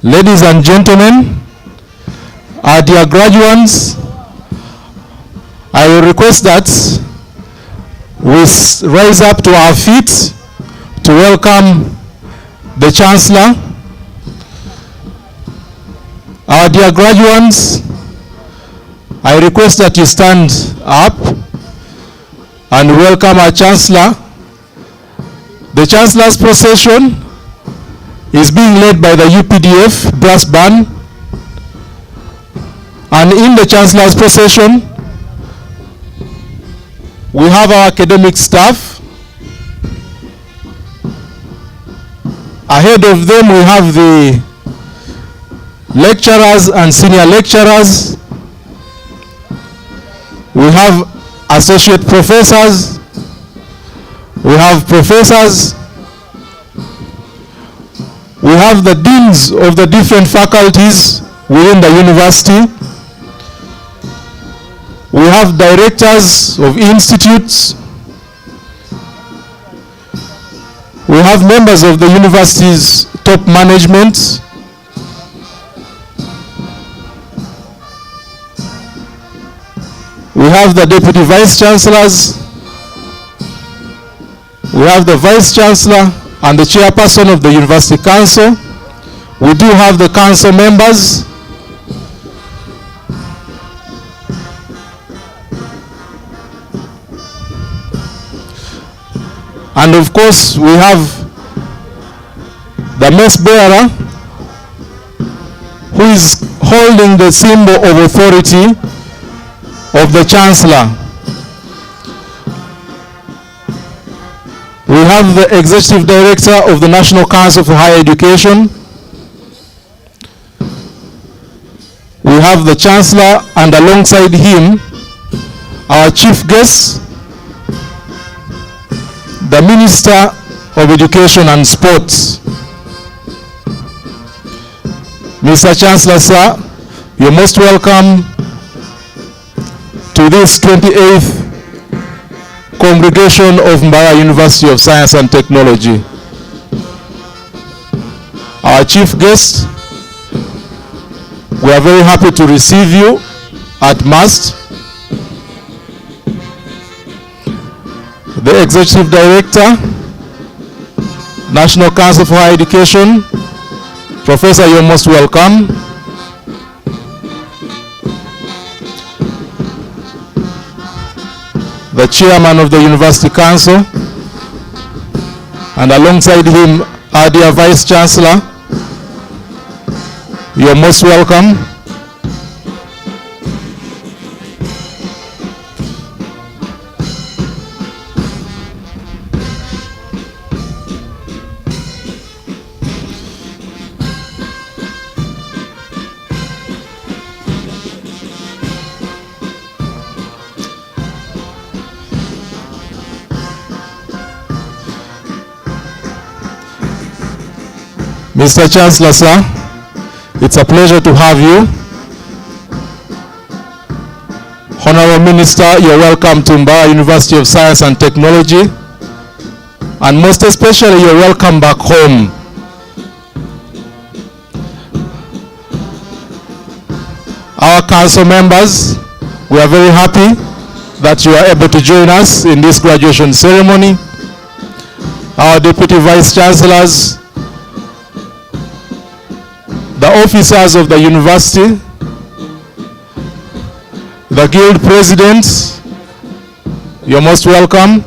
Ladies and gentlemen, our dear graduates, I will request that we rise up to our feet to welcome the Chancellor. Our dear graduates, I request that you stand up and welcome our Chancellor. The Chancellor's procession is being led by the UPDF brass band, and in the Chancellor's procession we have our academic staff. Ahead of them we have the lecturers and senior lecturers. We have associate professors. We have professors. We have the deans of the different faculties within the university. We have directors of institutes. We have members of the university's top management. We have the deputy vice chancellors. We have the vice chancellor and the chairperson of the university council. We do have the council members. And of course we have the Mbarara, who is holding the symbol of authority of the Chancellor. We have the Executive Director of the National Council for Higher Education. We have the Chancellor, and alongside him, our chief guest, the Minister of Education and Sports. Mr. Chancellor, sir, you're most welcome to this 28th Congregation of Mbarara University of Science and Technology. Our chief guest, we are very happy to receive you at MAST. The Executive Director, National Council for Higher Education, Professor, you're most welcome. The Chairman of the University Council, and alongside him, our dear Vice Chancellor, you're most welcome. Mr. Chancellor, sir, it's a pleasure to have you. Honorable Minister, you're welcome to Mbarara University of Science and Technology, and most especially you're welcome back home. Our council members, we are very happy that you are able to join us in this graduation ceremony. Our deputy vice chancellors, the officers of the university, the guild presidents, you're most welcome.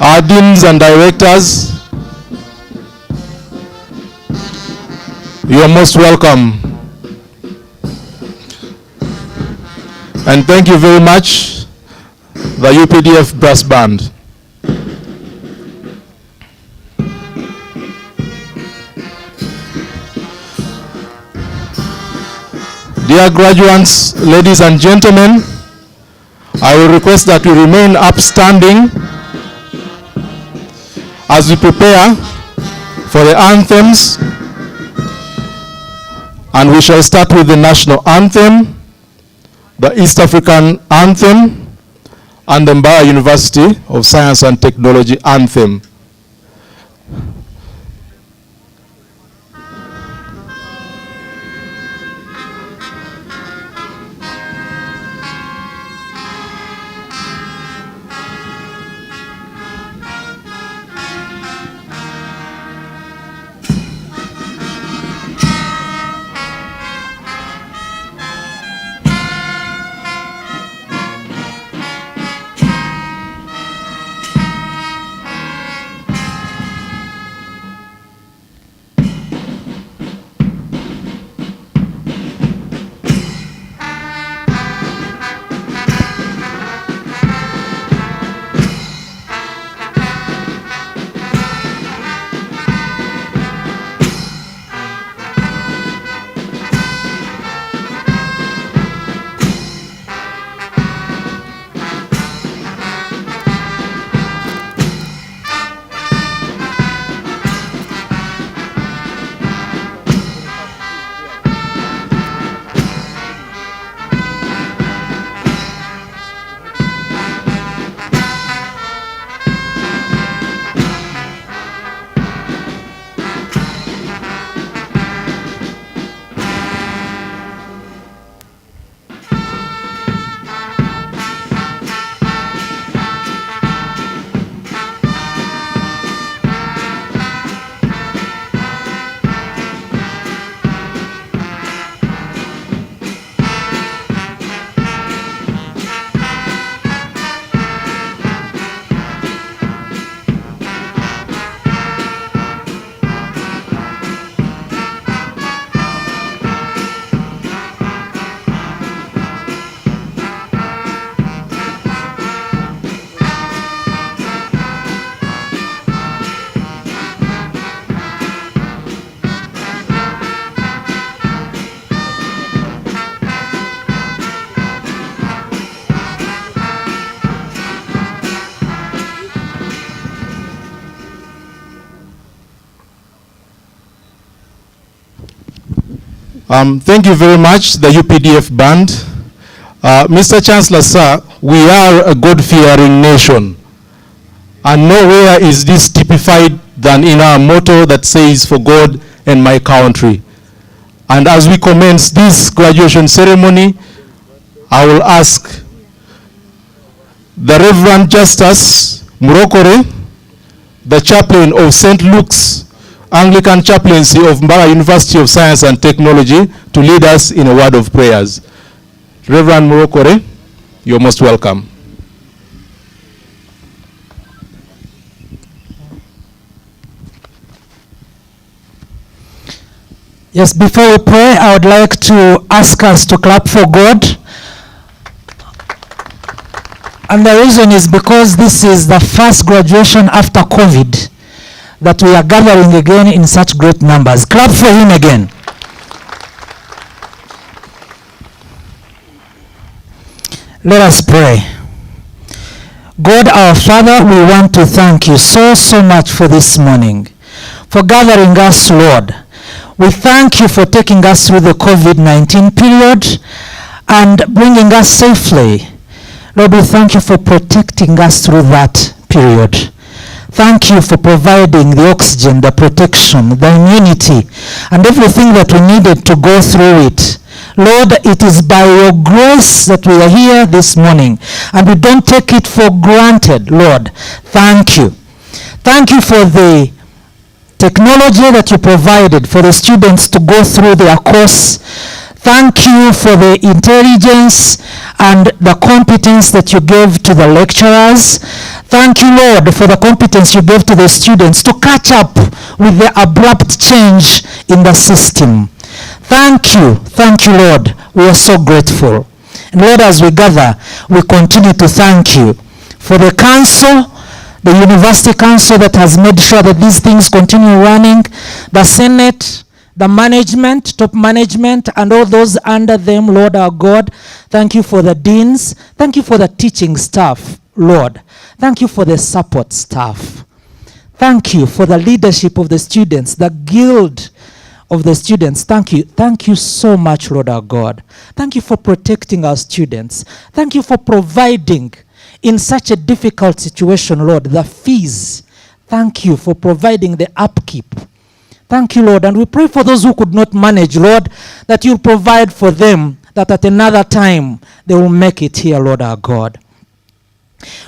Our deans and directors, you're most welcome. And thank you very much, the UPDF brass band. Dear graduates, ladies and gentlemen, I will request that we remain upstanding as we prepare for the anthems, and we shall start with the national anthem, the East African anthem, and the Mbarara University of Science and Technology anthem. Thank you very much, the UPDF band. Mr. Chancellor, sir, we are a God-fearing nation. And nowhere is this typified than in our motto that says, "For God and my country." And as we commence this graduation ceremony, I will ask the Reverend Justice Murokore, the chaplain of St. Luke's Anglican Chaplaincy of Mbarara University of Science and Technology, to lead us in a word of prayers. Reverend Murokore, you're most welcome. Yes, before we pray, I would like to ask us to clap for God. And the reason is because this is the first graduation after COVID that we are gathering again in such great numbers. Clap for him again. Let us pray. God our Father, we want to thank you so much for this morning, for gathering us, Lord. We thank you for taking us through the COVID-19 period and bringing us safely. Lord, we thank you for protecting us through that period. Thank you for providing the oxygen, the protection, the immunity, and everything that we needed to go through it. Lord, it is by your grace that we are here this morning, and we don't take it for granted, Lord. Thank you. Thank you for the technology that you provided for the students to go through their course. Thank you for the intelligence and the competence that you gave to the lecturers. Thank you, Lord, for the competence you gave to the students to catch up with the abrupt change in the system. Thank you, Lord. We are so grateful. And Lord, as we gather, we continue to thank you for the council, the University Council that has made sure that these things continue running, the Senate, the management, top management, and all those under them, Lord our God. Thank you for the deans. Thank you for the teaching staff, Lord. Thank you for the support staff. Thank you for the leadership of the students, the guild of the students. Thank you. Thank you so much, Lord our God. Thank you for protecting our students. Thank you for providing in such a difficult situation, Lord, the fees. Thank you for providing the upkeep. Thank you, Lord. And we pray for those who could not manage, Lord, that you'll provide for them, that at another time they will make it here, Lord our God.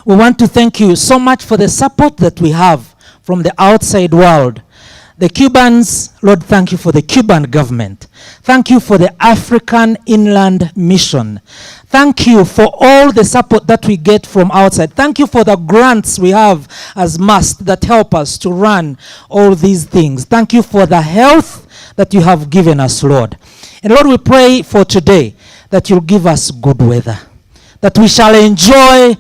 We want to thank you so much for the support that we have from the outside world. The Cubans, Lord, thank you for the Cuban government. Thank you for the African Inland Mission. Thank you for all the support that we get from outside. Thank you for the grants we have as MUST that help us to run all these things. Thank you for the health that you have given us, Lord. And Lord, we pray for today that you'll give us good weather, that we shall enjoy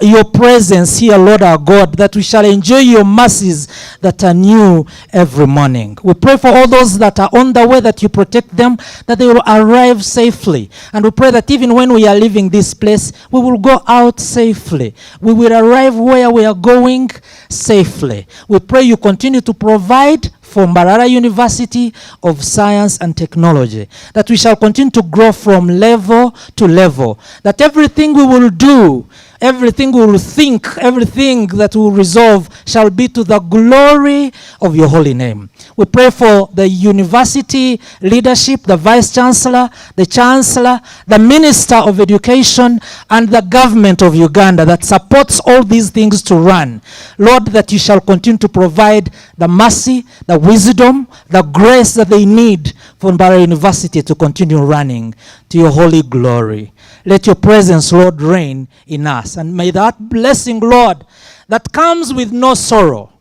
your presence here, Lord our God, that we shall enjoy your mercies that are new every morning. We pray for all those that are on the way, that you protect them, that they will arrive safely. And we pray that even when we are leaving this place, we will go out safely. We will arrive where we are going safely. We pray you continue to provide for Mbarara University of Science and Technology, that we shall continue to grow from level to level, that everything we will do, everything we will think, everything that we will resolve shall be to the glory of your holy name. We pray for the university leadership, the Vice Chancellor, the Chancellor, the Minister of Education, and the government of Uganda that supports all these things to run. Lord, that you shall continue to provide the mercy, the wisdom, the grace that they need for Mbarara University to continue running to your holy glory. Let your presence, Lord, reign in us. And may that blessing, Lord, that comes with no sorrow,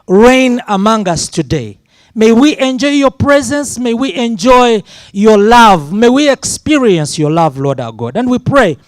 reign among us today. May we enjoy your presence. May we enjoy your love. May we experience your love, Lord our God. And we pray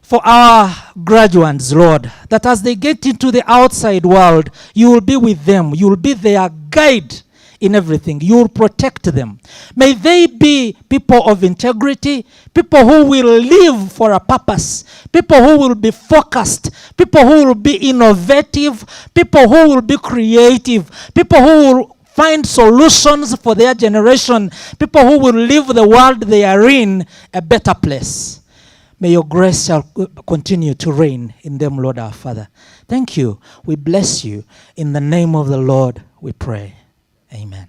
for our graduates, Lord, that as they get into the outside world, you will be with them. You will be their guide in everything. You will protect them. May they be people of integrity, people who will live for a purpose, people who will be focused, people who will be innovative, people who will be creative, people who will find solutions for their generation, people who will leave the world they are in a better place. May your grace shall continue to reign in them, Lord our Father. Thank you. We bless you. In the name of the Lord we pray. Amen.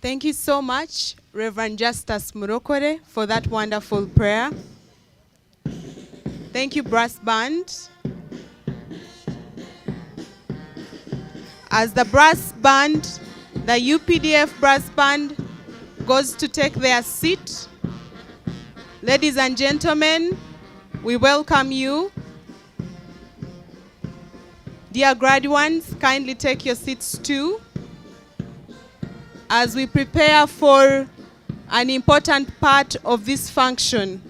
Thank you so much, Reverend Justus Murokore, for that wonderful prayer. Thank you, brass band. As the brass band, the UPDF brass band goes to take their seat, ladies and gentlemen, we welcome you. Dear graduates, kindly take your seats too, as we prepare for an important part of this function.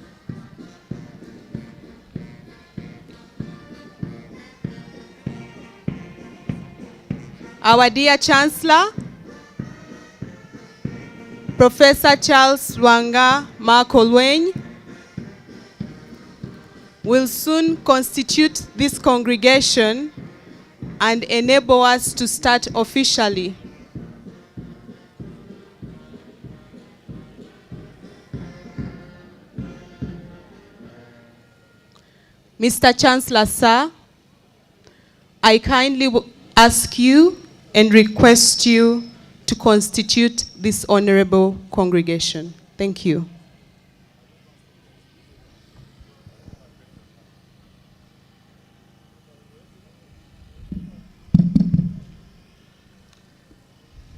Our dear Chancellor, Professor Charles Lwanga Makolweny, will soon constitute this congregation and enable us to start officially. Mr. Chancellor, sir, I kindly ask you and request you to constitute this honorable congregation. Thank you.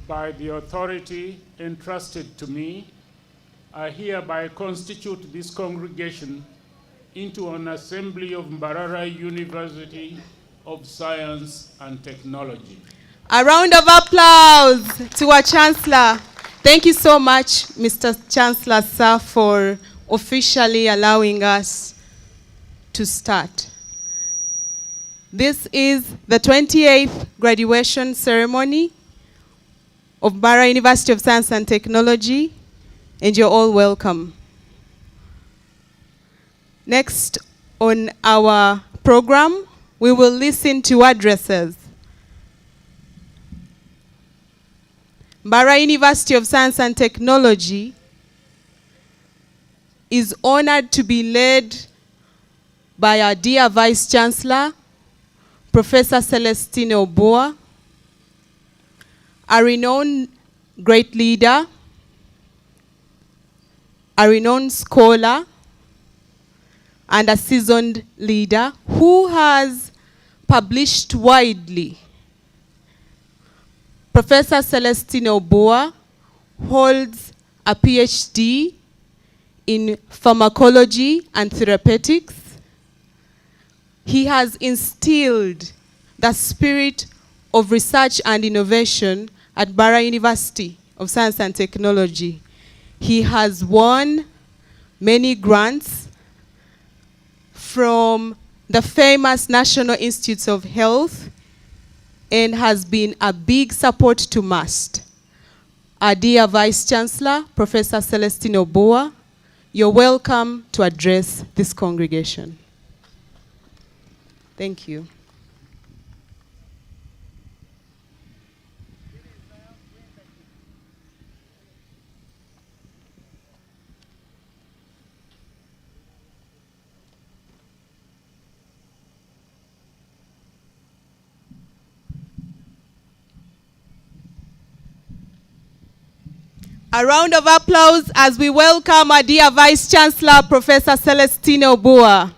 By the authority entrusted to me, I hereby constitute this congregation into an assembly of Mbarara University of Science and Technology. A round of applause to our Chancellor. Thank you so much, Mr. Chancellor, sir, for officially allowing us to start. This is the 28th graduation ceremony of Mbarara University of Science and Technology, and you're all welcome. Next on our program, we will listen to addresses. Mbarara University of Science and Technology is honored to be led by our dear Vice Chancellor, Professor Celestine Oboa, a renowned great leader, a renowned scholar, and a seasoned leader who has published widely. Professor Celestine Oboa holds a PhD in pharmacology and therapeutics. He has instilled the spirit of research and innovation at Mbarara University of Science and Technology. He has won many grants from the famous National Institutes of Health and has been a big support to MAST. Our dear Vice Chancellor, Professor Celestine Oboa, you're welcome to address this congregation. Thank you. A round of applause as we welcome our dear Vice Chancellor, Professor Celestine Oboa.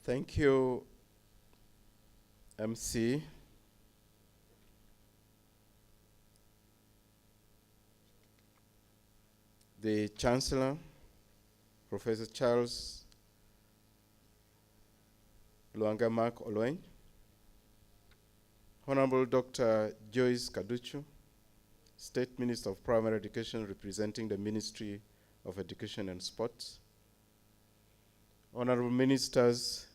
Thank you, MC. The Chancellor, Professor Charles Lwanga Makolweny, Honorable Dr. Joyce Kaduchu, State Minister of Primary Education representing the Ministry of Education and Sports, Honorable Ministers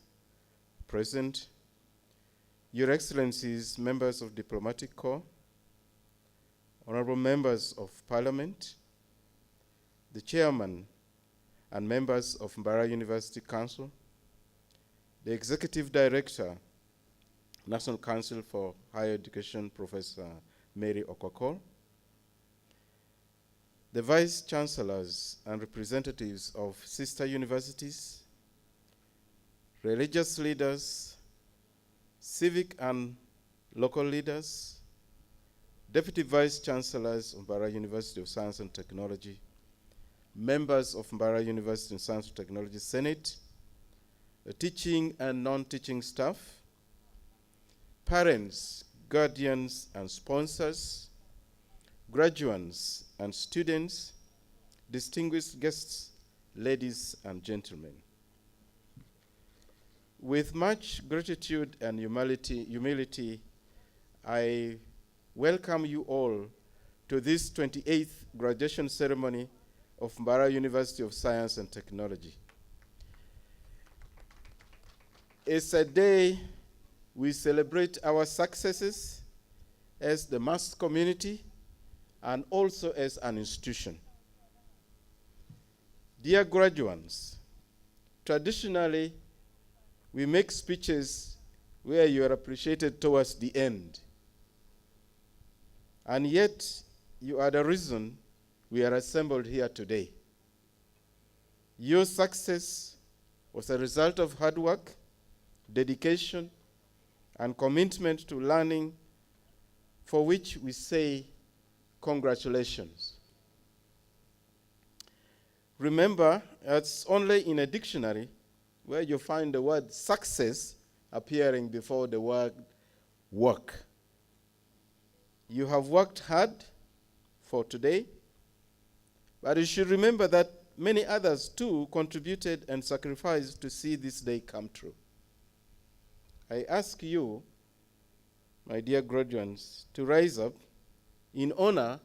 present, Your Excellencies, members of Diplomatic Corps, Honorable members of Parliament, the Chairman and members of Mbarara University Council, the Executive Director, National Council for Higher Education, Professor Mary Okwakol, the Vice Chancellors and representatives of sister universities, religious leaders, civic and local leaders, Deputy Vice Chancellors of Mbarara University of Science and Technology, members of Mbarara University of Science and Technology Senate, the teaching and non-teaching staff, parents, guardians, and sponsors, graduates and students, distinguished guests, ladies and gentlemen. With much gratitude and humility, I welcome you all to this 28th graduation ceremony of Mbarara University of Science and Technology. It's a day we celebrate our successes as the mass community and also as an institution. Dear graduates, traditionally, we make speeches where you are appreciated towards the end. And yet, you are the reason we are assembled here today. Your success was a result of hard work, dedication, and commitment to learning, for which we say congratulations. Remember, it's only in a dictionary where you find the word success appearing before the word work. You have worked hard for today, but you should remember that many others too contributed and sacrificed to see this day come true. I ask you, my dear graduates, to rise up in honor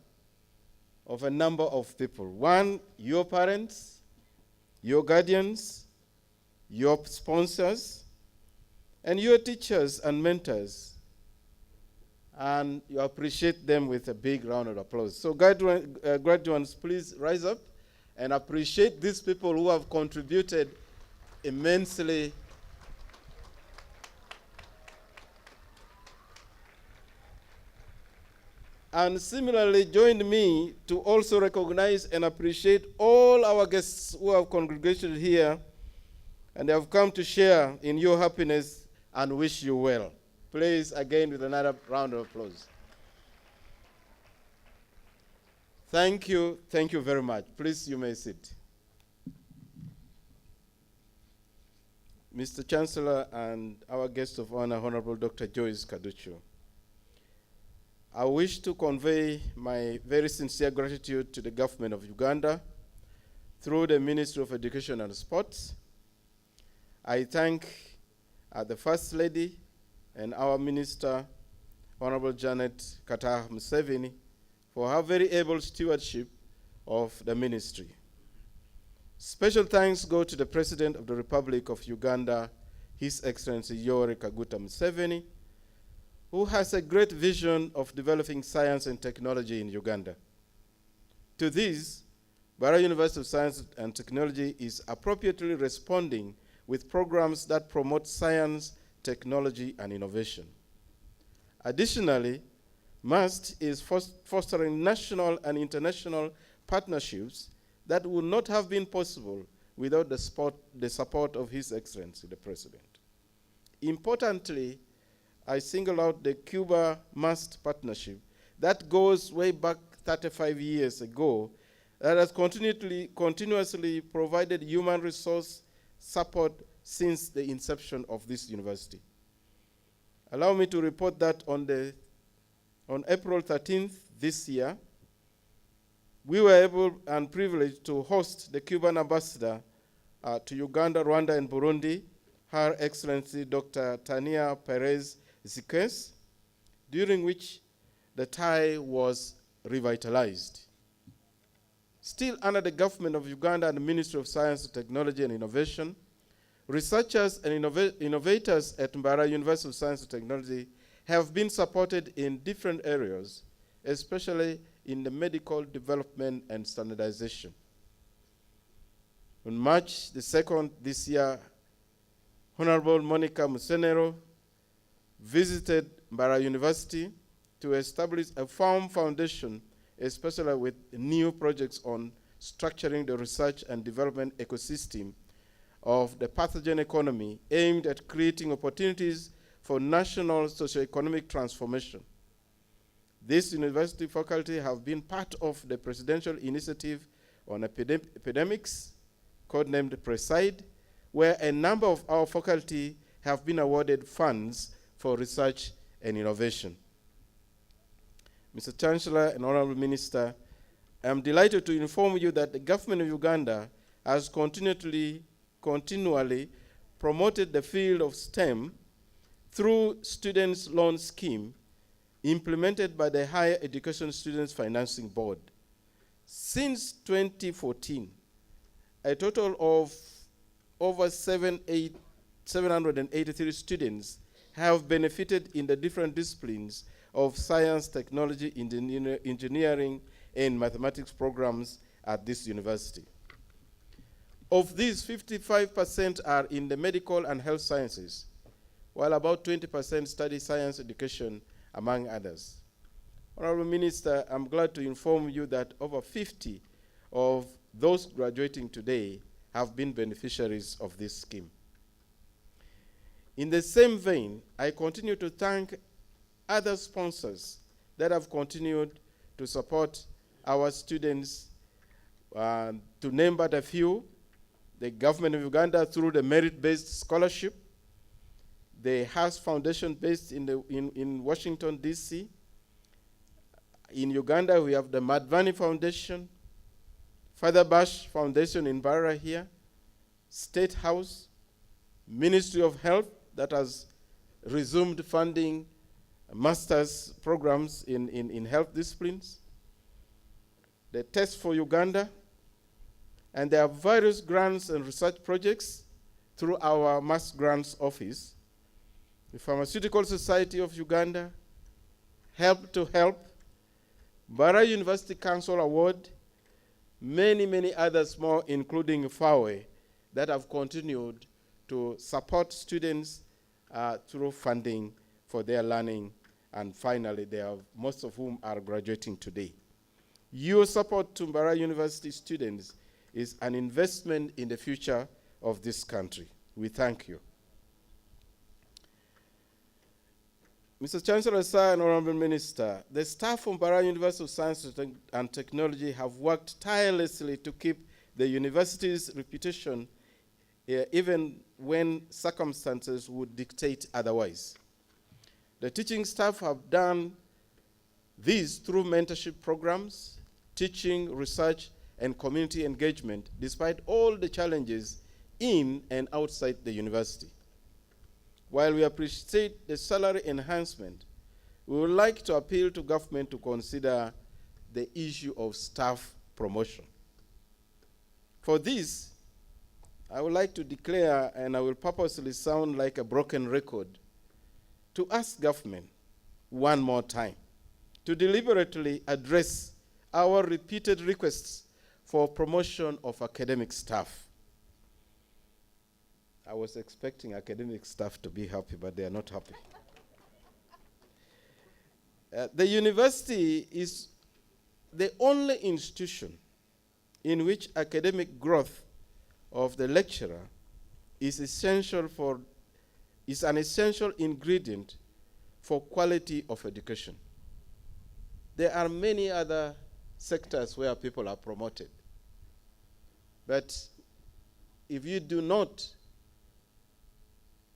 of a number of people. One, your parents, your guardians, your sponsors, and your teachers and mentors. And you appreciate them with a big round of applause. So graduates, please rise up and appreciate these people who have contributed immensely. And similarly, join me to also recognize and appreciate all our guests who have congregated here and have come to share in your happiness and wish you well. Please, again, with another round of applause. Thank you very much. Please, you may sit. Mr. Chancellor and our guest of honor, Honorable Dr. Joyce Kaduchu, I wish to convey my very sincere gratitude to the government of Uganda through the Ministry of Education and Sports. I thank the First Lady and our Minister, Honorable Janet Kataha Museveni, for her very able stewardship of the ministry. Special thanks go to the President of the Republic of Uganda, His Excellency Yoweri Kaguta Museveni, who has a great vision of developing science and technology in Uganda. To this, Mbarara University of Science and Technology is appropriately responding with programs that promote science, technology, and innovation. Additionally, MUST is fostering national and international partnerships that would not have been possible without the support of His Excellency, the President. Importantly, I single out the Cuba-MUST partnership that goes way back 35 years ago that has continuously provided human resource support since the inception of this university. Allow me to report that on April 13th this year, we were able and privileged to host the Cuban ambassador to Uganda, Rwanda, and Burundi, Her Excellency Dr. Tania Perez Ziquez, during which the tie was revitalized. Still under the government of Uganda and the Ministry of Science, Technology and Innovation, researchers and innovators at Mbarara University of Science and Technology have been supported in different areas, especially in the medical development and standardization. On March the 2nd this year, Honorable Monica Musenero visited Mbarara University to establish a firm foundation, especially with new projects on structuring the research and development ecosystem of the pathogen economy aimed at creating opportunities for national socioeconomic transformation. This university faculty have been part of the presidential initiative on epidemics, codenamed PRESIDE, where a number of our faculty have been awarded funds for research and innovation. Mr. Chancellor and Honorable Minister, I am delighted to inform you that the government of Uganda has continually promoted the field of STEM through Students' Loan Scheme implemented by the Higher Education Students Financing Board. Since 2014, a total of over 783 students have benefited in the different disciplines of science, technology, engineering, and mathematics programs at this university. Of these, 55% are in the medical and health sciences, while about 20% study science education, among others. Honorable Minister, I'm glad to inform you that over 50 of those graduating today have been beneficiaries of this scheme. In the same vein, I continue to thank other sponsors that have continued to support our students, to name but a few: the government of Uganda through the merit-based scholarship, the Haas Foundation based in Washington, D.C. In Uganda, we have the Madvani Foundation, Father Bash Foundation in Mbarara here, State House, Ministry of Health that has resumed funding master's programs in health disciplines, the Test for Uganda, and there are various grants and research projects through our Mass Grants Office, the Pharmaceutical Society of Uganda, Help to Help, Mbarara University Council Award, many others more, including FAWE, that have continued to support students through funding for their learning, and finally, most of whom are graduating today. Your support to Mbarara University students is an investment in the future of this country. We thank you. Mr. Chancellor, sir, and Honorable Minister, the staff from Mbarara University of Science and Technology have worked tirelessly to keep the university's reputation even when circumstances would dictate otherwise. The teaching staff have done this through mentorship programs, teaching, research, and community engagement, despite all the challenges in and outside the university. While we appreciate the salary enhancement, we would like to appeal to government to consider the issue of staff promotion. For this, I would like to declare, and I will purposely sound like a broken record, to ask government one more time to deliberately address our repeated requests for promotion of academic staff. I was expecting academic staff to be happy, but they are not happy. The university is the only institution in which academic growth of the lecturer is an essential ingredient for quality of education. There are many other sectors where people are promoted. But if you do not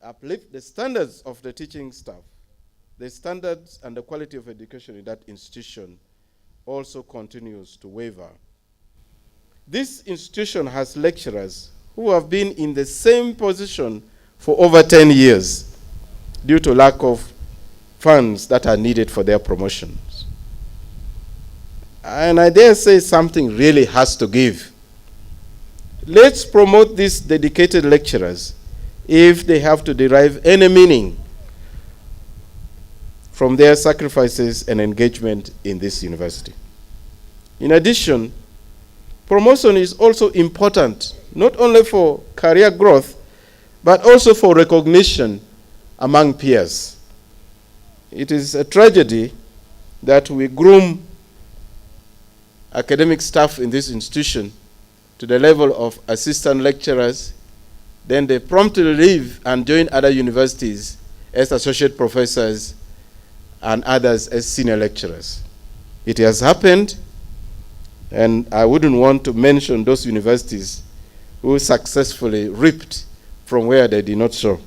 uplift the standards of the teaching staff, the standards and the quality of education in that institution also continues to waver. This institution has lecturers who have been in the same position for over 10 years due to lack of funds that are needed for their promotions. And I dare say something really has to give. Let's promote these dedicated lecturers if they have to derive any meaning from their sacrifices and engagement in this university. In addition, promotion is also important, not only for career growth, but also for recognition among peers. It is a tragedy that we groom academic staff in this institution to the level of assistant lecturers, then they promptly leave and join other universities as associate professors and others as senior lecturers. It has happened, and I wouldn't want to mention those universities who successfully reaped from where they did not sow.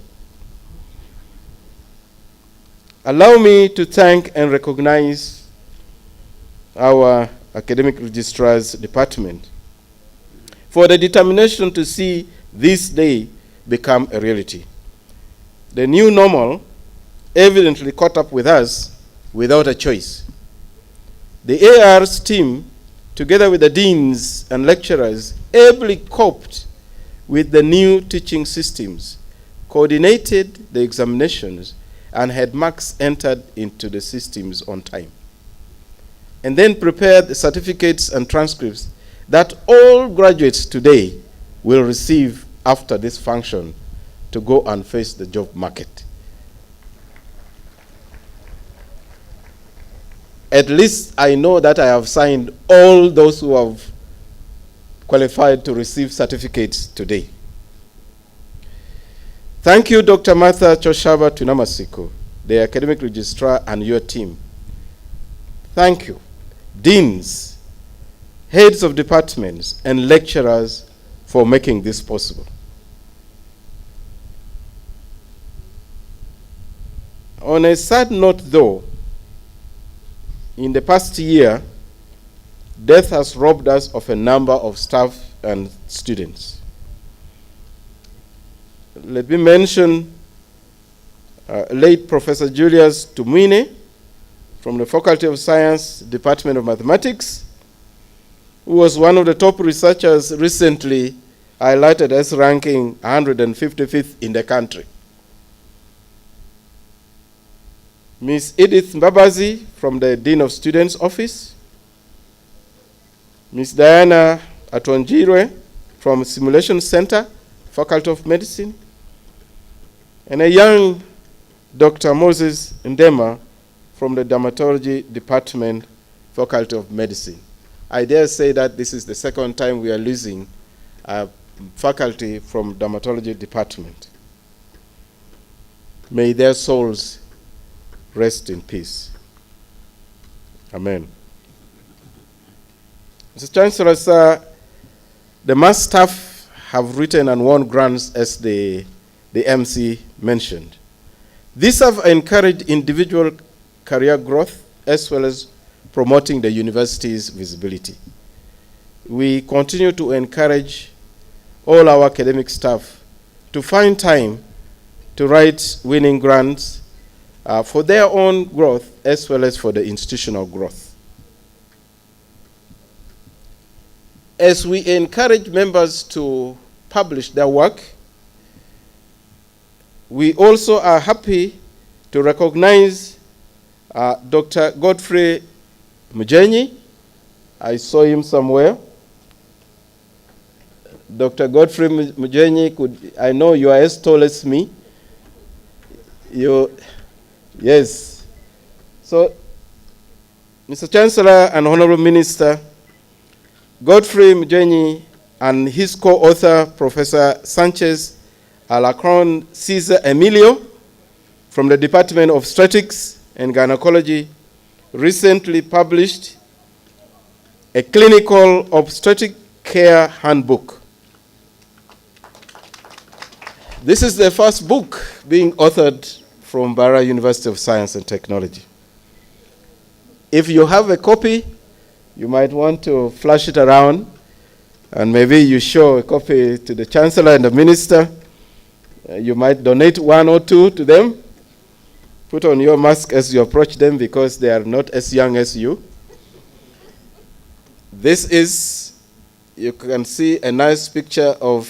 Allow me to thank and recognize our Academic Registrar's Department for the determination to see this day become a reality. The new normal evidently caught up with us without a choice. The AR's team, together with the deans and lecturers, ably coped with the new teaching systems, coordinated the examinations, and had marks entered into the systems on time, and then prepared the certificates and transcripts that all graduates today will receive after this function to go and face the job market. At least I know that I have signed all those who have qualified to receive certificates today. Thank you, Dr. Martha Choshaba Tunamasiko, the academic registrar, and your team. Thank you, deans, heads of departments, and lecturers for making this possible. On a sad note, though, in the past year, death has robbed us of a number of staff and students. Let me mention late Professor Julius Tumwine from the Faculty of Science, Department of Mathematics, who was one of the top researchers recently highlighted as ranking 155th in the country. Ms. Edith Mbabazi from the Dean of Students Office, Ms. Diana Atwanjirwe from Simulation Center, Faculty of Medicine, and a young Dr. Moses Ndema from the Dermatology Department, Faculty of Medicine. I dare say that this is the second time we are losing a faculty from Dermatology Department. May their souls rest in peace. Amen. Mr. Chancellor, sir, the mass staff have written and won grants, as the MC mentioned. These have encouraged individual career growth as well as promoting the university's visibility. We continue to encourage all our academic staff to find time to write winning grants for their own growth as well as for the institutional growth. As we encourage members to publish their work, we also are happy to recognize Dr. Godfrey Mujenyi. I saw him somewhere. Dr. Godfrey Mujenyi, I know you are as tall as me. Yes. So, Mr. Chancellor and Honorable Minister, Godfrey Mujenyi and his co-author, Professor Sanchez Alacron Cesar Emilio from the Department of Obstetrics and Gynecology recently published a clinical obstetric care handbook. This is the first book being authored from Mbarara University of Science and Technology. If you have a copy, you might want to flash it around, and maybe you show a copy to the Chancellor and the Minister. You might donate one or two to them. put on your mask as you approach them because they are not as young as you. This is, you can see a nice picture of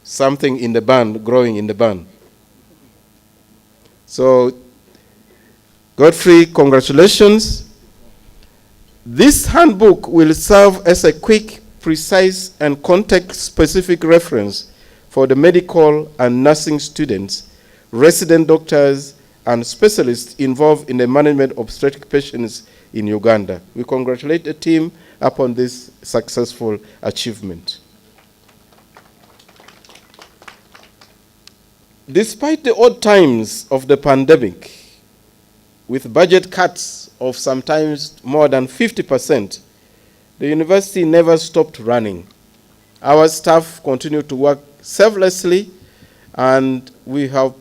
something in the barn, growing in the barn. So, Godfrey, congratulations. This handbook will serve as a quick, precise, and context-specific reference for the medical and nursing students, resident doctors, and specialists involved in the management of obstetric patients in Uganda. We congratulate the team upon this successful achievement. Despite the odd times of the pandemic, with budget cuts of sometimes more than 50%, the university never stopped running. Our staff continue to work selflessly, and we have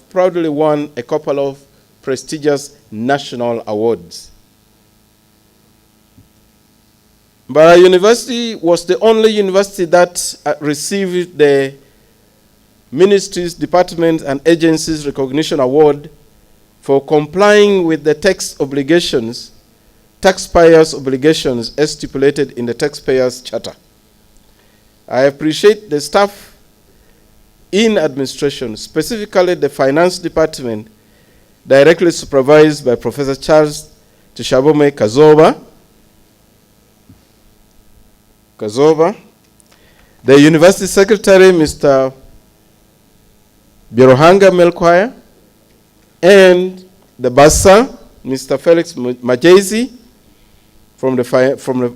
proudly won a couple of prestigious national awards. Mbarara University was the only university that received the Ministries, Departments, and Agencies Recognition Award for complying with the taxpayers' obligations as stipulated in the Taxpayers' Charter. I appreciate the staff in administration, specifically the Finance Department, directly supervised by Professor Charles Tishabome Kazoba, the University Secretary, Mr. Birohanga Melkwaya, and the Bassa, Mr. Felix Majezi,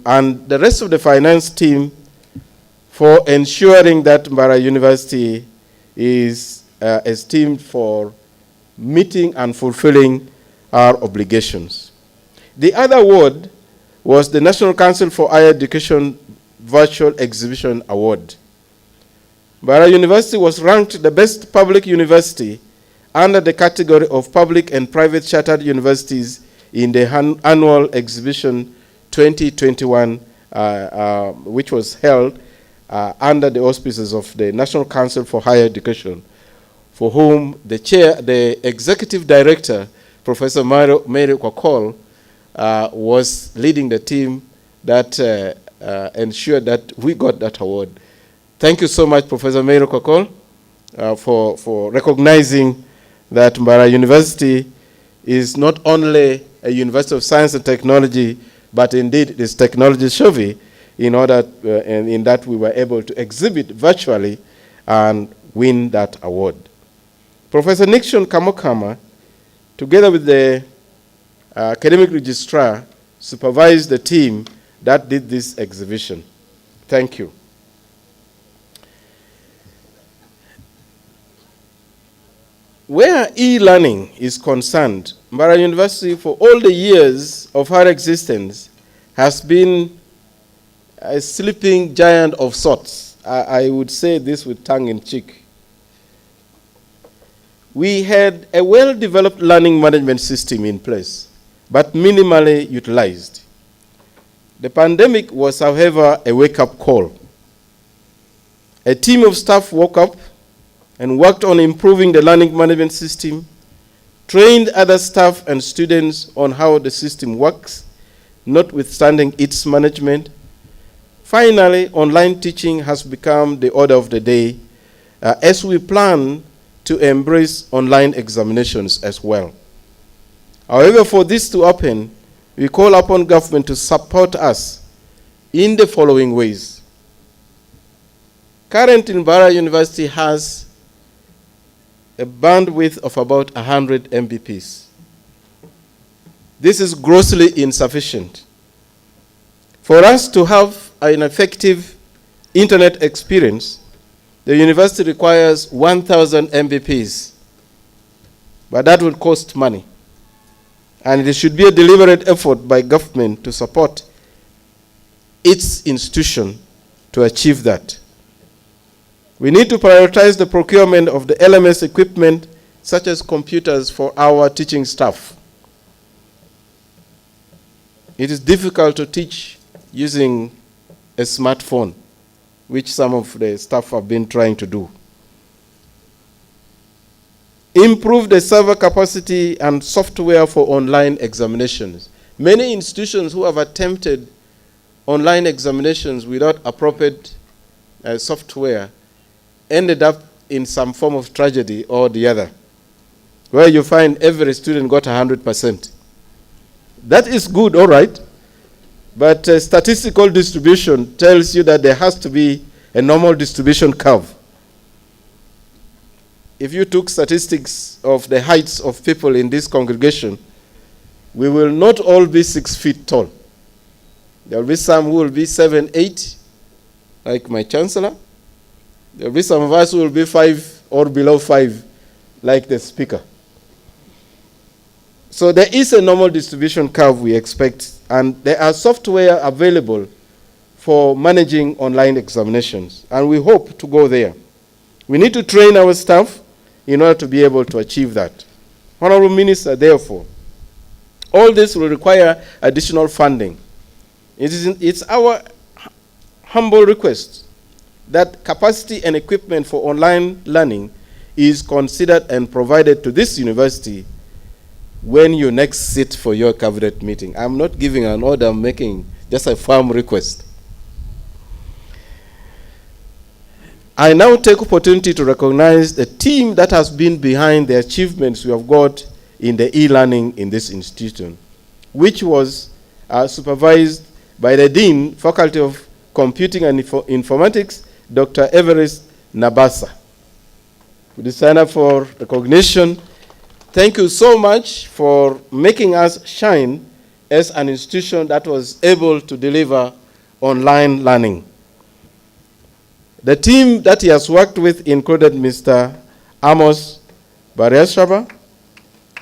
and the rest of the finance team for ensuring that Mbarara University is esteemed for meeting and fulfilling our obligations. The other award was the National Council for Higher Education Virtual Exhibition Award. Mbarara University was ranked the best public university under the category of public and private chartered universities in the annual exhibition 2021, which was held under the auspices of the National Council for Higher Education, for whom the executive director, Professor Mary Kwakol, was leading the team that ensured that we got that award. Thank you so much, Professor Mary Kwakol, for recognizing that Mbarara University is not only a university of science and technology, but indeed it is technology savvy, in that we were able to exhibit virtually and win that award. Professor Nixon Kamokama, together with the academic registrar, supervised the team that did this exhibition. Thank you. Where e-learning is concerned, Mbarara University, for all the years of her existence, has been a sleeping giant of sorts. I would say this with tongue in cheek. We had a well-developed learning management system in place, but minimally utilized. The pandemic was, however, a wake-up call. A team of staff woke up and worked on improving the learning management system, trained other staff and students on how the system works, notwithstanding its management. Finally, online teaching has become the order of the day as we plan to embrace online examinations as well. However, for this to happen, we call upon government to support us in the following ways. Currently, Mbarara University has a bandwidth of about 100 Mbps. This is grossly insufficient. For us to have an effective internet experience, the university requires 1,000 Mbps, but that will cost money. And it should be a deliberate effort by government to support its institution to achieve that. We need to prioritize the procurement of the LMS equipment, such as computers, for our teaching staff. It is difficult to teach using a smartphone, which some of the staff have been trying to do. improve the server capacity and software for online examinations. Many institutions who have attempted online examinations without appropriate software ended up in some form of tragedy or the other, where you find every student got 100%. That is good, all right, but statistical distribution tells you that there has to be a normal distribution curve. If you took statistics of the heights of people in this congregation, we will not all be 6 feet tall. There will be some who will be 7, 8, like my Chancellor. There will be some of us who will be 5 or below 5, like the Speaker. So there is a normal distribution curve we expect, and there are software available for managing online examinations, and we hope to go there. We need to train our staff in order to be able to achieve that. Honorable Minister, therefore, all this will require additional funding. It's our humble request that capacity and equipment for online learning is considered and provided to this university when you next sit for your cabinet meeting. I'm not giving an order, I'm making just a firm request. I now take opportunity to recognize the team that has been behind the achievements we have got in the e-learning in this institution, which was supervised by the Dean, Faculty of Computing and Informatics, Dr. Everest Nabasa. Would you sign up for recognition? Thank you so much for making us shine as an institution that was able to deliver online learning. The team that he has worked with included Mr. Amos Bareshaba,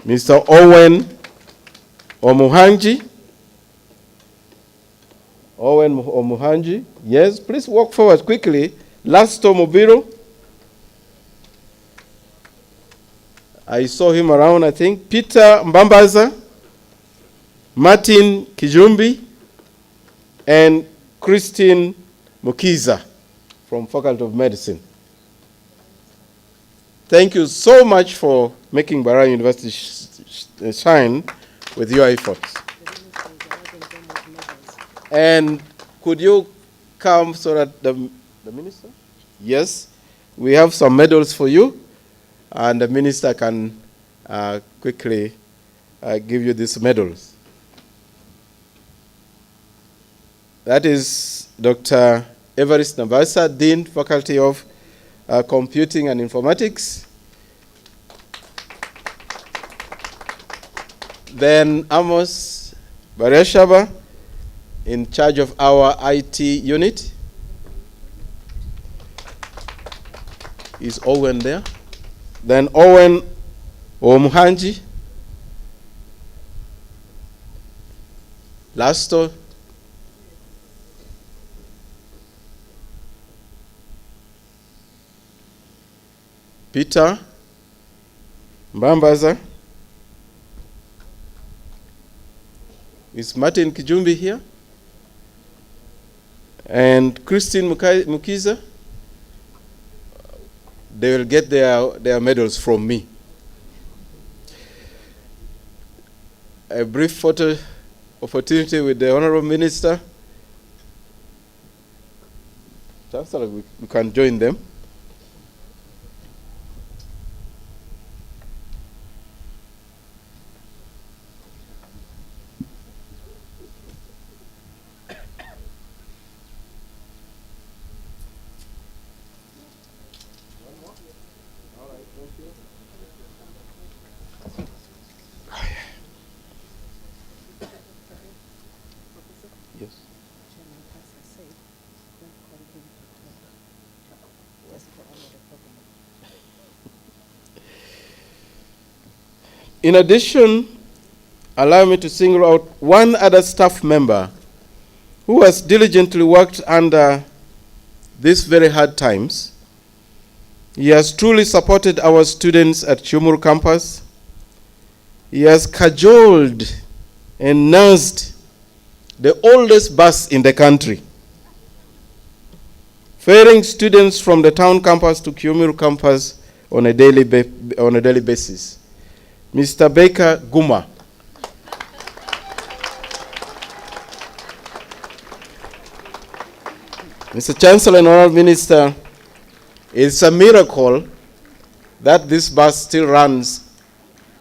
Mr. Owen Omuhanji. Owen Omuhanji, yes, please walk forward quickly. Lasto Mobiro. I saw him around, I think. Peter Mbambaza, Martin Kijumbi, and Christine Mukiza from Faculty of Medicine. Thank you so much for making Mbarara University shine with your efforts. And could you come so that the minister? Yes, we have some medals for you, and the minister can quickly give you these medals. That is Dr. Everest Nabasa, Dean, Faculty of Computing and Informatics. Then Amos Bareshaba, in charge of our IT unit. Is Owen there? Then Owen Omuhanji. Lasto. Peter Mbambaza. Is Martin Kijumbi here? And Christine Mukiza. They will get their medals from me. A brief photo opportunity with the Honorable Minister. Chancellor, we can join them. In addition, allow me to single out one other staff member who has diligently worked under these very hard times. He has truly supported our students at Kihumuro campus. He has cajoled and nursed the oldest bus in the country, ferrying students from the town campus to Kihumuro campus on a daily basis. Mr. Baker Guma. Mr. Chancellor and Honorable Minister, it's a miracle that this bus still runs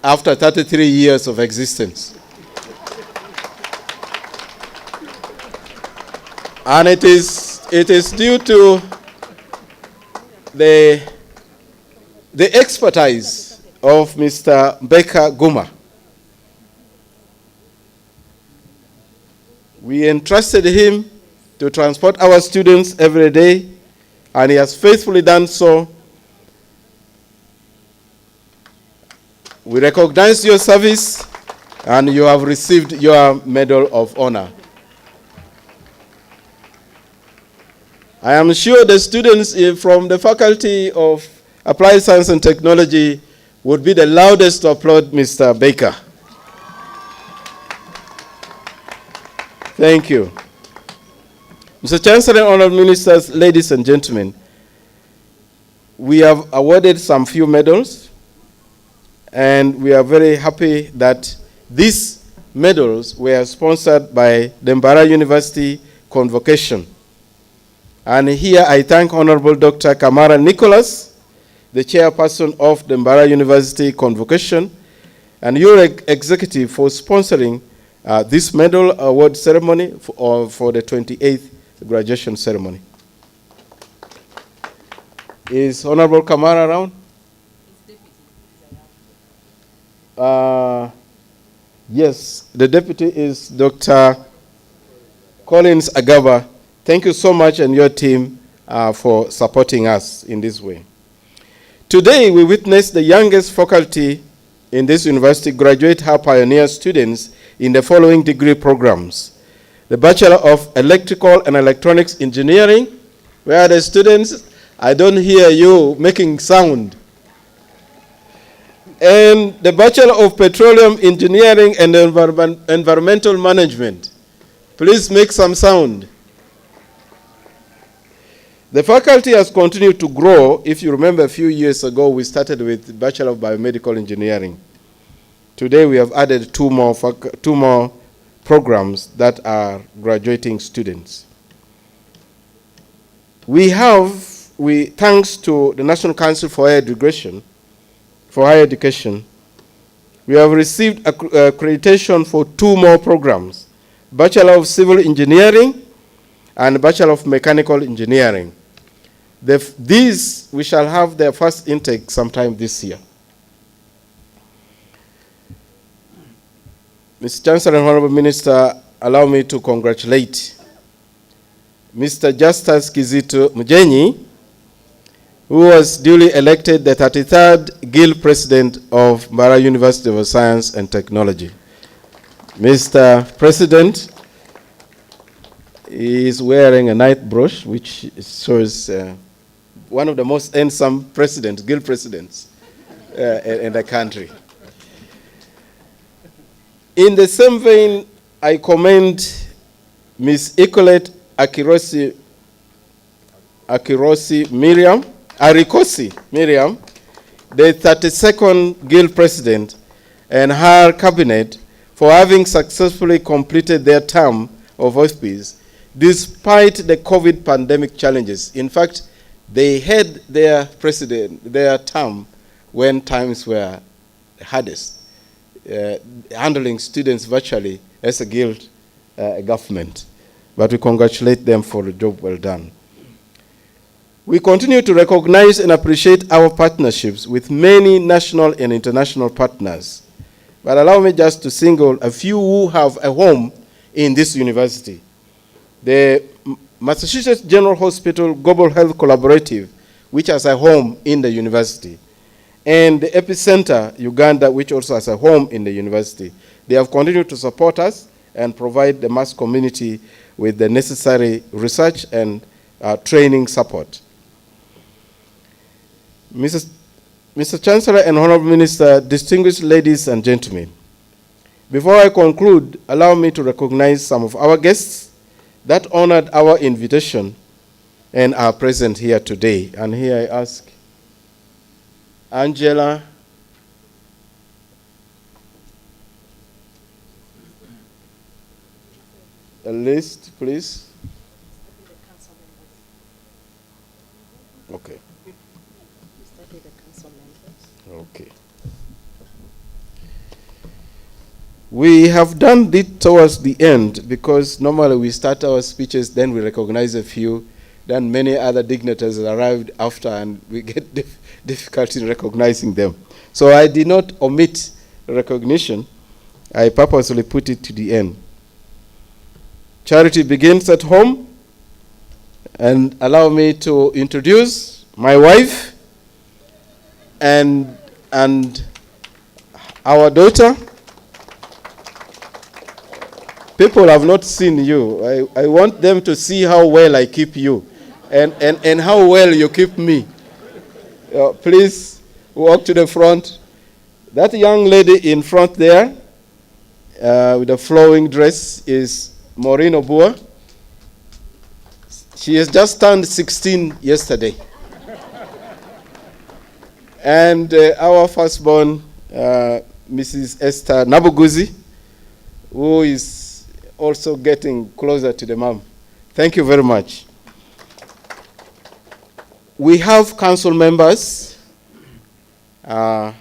after 33 years of existence. And it is due to the expertise of Mr. Baker Guma. We entrusted him to transport our students every day, and he has faithfully done so. We recognize your service, and you have received your Medal of Honor. I am sure the students from the Faculty of Applied Science and Technology would be the loudest to applaud Mr. Baker. Thank you. Mr. Chancellor and Honorable Ministers, ladies and gentlemen, we have awarded some few medals, and we are very happy that these medals were sponsored by the Mbarara University Convocation. And here I thank Honorable Dr. Kamara Nicholas, the chairperson of the Mbarara University Convocation, and your executive for sponsoring this medal award ceremony for the 28th graduation ceremony. Is Honorable Kamara around? Yes, the deputy is Dr. Collins Agaba. Thank you so much and your team for supporting us in this way. Today we witness the youngest faculty in this university graduate her pioneer students in the following degree programs. The Bachelor of Electrical and Electronics Engineering, where the students, I don't hear you making sound. And the Bachelor of Petroleum Engineering and Environmental Management. Please make some sound. The faculty has continued to grow. If you remember a few years ago, we started with Bachelor of Biomedical Engineering. Today we have added two more programs that are graduating students. Thanks to the National Council for Higher Education, we have received accreditation for two more programs, Bachelor of Civil Engineering and Bachelor of Mechanical Engineering. These, we shall have their first intake sometime this year. Mr. Chancellor and Honorable Minister, allow me to congratulate Mr. Justus Kizito Mujenyi, who was duly elected the 33rd Guild President of Mbarara University of Science and Technology. Mr. President is wearing a night brooch, which shows one of the most handsome presidents, Guild presidents in the country. In the same vein, I commend Ms. Icolette Arikosi Miriam, the 32nd Guild President, and her cabinet for having successfully completed their term of office despite the COVID pandemic challenges. In fact, they had their term when times were hardest, handling students virtually as a guild government. But we congratulate them for the job well done. We continue to recognize and appreciate our partnerships with many national and international partners. But allow me just to single a few who have a home in this university. The Massachusetts General Hospital Global Health Collaborative, which has a home in the university, and the Epicenter Uganda, which also has a home in the university. They have continued to support us and provide the mass community with the necessary research and training support. Mr. Chancellor and Honorable Minister, distinguished ladies and gentlemen, before I conclude, allow me to recognize some of our guests that honored our invitation and are present here today. And here I ask Angela, a list, please. Okay. Okay. We have done it towards the end because normally we start our speeches, then we recognize a few, then many other dignitaries arrived after and we get difficulty in recognizing them. So I did not omit recognition. I purposely put it to the end. Charity begins at home, and allow me to introduce my wife and our daughter. People have not seen you. I want them to see how well I keep you and how well you keep me. Please walk to the front. That young lady in front there with the flowing dress is Maureen Obua. She has just turned 16 yesterday. And our firstborn, Mrs. Esther Nabuguzi, who is also getting closer to the mom. Thank you very much. We have council members. We are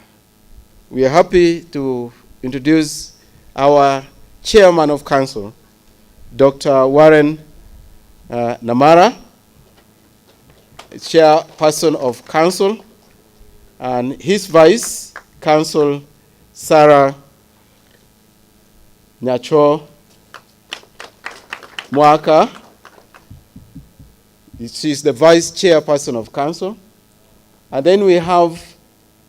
happy to introduce our chairman of council, Dr. Warren Namara, chairperson of council, and his vice, Council Sarah Nyacho Mwaka. She's the vice chairperson of council. And then we have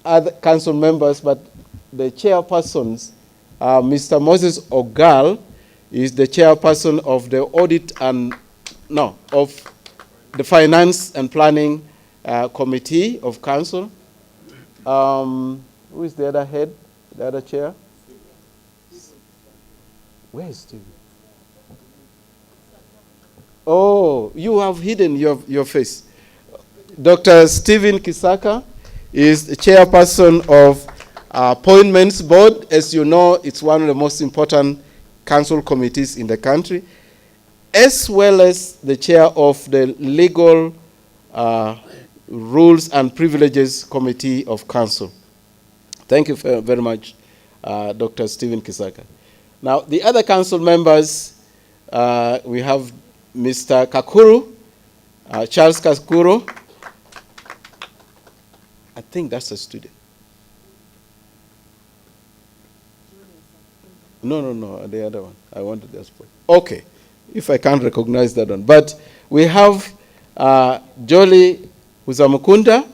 other council members, but the chairpersons, Mr. Moses Ogal is the chairperson of the audit of the finance and planning committee of council. Who is the other head, the other chair? Where is Steve? Oh, you have hidden your face. Dr. Stephen Kisaka is the chairperson of Appointments Board. As you know, it's one of the most important council committees in the country, as well as the chair of the Legal Rules and Privileges Committee of Council. Thank you very much, Dr. Stephen Kisaka. Now, the other council members, we have Mr. Kakuru, Charles Kakuru. I think that's a student. No, the other one. I wanted this point. Okay, if I can't recognize that one. But we have Jolie Uzamukunda,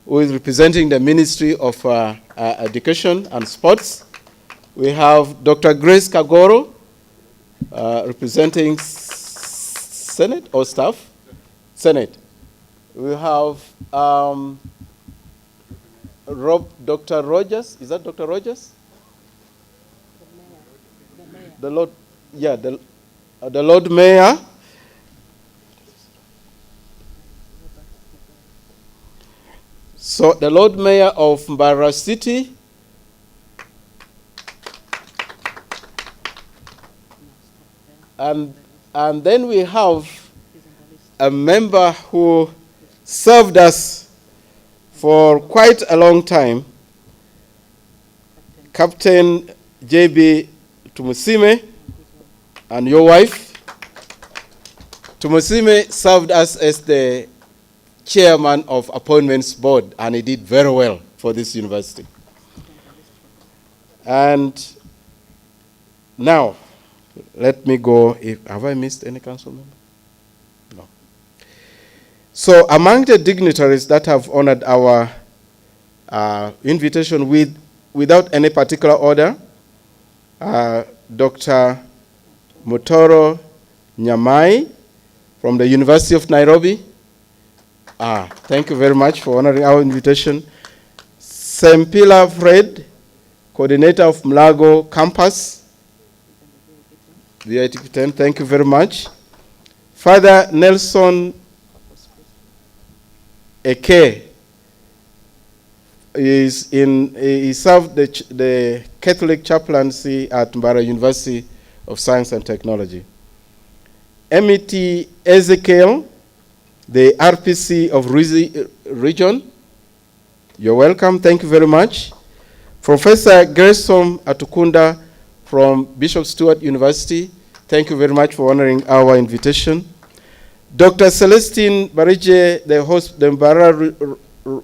who is representing the Ministry of Education and Sports. We have Dr. Grace Kagoro, representing Senate or staff? Senate. We have Dr. Rogers. Is that Dr. Rogers? The Lord, yeah, the Lord Mayor. So the Lord Mayor of Mbarara City. And then we have a member who served us for quite a long time, Captain J.B. Tumusime, and your wife. Tumusime served us as the chairman of Appointments Board, and he did very well for this university. And now, let me go. Have I missed any council member? No. So among the dignitaries that have honored our invitation without any particular order, Dr. Mutoro Nyamai from the University of Nairobi. Thank you very much for honoring our invitation. Sempila Fred, coordinator of Mlago campus. VIT10, thank you very much. Father Nelson Eke he served the Catholic chaplaincy at Mbarara University of Science and Technology. M.E.T. Ezekiel, the RPC of region. You're welcome. Thank you very much. Professor Gersom Atukunda from Bishop Stewart University. Thank you very much for honoring our invitation. Dr. Celestine Barije, the Mbarara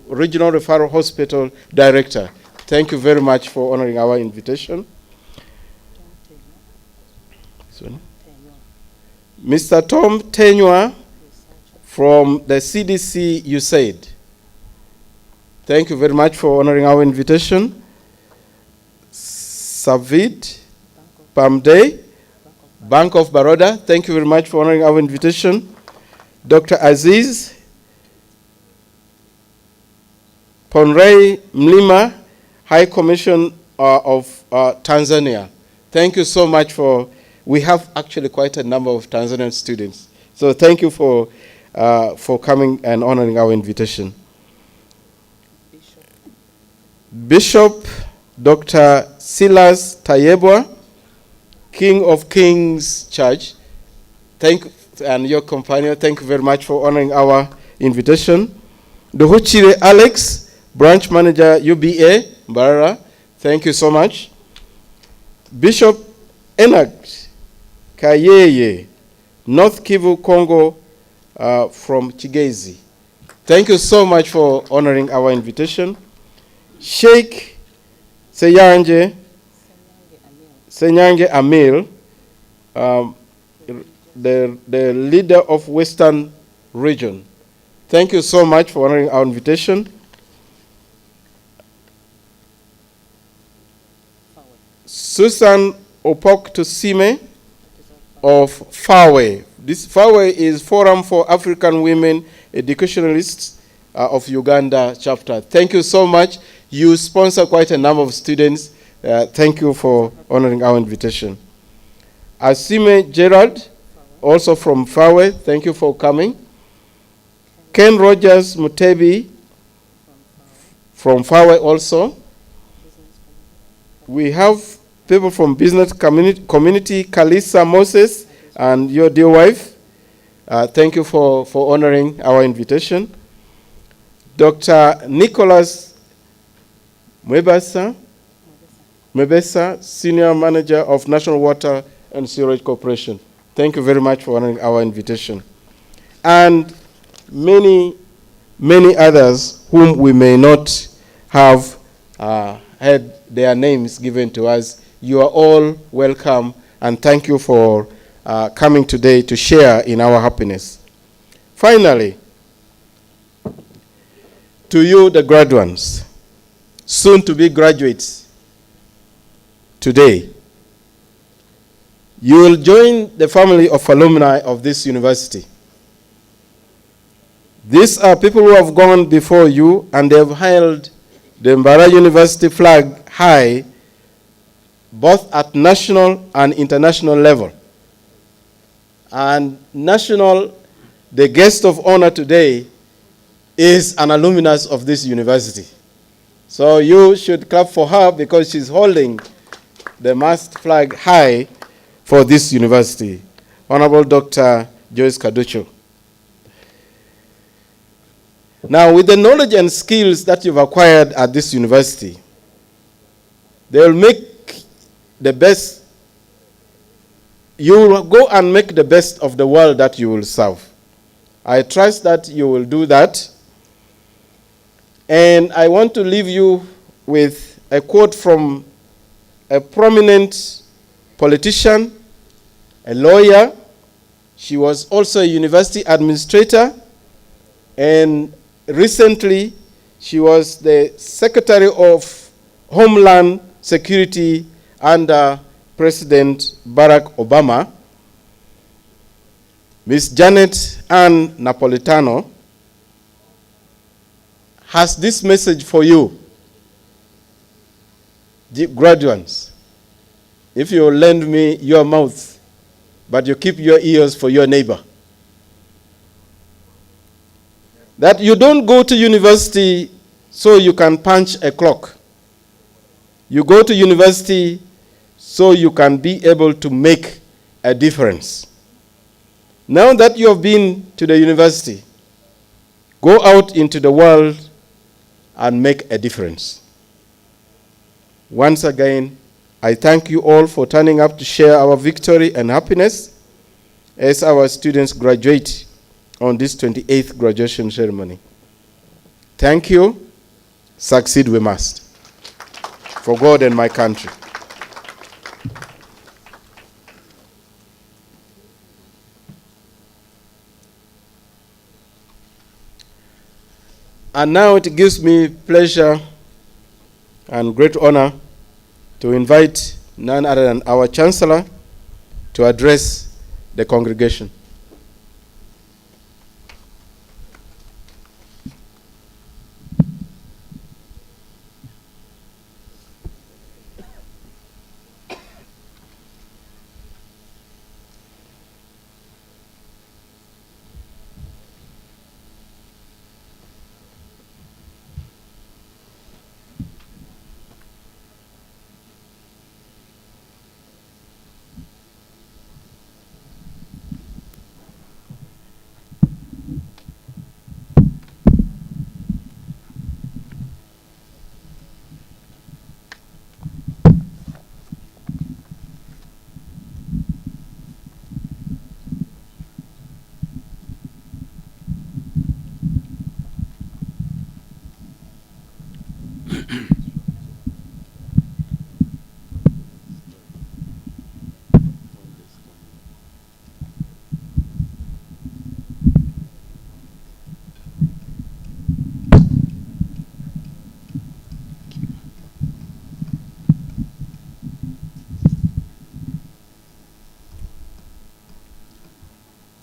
Regional Referral Hospital Director. Thank you very much for honoring our invitation. Mr. Tom Tenua from the CDC USAID. Thank you very much for honoring our invitation. Savid Pamde, Bank of Baroda. Thank you very much for honoring our invitation. Dr. Aziz Ponrei Mlima, High Commission of Tanzania. Thank you so much for, we have actually quite a number of Tanzanian students. So thank you for coming and honoring our invitation. Bishop Dr. Silas Tayebwa, King of Kings Church. And your companion, thank you very much for honoring our invitation. Dohuchire Alex, Branch Manager, UBA, Mbarara. Thank you so much. Bishop Enact Kayeye, North Kivu, Congo, from Chigezi. Thank you so much for honoring our invitation. Sheikh Senyange Amil, the leader of Western region. Thank you so much for honoring our invitation. Susan Opok Tosime of FAWE. This FAWE is Forum for African Women Educationalists of Uganda chapter. Thank you so much. You sponsor quite a number of students. Thank you for honoring our invitation. Asime Gerald, also from FAWE. Thank you for coming. Ken Rogers Mutebi from FAWE also. We have people from business community, Kalisa Moses and your dear wife. Thank you for honoring our invitation. Dr. Nicholas Mwebesa, Senior Manager of National Water and Sewerage Corporation. Thank you very much for honoring our invitation. And many, many others whom we may not have had their names given to us. You are all welcome, and thank you for coming today to share in our happiness. Finally, to you, the graduates, soon to be graduates today, you will join the family of alumni of this university. These are people who have gone before you, and they have held the Mbarara University flag high, both at national and international level. And national, the guest of honor today is an alumnus of this university. So you should clap for her because she's holding the mast flag high for this university. Honorable Dr. Joyce Kaducho. Now, with the knowledge and skills that you've acquired at this university, they will make the best. You will go and make the best of the world that you will serve. I trust that you will do that. And I want to leave you with a quote from a prominent politician, a lawyer. She was also a university administrator, and recently she was the Secretary of Homeland Security under President Barack Obama. Ms. Janet Ann Napolitano has this message for you, graduates. If you lend me your mouth, but you keep your ears for your neighbor. That you don't go to university so you can punch a clock. You go to university so you can be able to make a difference. Now that you have been to the university, go out into the world and make a difference. Once again, I thank you all for turning up to share our victory and happiness as our students graduate on this 28th graduation ceremony. Thank you. Succeed we must. For God and my country. And now it gives me pleasure and great honor to invite none other than our Chancellor to address the congregation.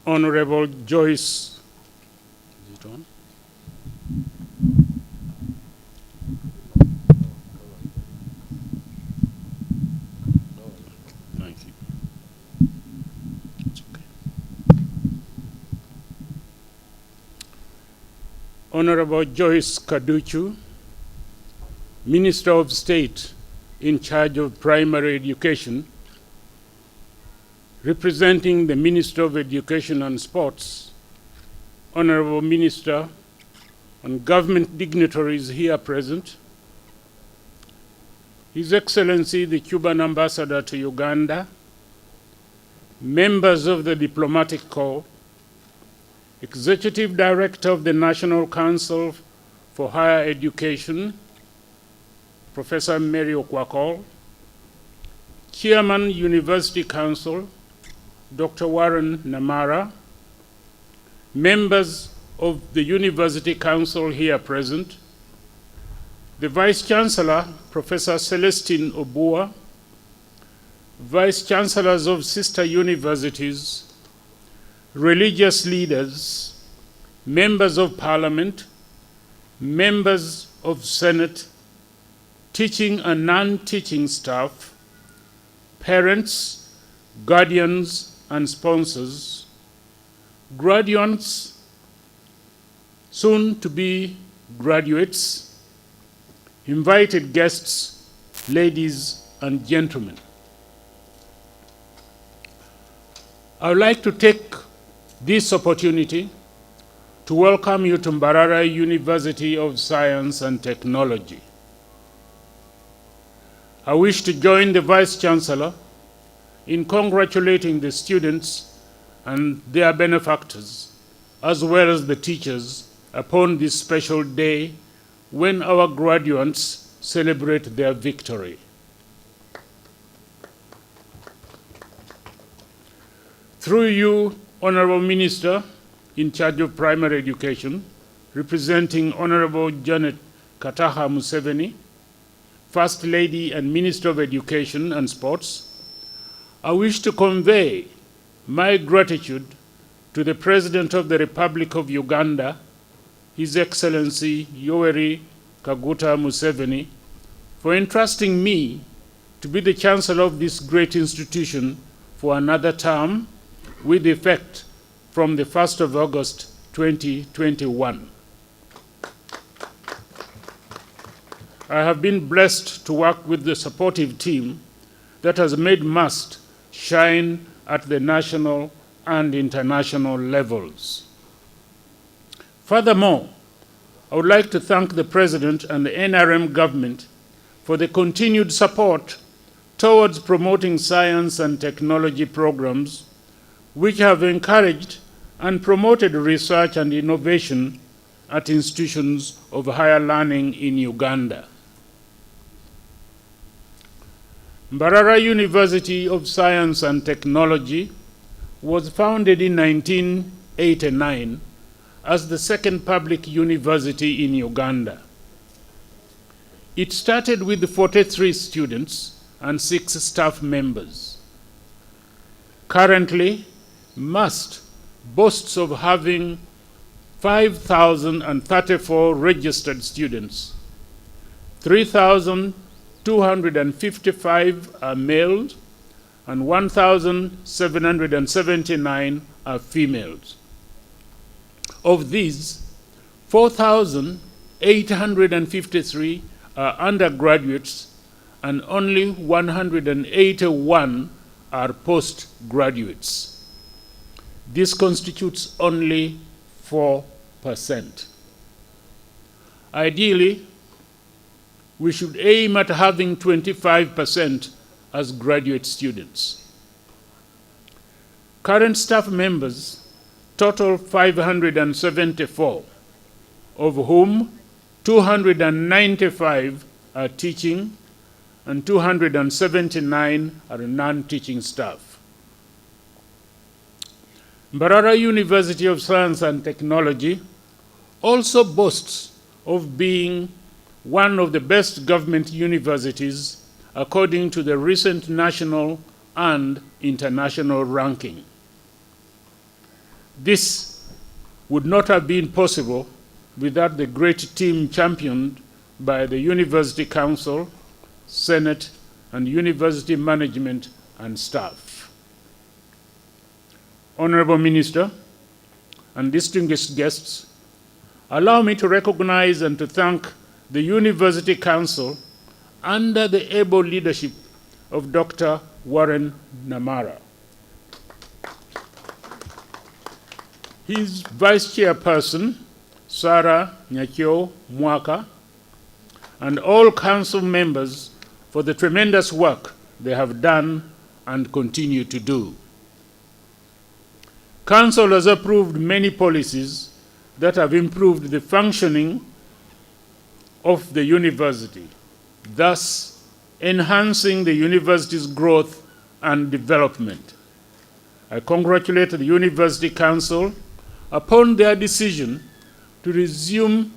Honorable Joyce. Is it on? Thank you. It's okay. Honorable Joyce Kaduchu, Minister of State in charge of primary education, representing the Minister of Education and Sports, Honorable Minister, and government dignitaries here present, His Excellency the Cuban Ambassador to Uganda, members of the Diplomatic Corps, Executive Director of the National Council for Higher Education, Professor Mary Okwakol, Chairman, University Council, Dr. Warren Namara, members of the University Council here present, the Vice Chancellor, Professor Celestine Obua, Vice Chancellors of sister universities, religious leaders, members of Parliament, members of Senate, teaching and non-teaching staff, parents, guardians, and sponsors, graduates, soon to be graduates, invited guests, ladies and gentlemen. I would like to take this opportunity to welcome you to Mbarara University of Science and Technology. I wish to join the Vice Chancellor in congratulating the students and their benefactors, as well as the teachers, upon this special day when our graduates celebrate their victory. Through you, Honorable Minister in charge of primary education, representing Honorable Janet Kataha Museveni, First Lady and Minister of Education and Sports, I wish to convey my gratitude to the President of the Republic of Uganda, His Excellency Yoweri Kaguta Museveni, for entrusting me to be the Chancellor of this great institution for another term with effect from the 1st of August 2021. I have been blessed to work with the supportive team that has made MUST shine at the national and international levels. Furthermore, I would like to thank the President and the NRM government for the continued support towards promoting science and technology programs, which have encouraged and promoted research and innovation at institutions of higher learning in Uganda. Mbarara University of Science and Technology was founded in 1989 as the second public university in Uganda. It started with 43 students and 6 staff members. Currently, MUST boasts of having 5,034 registered students. 3,255 are males and 1,779 are females. Of these, 4,853 are undergraduates and only 181 are postgraduates. This constitutes only 4%. Ideally, we should aim at having 25% as graduate students. Current staff members total 574, of whom 295 are teaching and 279 are non-teaching staff. Mbarara University of Science and Technology also boasts of being one of the best government universities according to the recent national and international ranking. This would not have been possible without the great team championed by the University Council, Senate, and university management and staff. Honorable Minister and distinguished guests, allow me to recognize and to thank the University Council under the able leadership of Dr. Warren Namara. His Vice Chairperson, Sarah Nyakio Mwaka, and all council members for the tremendous work they have done and continue to do. Council has approved many policies that have improved the functioning of the university, thus enhancing the university's growth and development. I congratulate the University Council upon their decision to resume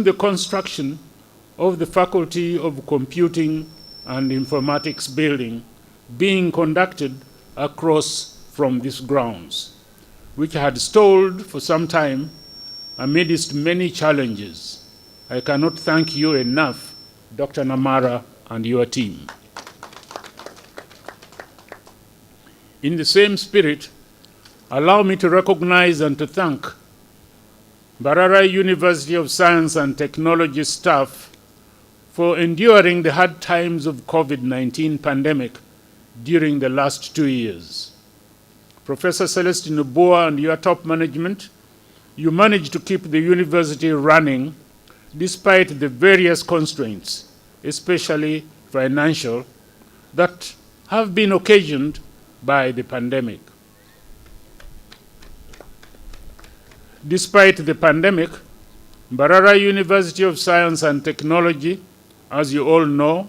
the construction of the Faculty of Computing and Informatics building being conducted across from these grounds, which had stalled for some time amidst many challenges. I cannot thank you enough, Dr. Namara and your team. In the same spirit, allow me to recognize and to thank Mbarara University of Science and Technology staff for enduring the hard times of COVID-19 pandemic during the last 2 years. Professor Celestine Ubua and your top management, you managed to keep the university running despite the various constraints, especially financial, that have been occasioned by the pandemic. Despite the pandemic, Mbarara University of Science and Technology, as you all know,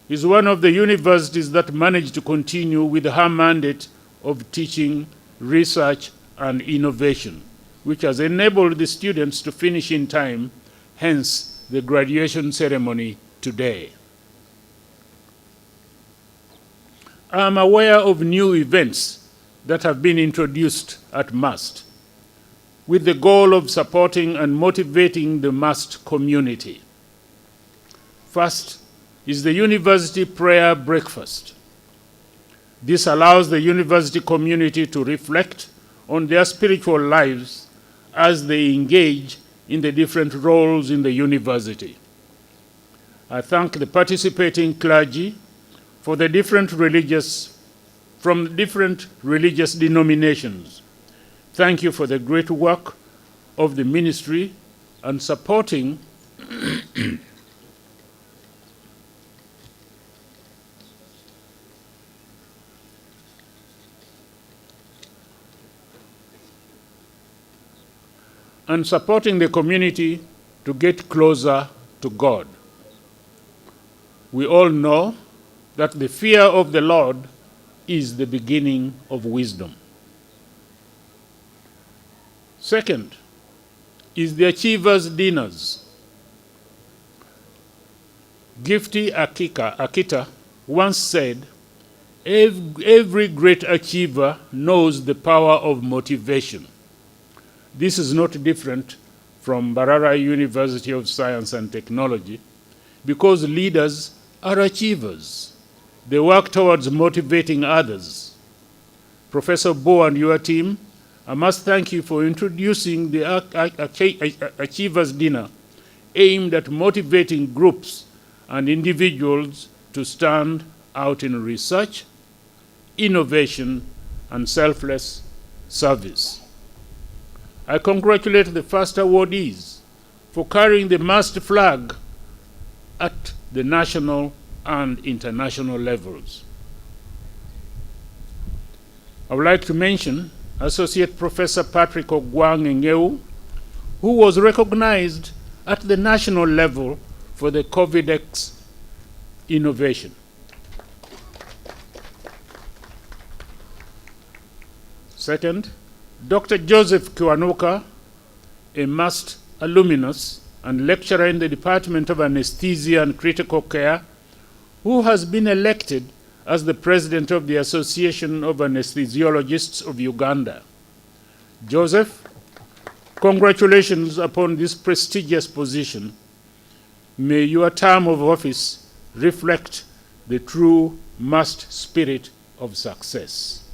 is one of the universities that managed to continue with her mandate of teaching, research, and innovation, which has enabled the students to finish in time, hence the graduation ceremony today. I am aware of new events that have been introduced at MUST with the goal of supporting and motivating the MUST community. First is the University Prayer Breakfast. This allows the university community to reflect on their spiritual lives as they engage in the different roles in the university. I thank the participating clergy from different religious denominations. Thank you for the great work of the ministry and supporting the community to get closer to God. We all know that the fear of the Lord is the beginning of wisdom. Second is the Achievers' Dinners. Gifty Akita once said, every great achiever knows the power of motivation. This is not different from Mbarara University of Science and Technology because leaders are achievers. They work towards motivating others. Professor Bo and your team, I must thank you for introducing the Achievers Dinner aimed at motivating groups and individuals to stand out in research, innovation, and selfless service. I congratulate the first awardees for carrying the MUST flag at the national and international levels. I would like to mention Associate Professor Patrick Ogwang Ngeu, who was recognized at the national level for the COVID-X innovation. Second, Dr. Joseph Kiwanuka, a MUST alumnus and lecturer in the Department of Anesthesia and Critical Care, who has been elected as the president of the Association of Anesthesiologists of Uganda. Joseph, congratulations upon this prestigious position. May your term of office reflect the true MUST spirit of success.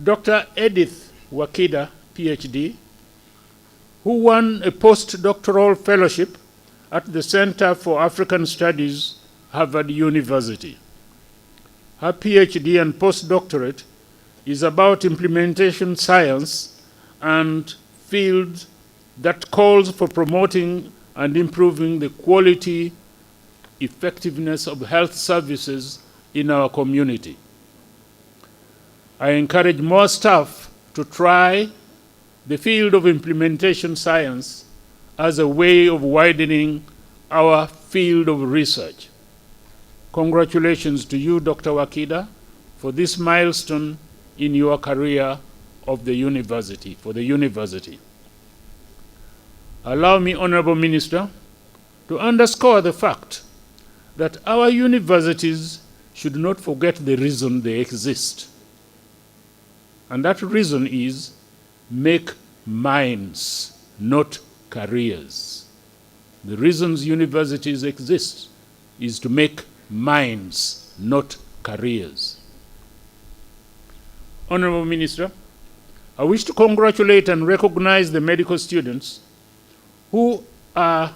Dr. Edith Wakida, PhD, who won a postdoctoral fellowship at the Center for African Studies, Harvard University. Her PhD and postdoctorate is about implementation science and field that calls for promoting and improving the quality, effectiveness of health services in our community. I encourage more staff to try the field of implementation science as a way of widening our field of research. Congratulations to you, Dr. Wakida, for this milestone in your career of the university, for the university. Allow me, Honorable Minister, to underscore the fact that our universities should not forget the reason they exist. And that reason is make minds, not careers. The reasons universities exist is to make minds, not careers. Honorable Minister, I wish to congratulate and recognize the medical students who are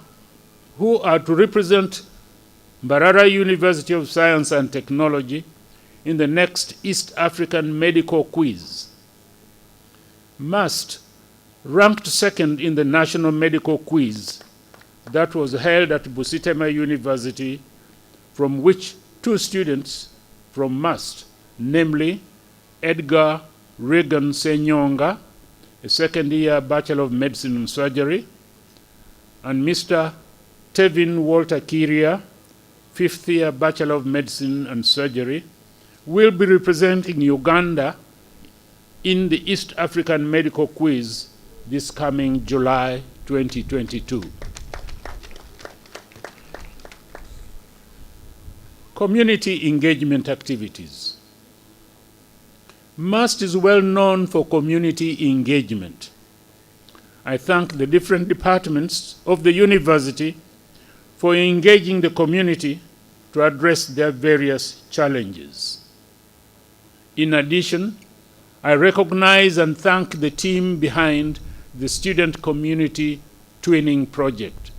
to represent Mbarara University of Science and Technology in the next East African Medical Quiz. MUST ranked second in the National Medical Quiz that was held at Busitema University, from which two students from MUST, namely Edgar Regan Senyonga, a second-year Bachelor of Medicine and Surgery, and Mr. Tevin Walter Kiria, fifth-year Bachelor of Medicine and Surgery, will be representing Uganda in the East African Medical Quiz this coming July 2022. Community engagement activities. MUST is well known for community engagement. I thank the different departments of the university for engaging the community to address their various challenges. In addition, I recognize and thank the team behind the Student Community Twinning Project,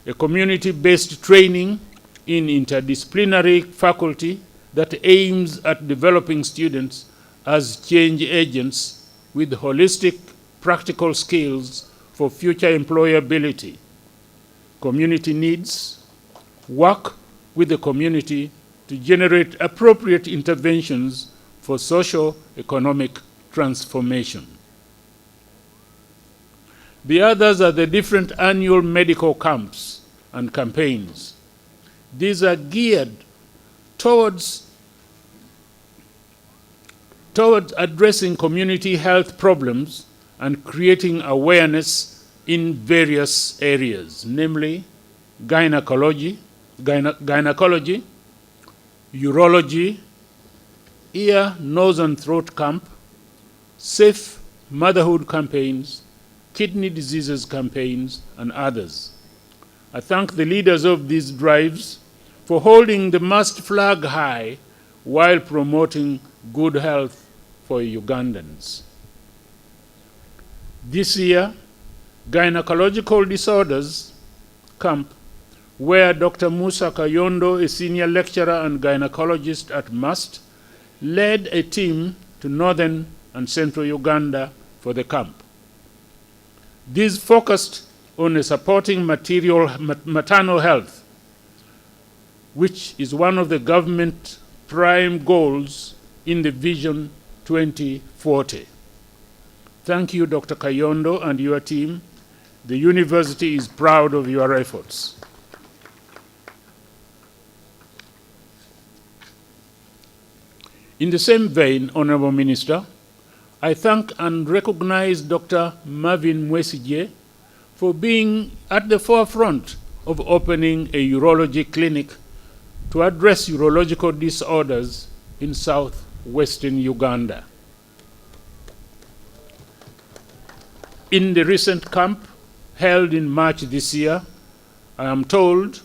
a community-based training in interdisciplinary faculty that aims at developing students as change agents with holistic, practical skills for future employability, community needs, work with the community to generate appropriate interventions for socio-economic transformation. The others are the different annual medical camps and campaigns. These are geared towards addressing community health problems and creating awareness in various areas, namely gynecology, urology, ear, nose, and throat camp, safe motherhood campaigns, kidney diseases campaigns, and others. I thank the leaders of these drives for holding the MUST flag high while promoting good health for Ugandans. This year, Gynecological Disorders Camp, where Dr. Musa Kayondo, a senior lecturer and gynecologist at MUST, led a team to northern and central Uganda for the camp. These focused on supporting maternal health, which is one of the government prime goals in the Vision 2040. Thank you, Dr. Kayondo and your team. The university is proud of your efforts. In the same vein, Honorable Minister, I thank and recognize Dr. Marvin Mwesije for being at the forefront of opening a urology clinic to address urological disorders in southwestern Uganda. In the recent camp held in March this year, I am told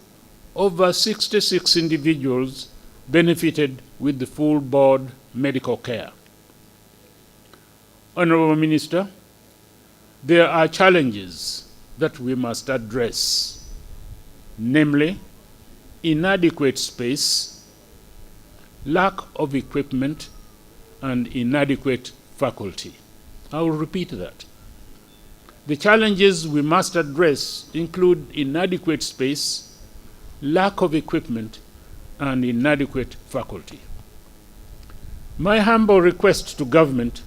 over 66 individuals benefited with the full board medical care. Honorable Minister, there are challenges that we must address, namely inadequate space, lack of equipment, and inadequate faculty. I will repeat that. The challenges we must address include inadequate space, lack of equipment, and inadequate faculty. My humble request to government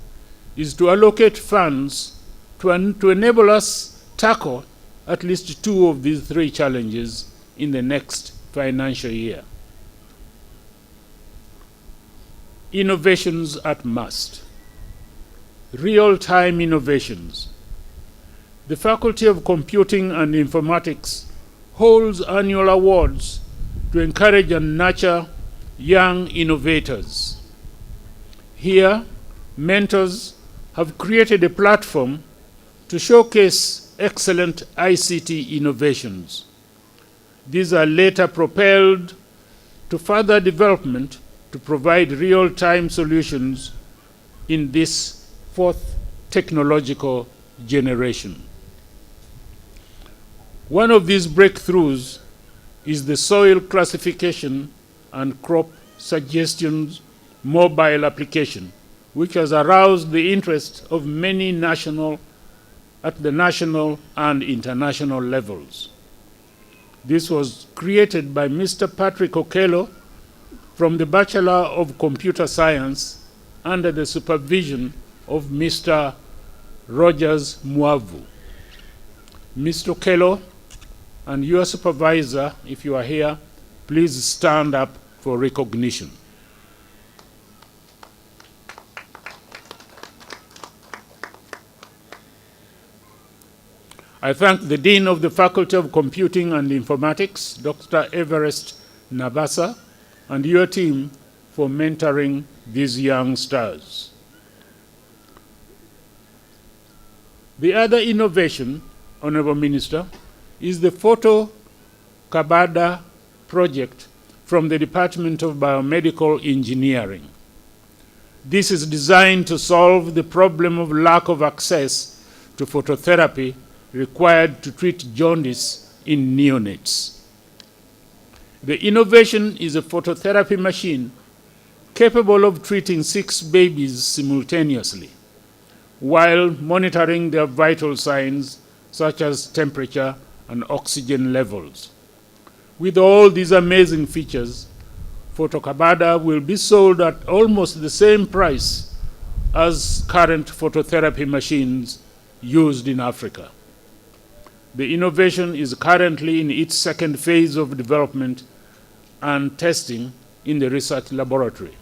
is to allocate funds to enable us tackle at least two of these three challenges in the next financial year. Innovations at MUST. Real-time innovations. The Faculty of Computing and Informatics holds annual awards to encourage and nurture young innovators. Here, mentors have created a platform to showcase excellent ICT innovations. These are later propelled to further development to provide real-time solutions in this fourth technological generation. One of these breakthroughs is the soil classification and crop suggestions mobile application, which has aroused the interest of many at the national and international levels. This was created by Mr. Patrick Okello from the Bachelor of Computer Science under the supervision of Mr. Rogers Mwavu. Mr. Okello and your supervisor, if you are here, please stand up for recognition. I thank the Dean of the Faculty of Computing and Informatics, Dr. Everest Nabasa, and your team for mentoring these young stars. The other innovation, Honorable Minister, is the Photo Kabada project from the Department of Biomedical Engineering. This is designed to solve the problem of lack of access to phototherapy required to treat jaundice in neonates. The innovation is a phototherapy machine capable of treating 6 babies simultaneously while monitoring their vital signs such as temperature and oxygen levels. With all these amazing features, Photokabada will be sold at almost the same price as current phototherapy machines used in Africa. The innovation is currently in its second phase of development and testing in the research laboratory.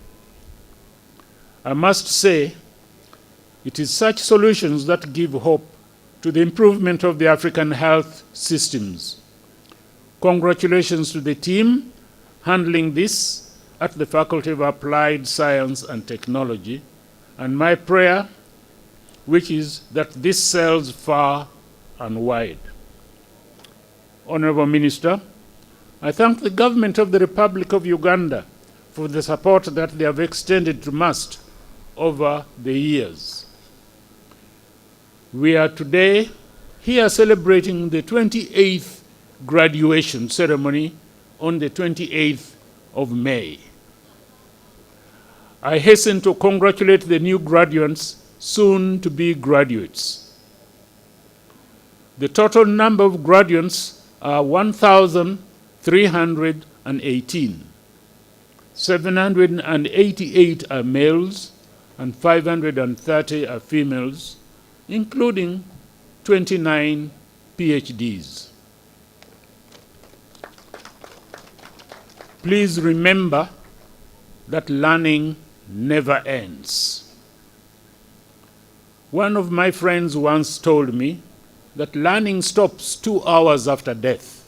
I must say, it is such solutions that give hope to the improvement of the African health systems. Congratulations to the team handling this at the Faculty of Applied Science and Technology, and my prayer, which is that this sells far and wide. Honorable Minister, I thank the government of the Republic of Uganda for the support that they have extended to MUST over the years. We are today here celebrating the 28th graduation ceremony on the 28th of May. I hasten to congratulate the new graduates, soon to be graduates. The total number of graduates are 1,318. 788 are males and 530 are females, including 29 PhDs. Please remember that learning never ends. One of my friends once told me that learning stops 2 hours after death.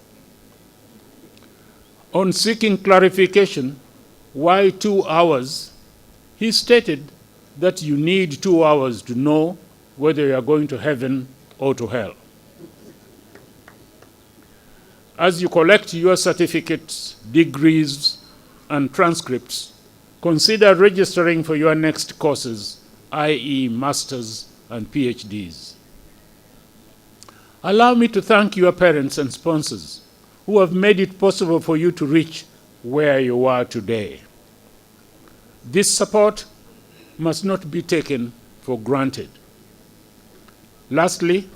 On seeking clarification, why 2 hours, he stated that you need 2 hours to know whether you are going to heaven or to hell. As you collect your certificates, degrees, and transcripts, consider registering for your next courses, i.e. Masters and PhDs. Allow me to thank your parents and sponsors who have made it possible for you to reach where you are today. This support must not be taken for granted. Lastly,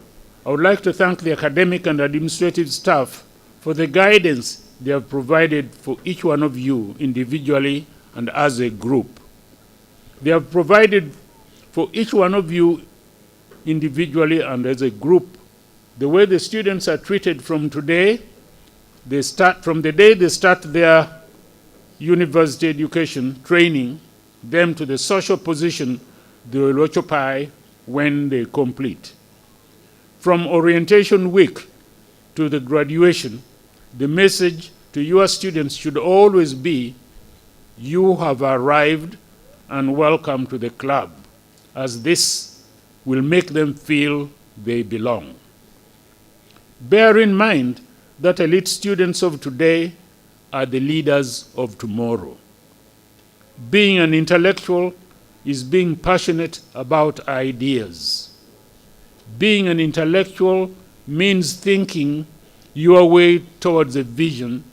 I would like to thank the academic and administrative staff for the guidance they have provided for each one of you individually and as a group. They have provided for each one of you individually and as a group the way the students are treated from today. From the day they start their university education, training them to the social position they will occupy when they complete. From orientation week to the graduation, the message to your students should always be, you have arrived and welcome to the club, as this will make them feel they belong. Bear in mind that elite students of today are the leaders of tomorrow. Being an intellectual is being passionate about ideas. Being an intellectual means thinking your way towards a vision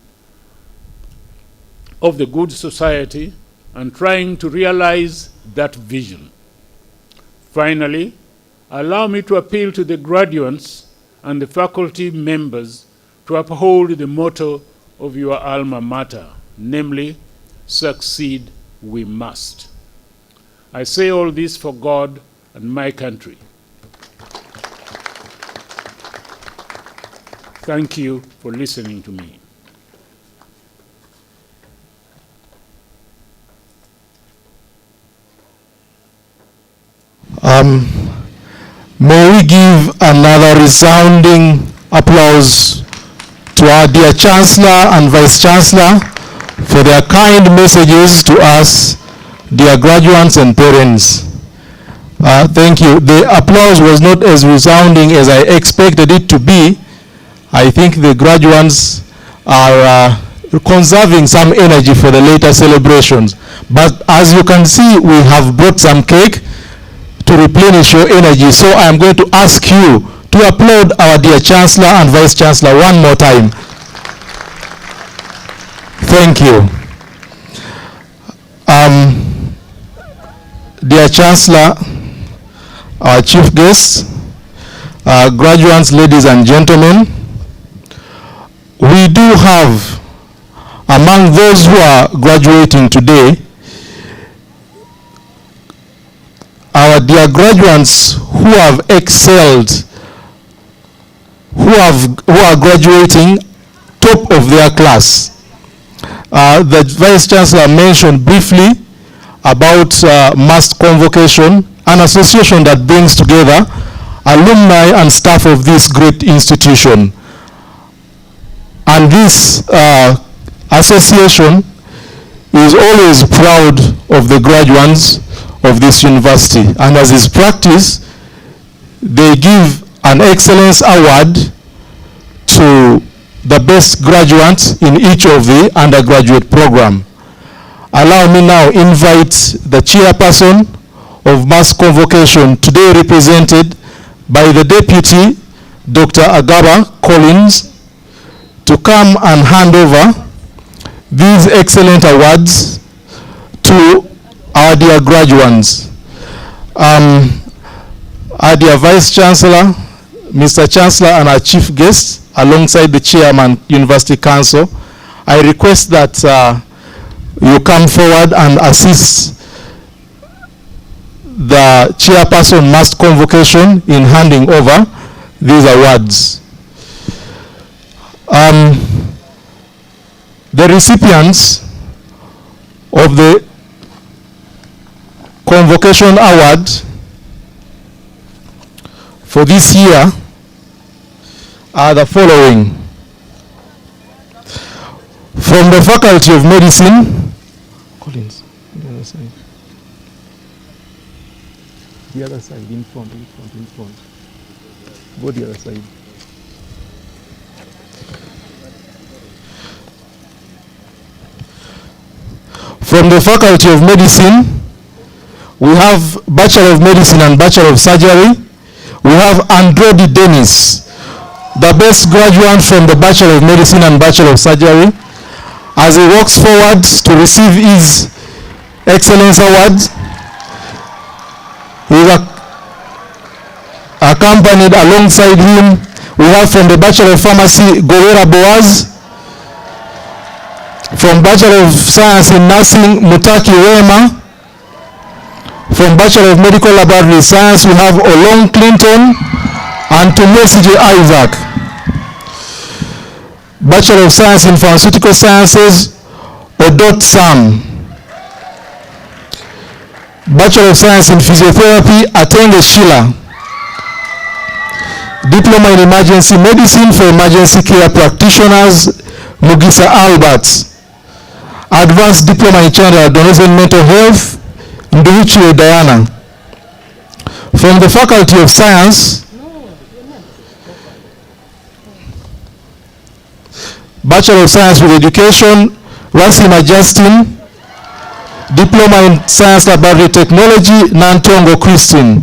of the good society and trying to realize that vision. Finally, allow me to appeal to the graduates and the faculty members to uphold the motto of your alma mater, namely, succeed we must. I say all this for God and my country. Thank you for listening to me. May we give another resounding applause to our dear Chancellor and Vice Chancellor for their kind messages to us, dear graduates and parents. Thank you. The applause was not as resounding as I expected it to be. I think the graduates are conserving some energy for the later celebrations. But as you can see, we have brought some cake to replenish your energy. So I am going to ask you to applaud our dear Chancellor and Vice Chancellor one more time. Thank you. Dear Chancellor, our chief guests, graduates, ladies and gentlemen, we do have among those who are graduating today, our dear graduates who have excelled, who are graduating top of their class. The Vice Chancellor mentioned briefly about mass convocation, an association that brings together alumni and staff of this great institution. And this association is always proud of the graduates of this university. And as is practice, they give an excellence award to the best graduates in each of the undergraduate program. Allow me now invite the chairperson of mass convocation, today represented by the deputy, Dr. Agaba Collins, to come and hand over these excellent awards to our dear graduates. Our dear Vice Chancellor, Mr. Chancellor, and our chief guests, alongside the Chairman, University Council, I request that you come forward and assist the chairperson mass convocation in handing over these awards. The recipients of the Convocation Award for this year are the following. From the Faculty of Medicine, Collins, the other side. The other side, in front. Go the other side. From the Faculty of Medicine, we have Bachelor of Medicine and Bachelor of Surgery. We have Androdi Dennis, the best graduate from the Bachelor of Medicine and Bachelor of Surgery, as he walks forward to receive his Excellence Award. He is accompanied alongside him. We have from the Bachelor of Pharmacy, Gorera Boaz. From Bachelor of Science in Nursing, Mutaki Wema. From Bachelor of Medical Laboratory Science, we have Olong Clinton and Tumesiji Isaac. Bachelor of Science in Pharmaceutical Sciences, Odot Sam. Bachelor of Science in Physiotherapy, Atenge Sheila. Diploma in Emergency Medicine for Emergency Care Practitioners, Mugisa Albert. Advanced Diploma in Child and Adolescent Mental Health, Nduichi Diana. From the Faculty of Science, Bachelor of Science with Education, Rasima Justin. Diploma in Science Laboratory Technology, Nantongo Christine.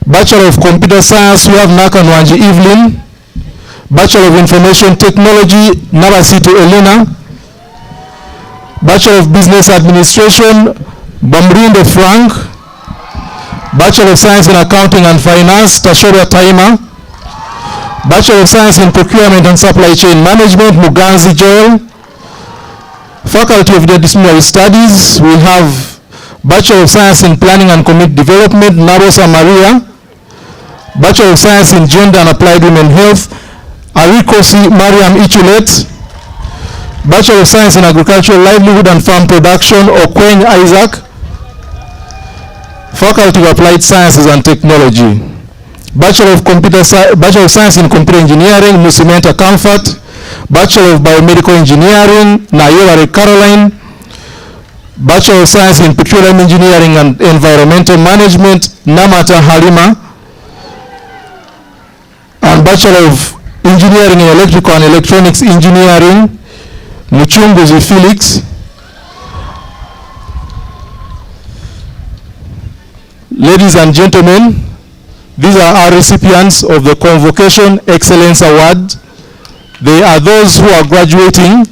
Bachelor of Computer Science, we have Nakanwanji Evelyn. Bachelor of Information Technology, Nabasito Elena. Bachelor of Business Administration, Bamrindo Frank. Bachelor of Science in Accounting and Finance, Tashora Taima. Bachelor of Science in Procurement and Supply Chain Management, Muganzi Joel. Faculty of Interdisciplinary Studies, we have Bachelor of Science in Planning and Community Development, Narosa Maria. Bachelor of Science in Gender and Applied Women Health, Arikosi Mariam Ichulet. Bachelor of Science in Agricultural Livelihood and Farm Production, Okwen Isaac. Faculty of Applied Sciences and Technology. Bachelor of Science in Computer Engineering, Musimenta Comfort. Bachelor of Biomedical Engineering, Nayolare Caroline. Bachelor of Science in Petroleum Engineering and Environmental Management, Namata Halima. And Bachelor of Engineering in Electrical and Electronics Engineering, Muchunguzi Felix. Ladies and gentlemen, these are our recipients of the Convocation Excellence Award. They are those who are graduating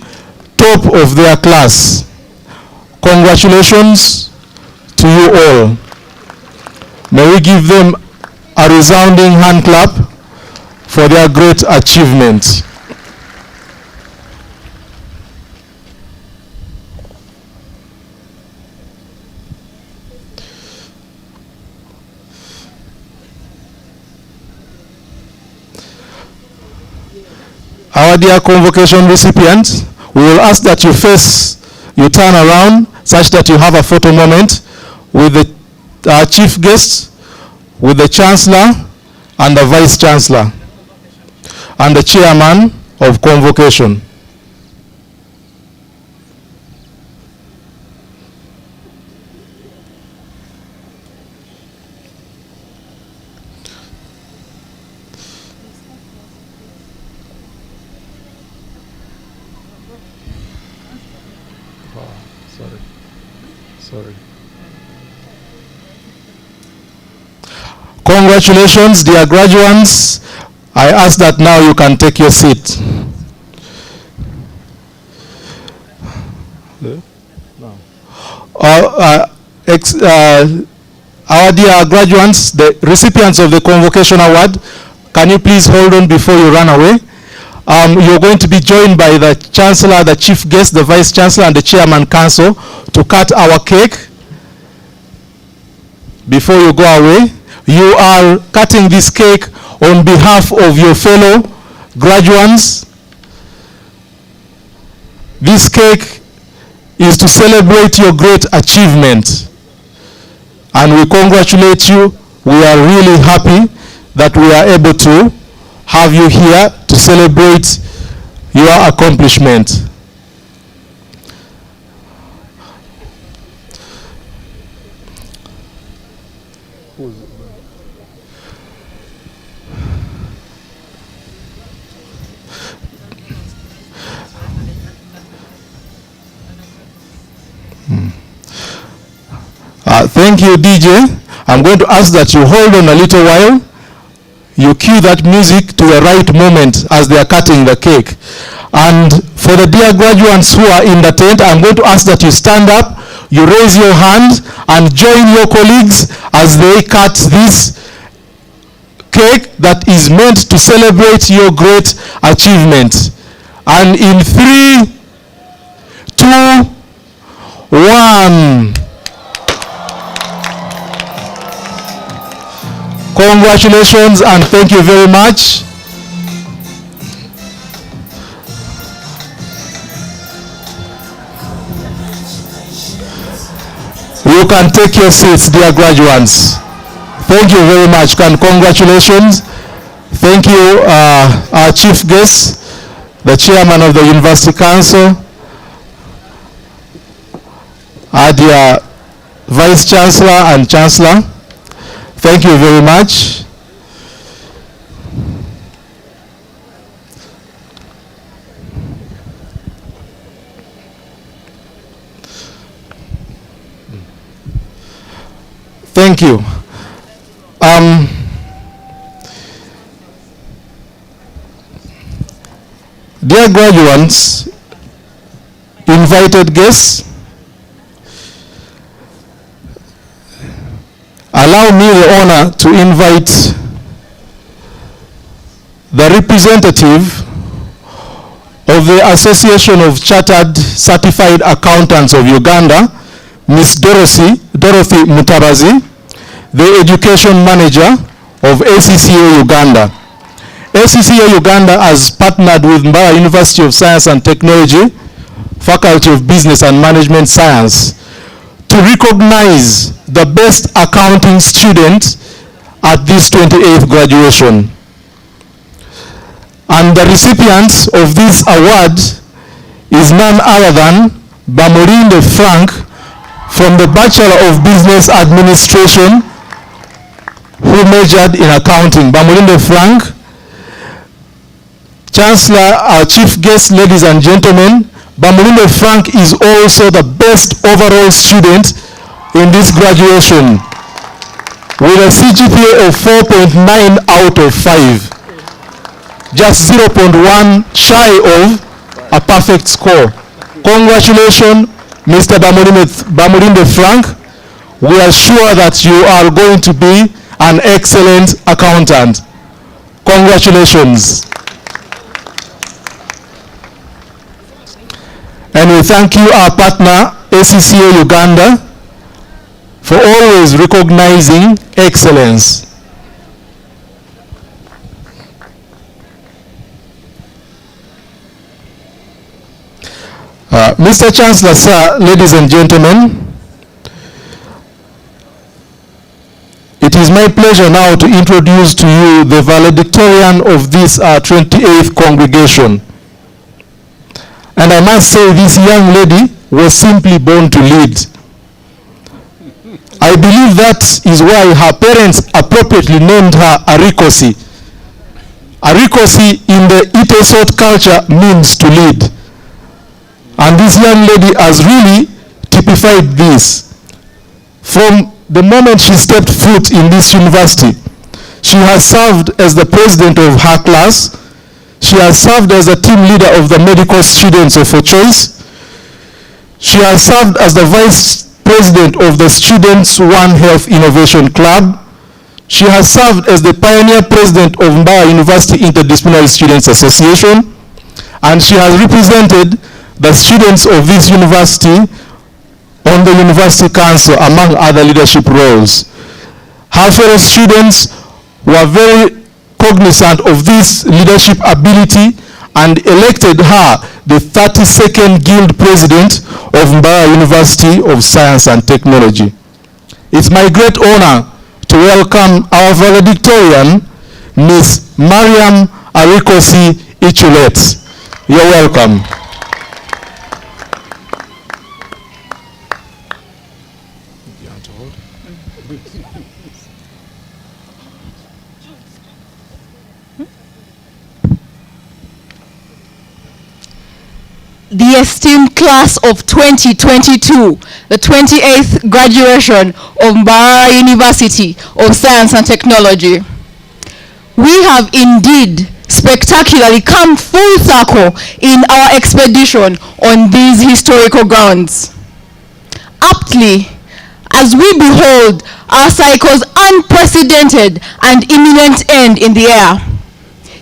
top of their class. Congratulations to you all. May we give them a resounding hand clap for their great achievement. Our dear Convocation recipients, we will ask that you turn around such that you have a photo moment with the chief guest, with the Chancellor and the Vice Chancellor and the Chairman of Convocation. Sorry. Congratulations, dear graduates. I ask that now you can take your seat. Our dear graduates, the recipients of the Convocation Award, can you please hold on before you run away? You're going to be joined by the Chancellor, the Chief Guest, the Vice Chancellor, and the Chairman Council to cut our cake. Before you go away, you are cutting this cake on behalf of your fellow graduates. This cake is to celebrate your great achievement. And we congratulate you. We are really happy that we are able to have you here to celebrate your accomplishment. Thank you, DJ. I'm going to ask that you hold on a little while. You cue that music to the right moment as they are cutting the cake. And for the dear graduates who are in the tent, I'm going to ask that you stand up, you raise your hand, and join your colleagues as they cut this cake that is meant to celebrate your great achievement. And in 3, 2, 1. Congratulations and thank you very much. You can take your seats, dear graduates. Thank you very much. Congratulations. Thank you, our chief guest, the Chairman of the University Council, our dear Vice Chancellor and Chancellor. Thank you very much. Thank you. Dear graduates, invited guests, allow me the honor to invite the representative of the Association of Chartered Certified Accountants of Uganda, Ms. Dorothy Mutabazi, the Education Manager of ACCA Uganda. ACCA Uganda has partnered with Mbarara University of Science and Technology, Faculty of Business and Management Science, to recognize the best accounting student at this 28th graduation. And the recipient of this award is none other than Bamorinde Frank from the Bachelor of Business Administration, who majored in accounting. Bamorinde Frank. Chancellor, our chief guest, ladies and gentlemen, Bamorinde Frank is also the best overall student in this graduation with a CGPA of 4.9 out of 5. Just 0.1 shy of a perfect score. Congratulations, Mr. Bamorinde Frank. We are sure that you are going to be an excellent accountant. Congratulations. And we thank you, our partner, ACCA Uganda, for always recognizing excellence. Mr. Chancellor, sir, ladies and gentlemen, it is my pleasure now to introduce to you the valedictorian of this 28th congregation. And I must say this young lady was simply born to lead. I believe that is why her parents appropriately named her Arikosi. Arikosi in the Itesot culture means to lead. And this young lady has really typified this. From the moment she stepped foot in this university, she has served as the president of her class. She has served as a team leader of the medical students of her choice. She has served as the vice president of the Students One Health Innovation Club. She has served as the pioneer president of Mbarara University Interdisciplinary Students Association. And she has represented the students of this university on the University Council, among other leadership roles. Her fellow students were very cognizant of this leadership ability and elected her the 32nd Guild President of Mbarara University of Science and Technology. It's my great honor to welcome our valedictorian, Ms. Mariam Arikosi Ichulet. You're welcome. The esteemed class of 2022, the 28th graduation of Mbarara University of Science and Technology. We have indeed spectacularly come full circle in our expedition on these historical grounds. Aptly, as we behold our cycle's unprecedented and imminent end in the air,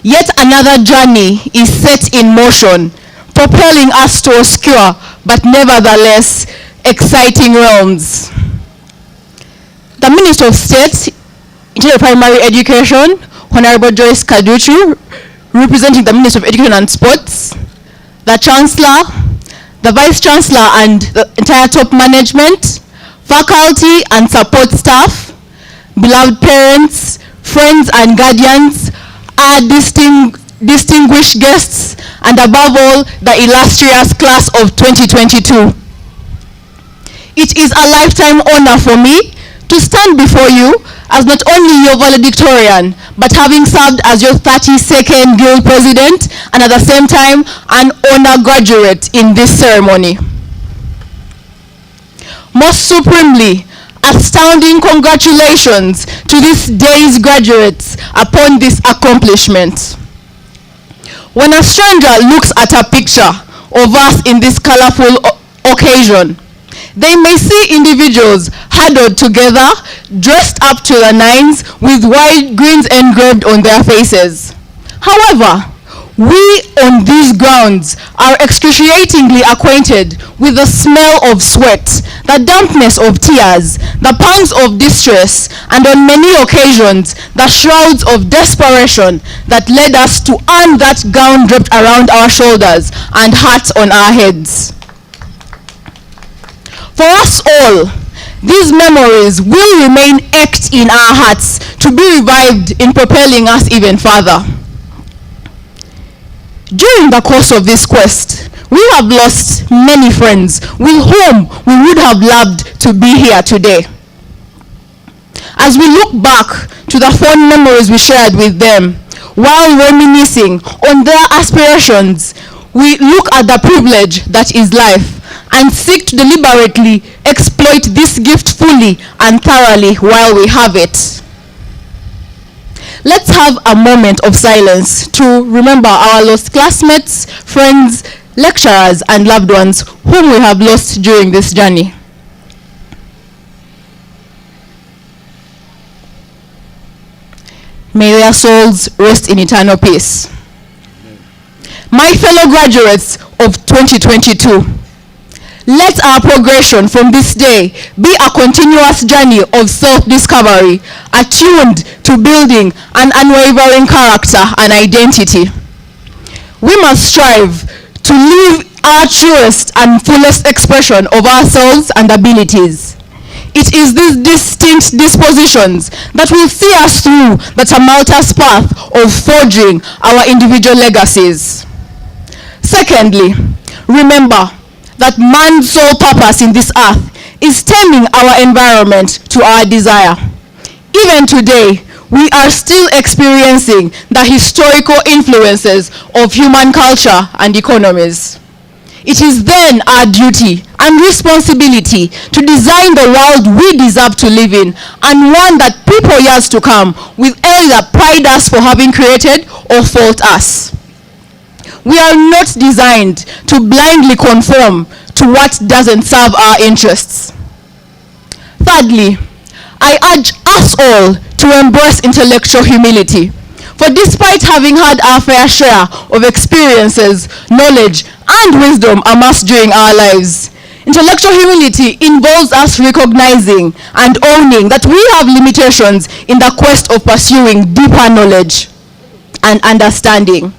yet another journey is set in motion, propelling us to obscure but nevertheless exciting realms. The Minister of State, Interior Primary Education, Honorable Joyce Kaduchu, representing the Minister of Education and Sports, the Chancellor, the Vice Chancellor and the entire top management, faculty and support staff, beloved parents, friends and guardians, our distinguished guests, and above all, the illustrious class of 2022. It is a lifetime honor for me to stand before you as not only your valedictorian, but having served as your 32nd Guild President, and at the same time, an honor graduate in this ceremony. Most supremely, astounding congratulations to this day's graduates upon this accomplishment. When a stranger looks at a picture of us in this colorful occasion, they may see individuals huddled together, dressed up to the nines, with white grins engraved on their faces. However, we on these grounds are excruciatingly acquainted with the smell of sweat, the dampness of tears, the pangs of distress, and on many occasions, the shrouds of desperation that led us to earn that gown draped around our shoulders and hats on our heads. For us all, these memories will remain etched in our hearts to be revived in propelling us even further. During the course of this quest, we have lost many friends with whom we would have loved to be here today. As we look back to the fond memories we shared with them, while reminiscing on their aspirations, we look at the privilege that is life and seek to deliberately exploit this gift fully and thoroughly while we have it. Let's have a moment of silence to remember our lost classmates, friends, lecturers, and loved ones whom we have lost during this journey. May their souls rest in eternal peace. My fellow graduates of 2022, let our progression from this day be a continuous journey of self-discovery, attuned to building an unwavering character and identity. We must strive to live our truest and fullest expression of ourselves and abilities. It is these distinct dispositions that will see us through the tumultuous path of forging our individual legacies. Secondly, remember that man's sole purpose in this earth is tending our environment to our desire. Even today, we are still experiencing the historical influences of human culture and economies. It is then our duty and responsibility to design the world we deserve to live in, and one that people years to come will either pride us for having created or fault us. We are not designed to blindly conform to what doesn't serve our interests. Thirdly, I urge us all to embrace intellectual humility. For despite having had our fair share of experiences, knowledge, and wisdom amassed during our lives, intellectual humility involves us recognizing and owning that we have limitations in the quest of pursuing deeper knowledge and understanding.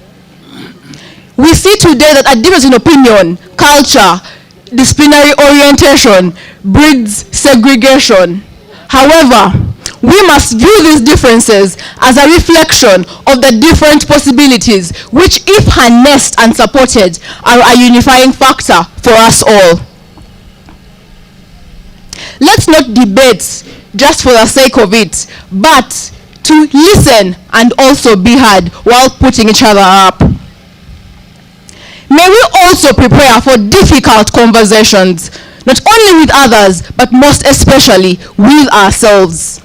We see today that a difference in opinion, culture, disciplinary orientation breeds segregation. However, we must view these differences as a reflection of the different possibilities which, if harnessed and supported, are a unifying factor for us all. Let's not debate just for the sake of it, but to listen and also be heard while putting each other up. May we also prepare for difficult conversations, not only with others, but most especially with ourselves.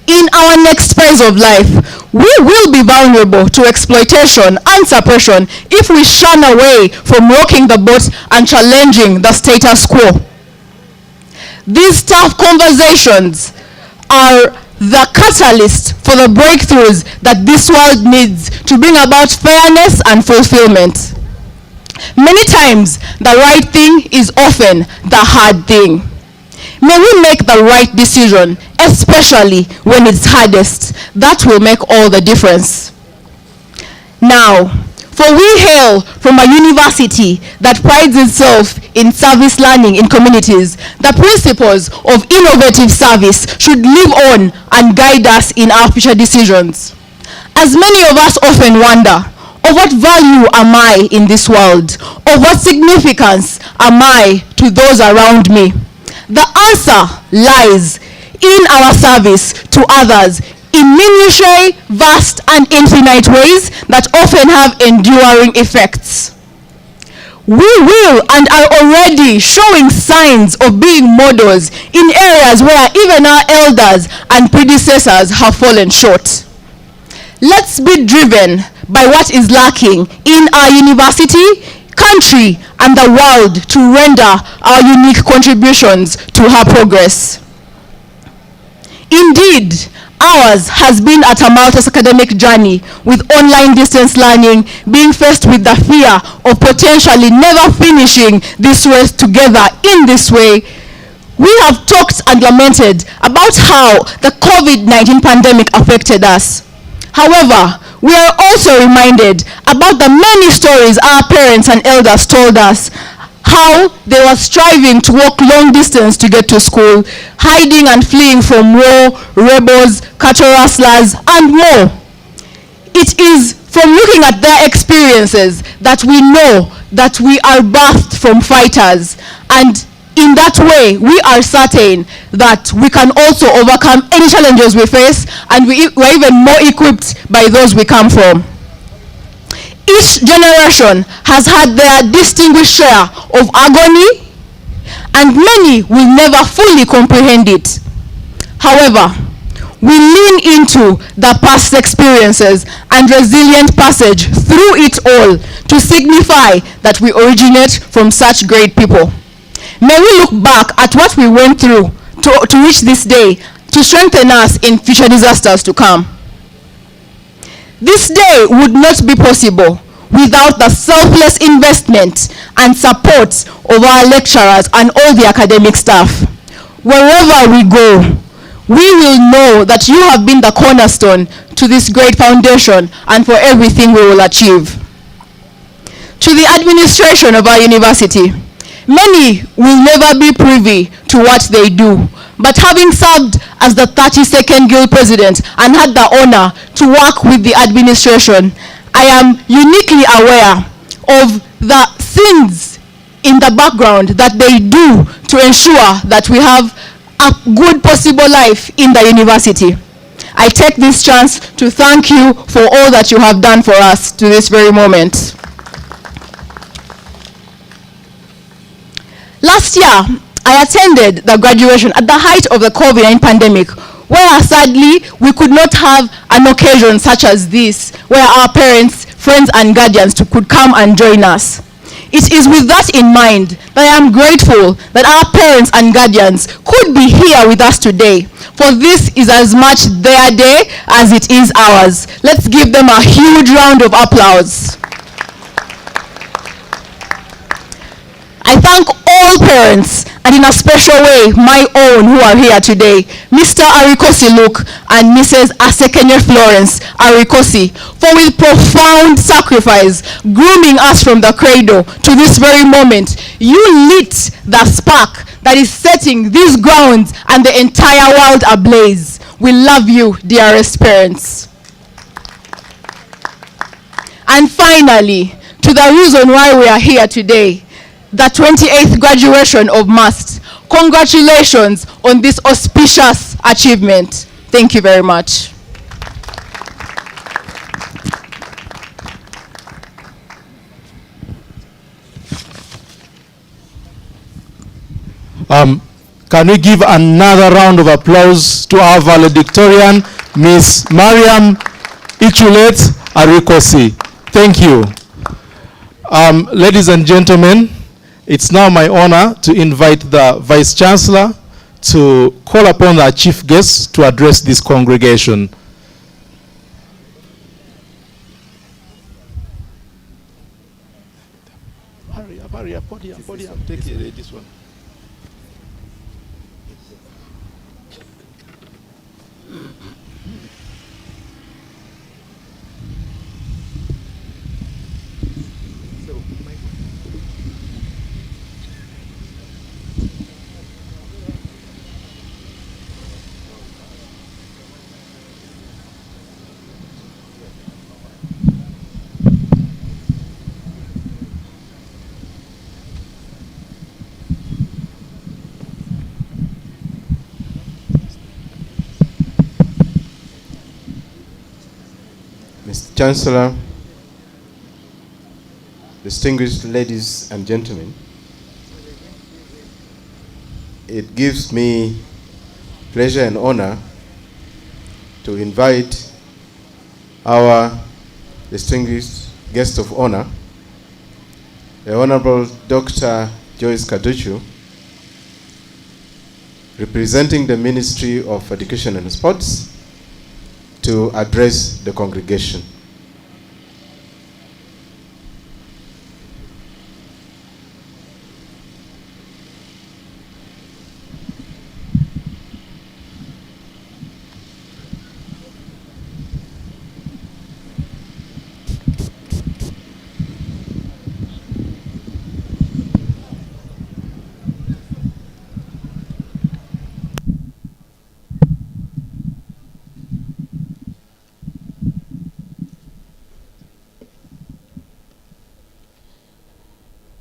In our next phase of life, we will be vulnerable to exploitation and suppression if we shun away from rocking the boat and challenging the status quo. These tough conversations are the catalyst for the breakthroughs that this world needs to bring about fairness and fulfillment. Many times, the right thing is often the hard thing. May we make the right decision, especially when it's hardest. That will make all the difference. Now, for we hail from a university that prides itself in service learning in communities, the principles of innovative service should live on and guide us in our future decisions. As many of us often wonder, of what value am I in this world? Of what significance am I to those around me? The answer lies in our service to others in minutiae, vast and infinite ways that often have enduring effects. We will and are already showing signs of being models in areas where even our elders and predecessors have fallen short. Let's be driven by what is lacking in our university, country, and the world to render our unique contributions to her progress. Indeed, ours has been a tumultuous academic journey, with online distance learning being faced with the fear of potentially never finishing this race together in this way. We have talked and lamented about how the COVID-19 pandemic affected us. However, we are also reminded about the many stories our parents and elders told us, how they were striving to walk long distance to get to school, hiding and fleeing from war, rebels, cattle rustlers, and more. It is from looking at their experience experiences that we know that we are birthed from fighters, and in that way we are certain that we can also overcome any challenges we face, and we're even more equipped by those we come from. Each generation has had their distinguished share of agony, and many will never fully comprehend it. However, we lean into the past experiences and resilient passage through it all to signify that we originate from such great people. May we look back at what we went through to reach this day to strengthen us in future disasters to come. This day would not be possible without the selfless investment and support of our lecturers and all the academic staff. Wherever we go, we will know that you have been the cornerstone to this great foundation and for everything we will achieve. To the administration of our university, many will never be privy to what they do, but having served as the 32nd Guild President and had the honor to work with the administration, I am uniquely aware of the things in the background that they do to ensure that we have a good possible life in the university. I take this chance to thank you for all that you have done for us to this very moment. Last year, I attended the graduation at the height of the COVID-19 pandemic, where sadly we could not have an occasion such as this, where our parents, friends and guardians could come and join us. It is with that in mind that I am grateful that our parents and guardians could be here with us today, for this is as much their day as it is ours. Let's give them a huge round of applause. I thank all parents, and in a special way, my own who are here today, Mr. Arikosi Luke and Mrs. Asekenye Florence Arikosi, for with profound sacrifice, grooming us from the cradle to this very moment. You lit the spark that is setting these grounds and the entire world ablaze. We love you, dearest parents. And finally, to the reason why we are here today, the 28th graduation of MUST. Congratulations on this auspicious achievement. Thank you very much. Can we give another round of applause to our valedictorian, Miss Mariam Ichulet Arikosi. Thank you. Ladies and gentlemen, it's now my honor to invite the Vice Chancellor to call upon our chief guests to address this congregation. Hurry up, podium, take this one. Mr. Chancellor, distinguished ladies and gentlemen, it gives me pleasure and honor to invite our distinguished guest of honor, the Honorable Dr. Joyce Kaduchu, representing the Ministry of Education and Sports, to address the congregation.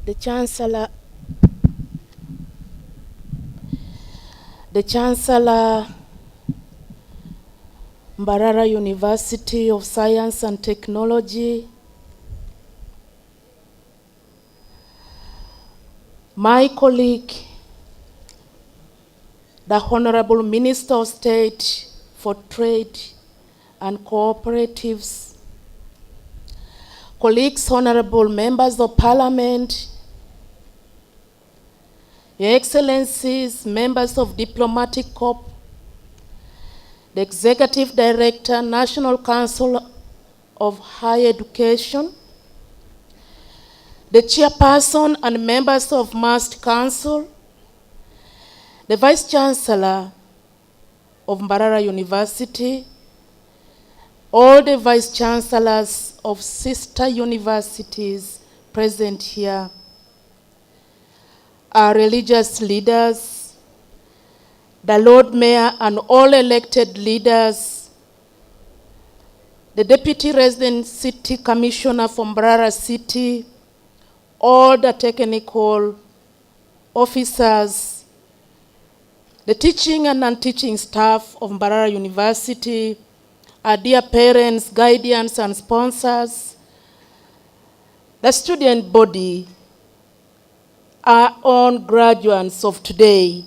the Chancellor, Mbarara University of Science and Technology, my colleague, the Honorable Minister of State for Trade and Cooperatives, colleagues, honorable members of Parliament, Your Excellencies, members of Diplomatic Corps, the Executive Director, National Council of Higher Education, the Chairperson and members of MAST Council, the Vice Chancellor of Mbarara University, all the Vice Chancellors of sister universities present here, our religious leaders, the Lord Mayor and all elected leaders, the Deputy Resident City Commissioner from Mbarara City, all the technical officers, the teaching and non-teaching staff of Mbarara University, our dear parents, guardians, and sponsors, the student body, our own graduates of today,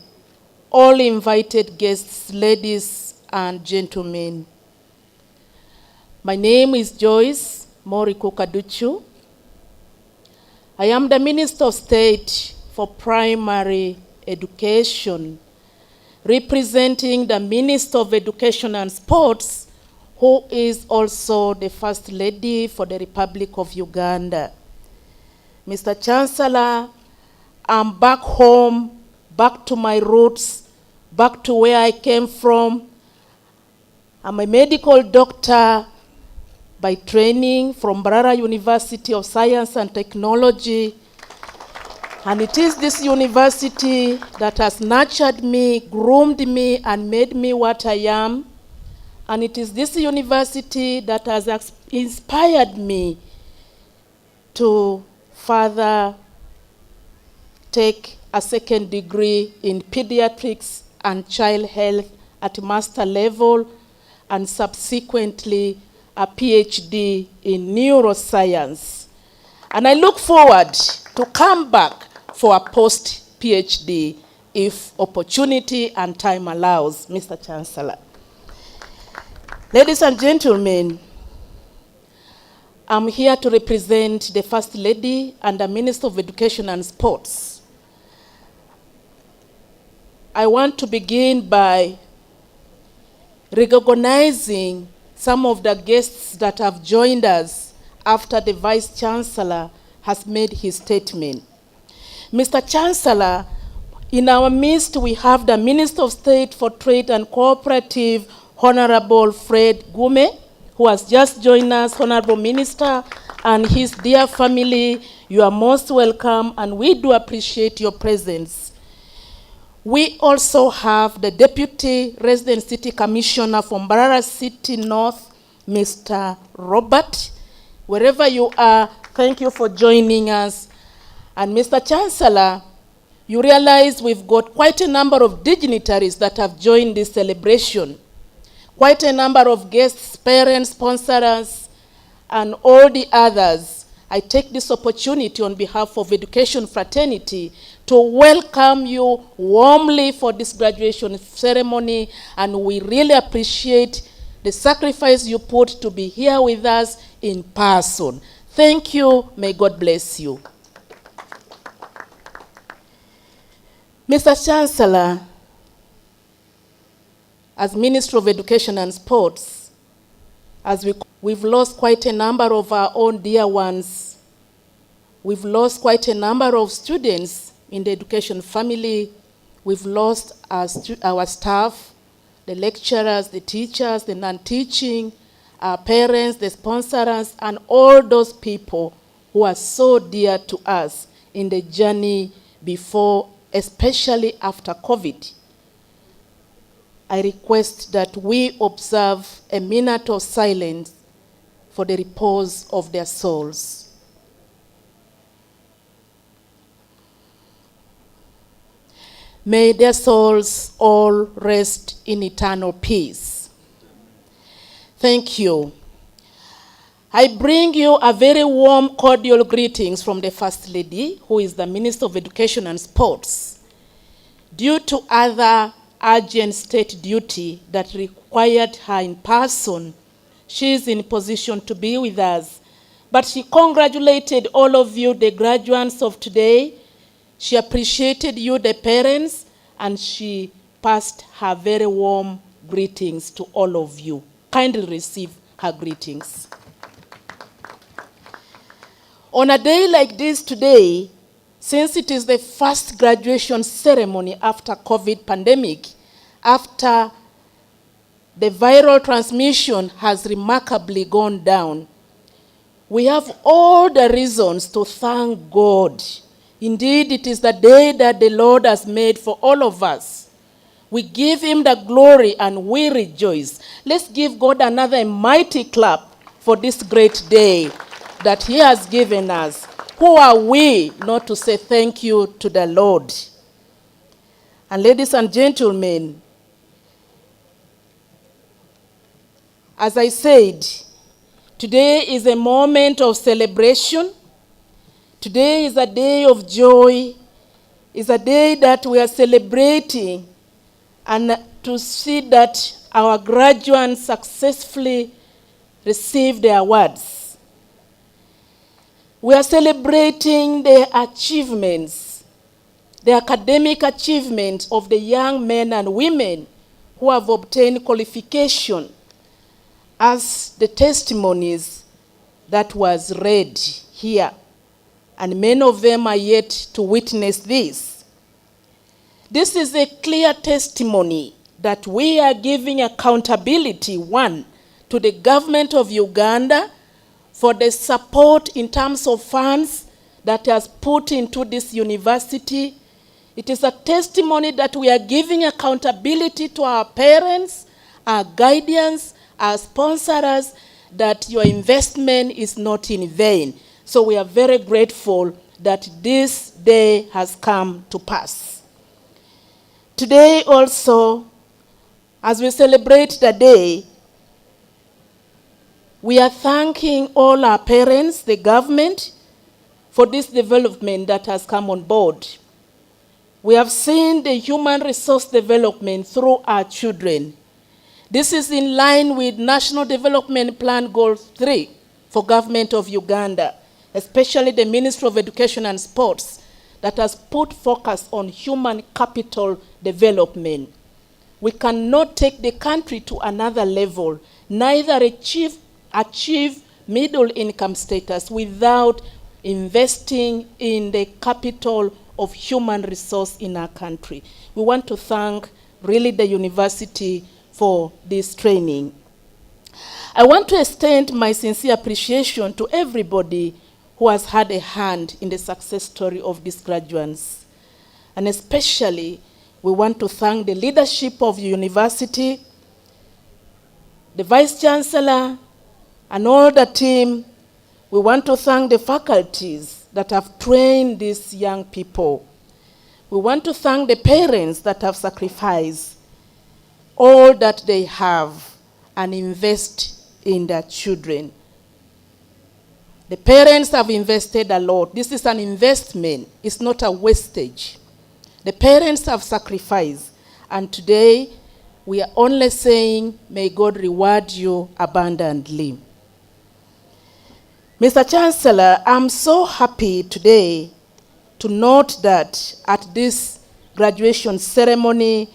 all invited guests, ladies and gentlemen. My name is Joyce Moriko Kaduchu. I am the Minister of State for Primary Education, representing the Minister of Education and Sports, who is also the First Lady for the Republic of Uganda. Mr. Chancellor, I'm back home, back to my roots, back to where I came from. I'm a medical doctor by training from Mbarara University of Science and Technology. And it is this university that has nurtured me, groomed me, and made me what I am. And it is this university that has inspired me to further take a second degree in pediatrics and child health at master level, and subsequently a PhD in neuroscience. And I look forward to come back for a post-PhD if opportunity and time allows, Mr. Chancellor. Ladies and gentlemen, I'm here to represent the First Lady and the Minister of Education and Sports. I want to begin by recognizing some of the guests that have joined us after the Vice Chancellor has made his statement. Mr. Chancellor, in our midst we have the Minister of State for Trade and Cooperative, Honorable Fred Gume, who has just joined us. Honorable Minister and his dear family, you are most welcome, and we do appreciate your presence. We also have the Deputy Resident City Commissioner from Mbarara City North, Mr. Robert. Wherever you are, thank you for joining us. And Mr. Chancellor, you realize we've got quite a number of dignitaries that have joined this celebration. Quite a number of guests, parents, sponsors, and all the others. I take this opportunity on behalf of Education Fraternity to welcome you warmly for this graduation ceremony, and we really appreciate the sacrifice you put to be here with us in person. Thank you. May God bless you. Mr. Chancellor, as Minister of Education and Sports, as we've lost quite a number of our own dear ones. We've lost quite a number of students in the education family. We've lost our staff, the lecturers, the teachers, the non-teaching, our parents, the sponsors, and all those people who are so dear to us in the journey before, especially after COVID. I request that we observe a minute of silence for the repose of their souls. May their souls all rest in eternal peace. Thank you. I bring you a very warm, cordial greetings from the First Lady, who is the Minister of Education and Sports. Due to other urgent state duty that required her in person, she is in position to be with us. But she congratulated all of you, the graduates of today. She appreciated you, the parents, and she passed her very warm greetings to all of you. Kindly receive her greetings. On a day like this today, since it is the first graduation ceremony after COVID pandemic, after the viral transmission has remarkably gone down, we have all the reasons to thank God. Indeed, it is the day that the Lord has made for all of us. We give him the glory and we rejoice. Let's give God another mighty clap for this great day that he has given us. Who are we not to say thank you to the Lord? And ladies and gentlemen, as I said, today is a moment of celebration. Today is a day of joy. It's a day that we are celebrating and to see that our graduates successfully received their awards. We are celebrating the achievements, the academic achievements of the young men and women who have obtained qualification, as the testimonies that was read here. And many of them are yet to witness this. This is a clear testimony that we are giving accountability, one, to the government of Uganda for the support in terms of funds that has put into this university. It is a testimony that we are giving accountability to our parents, our guardians, our sponsors, that your investment is not in vain. So we are very grateful that this day has come to pass. Today also, as we celebrate the day, we are thanking all our parents, the government, for this development that has come on board. We have seen the human resource development through our children. This is in line with National Development Plan Goal 3 for Government of Uganda, especially the Ministry of Education and Sports, that has put focus on human capital development. We cannot take the country to another level, neither achieve middle income status without investing in the capital of human resource in our country. We want to thank really the university for this training. I want to extend my sincere appreciation to everybody who has had a hand in the success story of these graduates. And especially, we want to thank the leadership of the university, the Vice Chancellor, and all the team. We want to thank the faculties that have trained these young people. We want to thank the parents that have sacrificed all that they have and invest in their children. The parents have invested a lot. This is an investment. It's not a wastage. The parents have sacrificed. And today, we are only saying, may God reward you abundantly. Mr. Chancellor, I'm so happy today to note that at this graduation ceremony,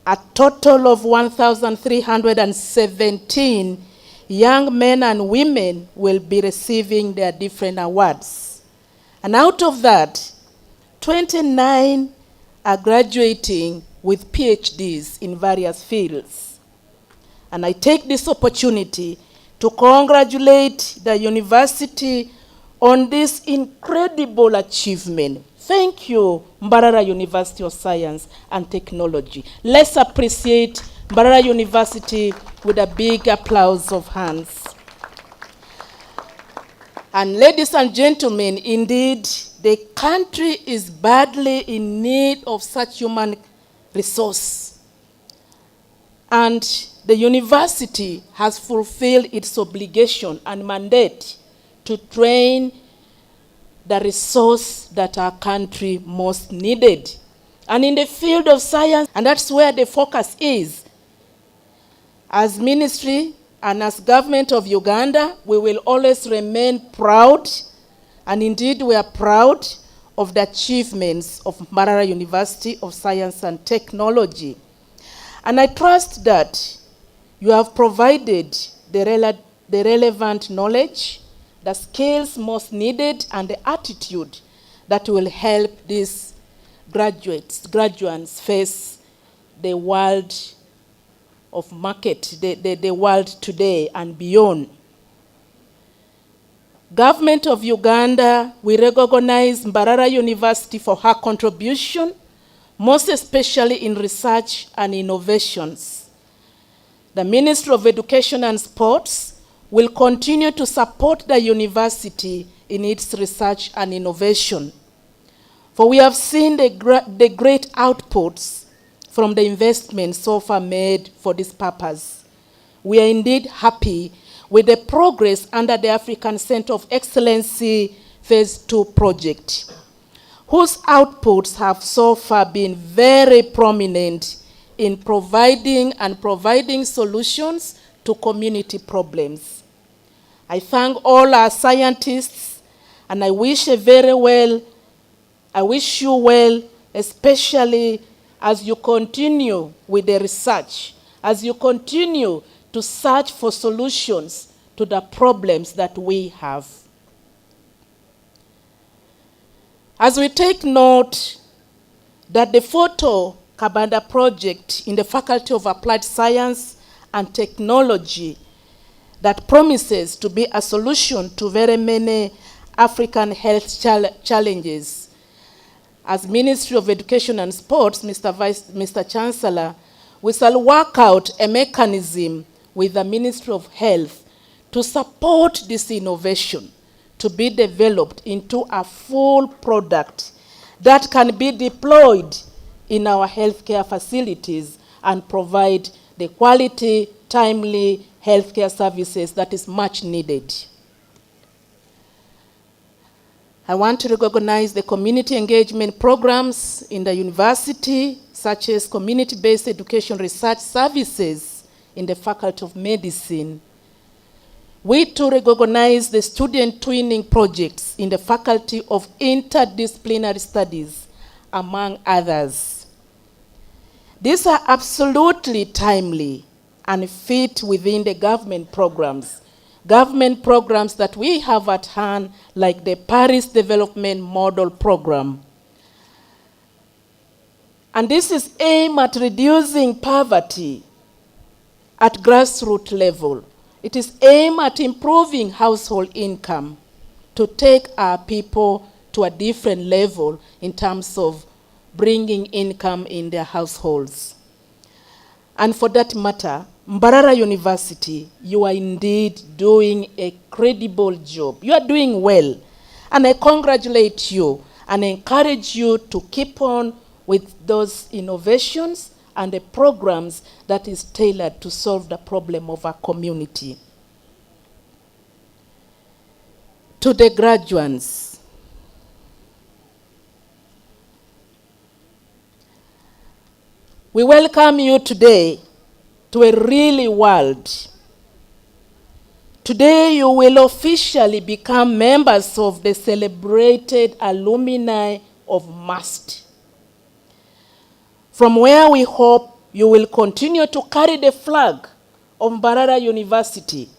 a total of 1,317 young men and women will be receiving their different awards. And out of that, 29 are graduating with PhDs in various fields. And I take this opportunity to congratulate the university on this incredible achievement. Thank you, Mbarara University of Science and Technology. Let's appreciate Mbarara University with a big applause of hands. And ladies and gentlemen, indeed, the country is badly in need of such human resource. And the university has fulfilled its obligation and mandate to train the resource that our country most needed. And in the field of science, and that's where the focus is. As ministry and as government of Uganda, we will always remain proud, and indeed we are proud of the achievements of Mbarara University of Science and Technology. And I trust that you have provided the relevant knowledge, the skills most needed, and the attitude that will help these graduates face the world of market, the world today and beyond. Government of Uganda, we recognize Mbarara University for her contribution, most especially in research and innovations. The Ministry of Education and Sports will continue to support the university in its research and innovation. For we have seen the great outputs from the investments so far made for this purpose. We are indeed happy with the progress under the African Center of Excellency Phase 2 project, whose outputs have so far been very prominent in providing solutions to community problems. I thank all our scientists, and I wish you well, especially as you continue with the research, as you continue to search for solutions to the problems that we have. As we take note that the Photo Kabanda project in the Faculty of Applied Science and Technology that promises to be a solution to very many African health challenges. As Ministry of Education and Sports, Mr. Chancellor, we shall work out a mechanism with the Ministry of Health to support this innovation to be developed into a full product that can be deployed in our healthcare facilities and provide the quality, timely healthcare services that is much needed. I want to recognize the community engagement programs in the university, such as community-based education research services in the Faculty of Medicine. We too recognize the student twinning projects in the Faculty of Interdisciplinary Studies, among others. These are absolutely timely and fit within the government programs that we have at hand, like the Paris Development Model Program. And this is aimed at reducing poverty at grassroots level. It is aimed at improving household income to take our people to a different level in terms of bringing income in their households. And for that matter, Mbarara University, you are indeed doing a credible job. You are doing well. And I congratulate you and encourage you to keep on with those innovations and the programs that is tailored to solve the problem of our community. To the graduates, we welcome you today to a really world. Today you will officially become members of the celebrated alumni of MUST, from where we hope you will continue to carry the flag of Mbarara University.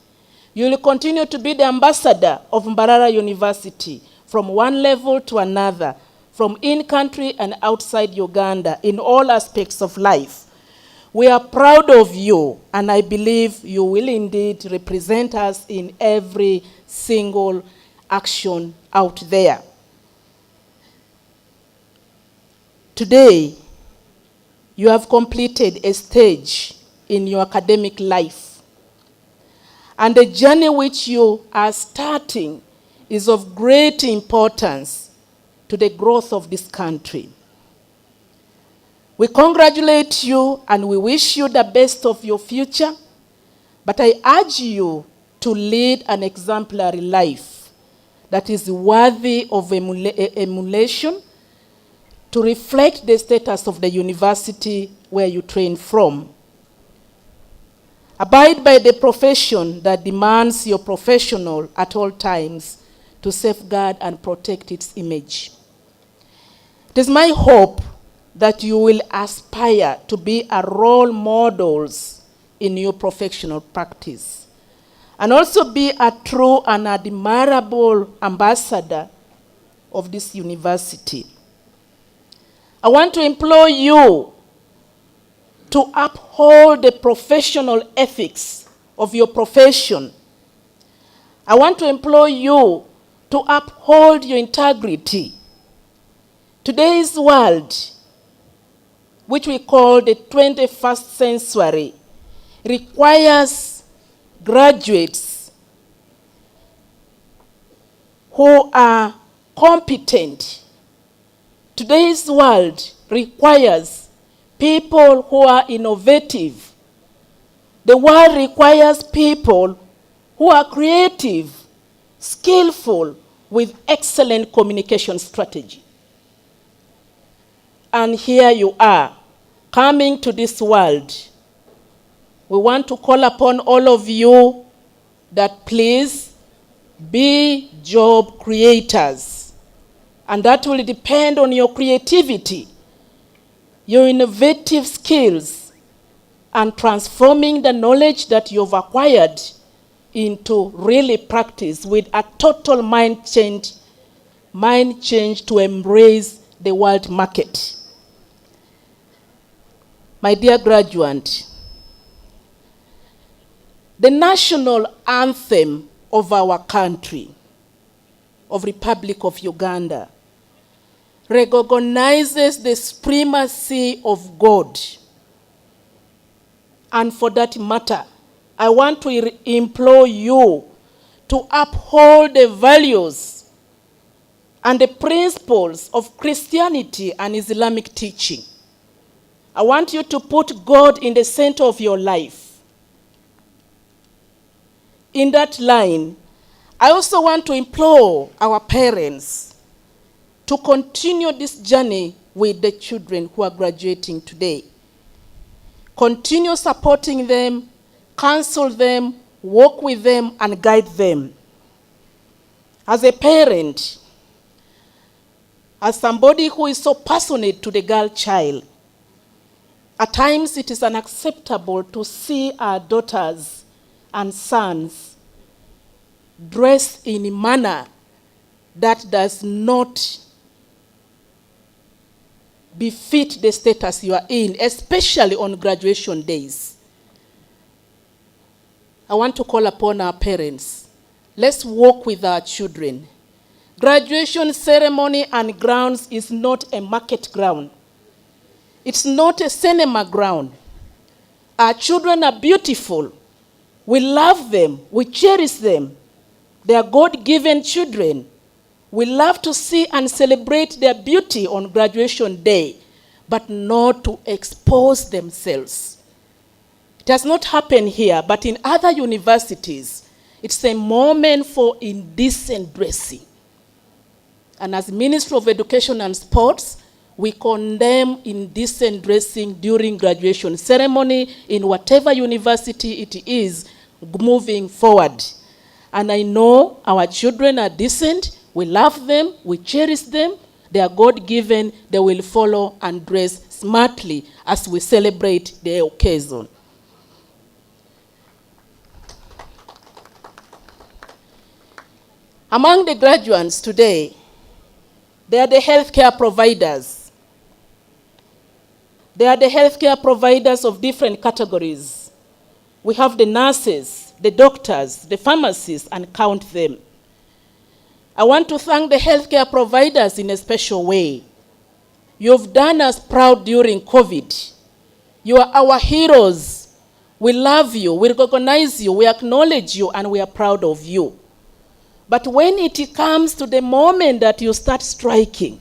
You will continue to be the ambassador of Mbarara University from one level to another, from in-country and outside Uganda, in all aspects of life. We are proud of you, and I believe you will indeed represent us in every single action out there. Today, you have completed a stage in your academic life, and the journey which you are starting is of great importance to the growth of this country. We congratulate you and we wish you the best of your future, but I urge you to lead an exemplary life that is worthy of emulation, to reflect the status of the university where you train from. Abide by the profession that demands your professional at all times to safeguard and protect its image. It is my hope that you will aspire to be a role models in your professional practice, and also be a true and admirable ambassador of this university. I want to implore you to uphold the professional ethics of your profession. I want to implore you to uphold your integrity. Today's world, which we call the 21st century, requires graduates who are competent. Today's world requires people who are innovative. The world requires people who are creative, skillful, with excellent communication strategy. And here you are, coming to this world. We want to call upon all of you that please be job creators. And that will depend on your creativity, your innovative skills, and transforming the knowledge that you've acquired into really practice with a total mind change to embrace the world market. My dear graduate, the national anthem of our country, of Republic of Uganda, recognizes the supremacy of God. And for that matter, I want to implore you to uphold the values and the principles of Christianity and Islamic teaching. I want you to put God in the center of your life. In that line, I also want to implore our parents to continue this journey with the children who are graduating today. Continue supporting them, counsel them, walk with them, and guide them. As a parent, as somebody who is so passionate to the girl child, at times it is unacceptable to see our daughters and sons dressed in a manner that does not befit the status you are in, especially on graduation days. I want to call upon our parents. Let's walk with our children. Graduation ceremony and grounds is not a market ground. It's not a cinema ground. Our children are beautiful. We love them. We cherish them. They are God-given children. We love to see and celebrate their beauty on graduation day, but not to expose themselves. It has not happened here, but in other universities, it's a moment for indecent dressing. And as Ministry of Education and Sports, we condemn indecent dressing during graduation ceremony in whatever university it is moving forward. And I know our children are decent. We love them. We cherish them. They are God-given. They will follow and dress smartly as we celebrate the occasion. Among the graduates today, they are the healthcare providers. They are the healthcare providers of different categories. We have the nurses, the doctors, the pharmacists, and count them. I want to thank the healthcare providers in a special way. You've done us proud during COVID. You are our heroes. We love you, we recognize you, we acknowledge you, and we are proud of you. But when it comes to the moment that you start striking,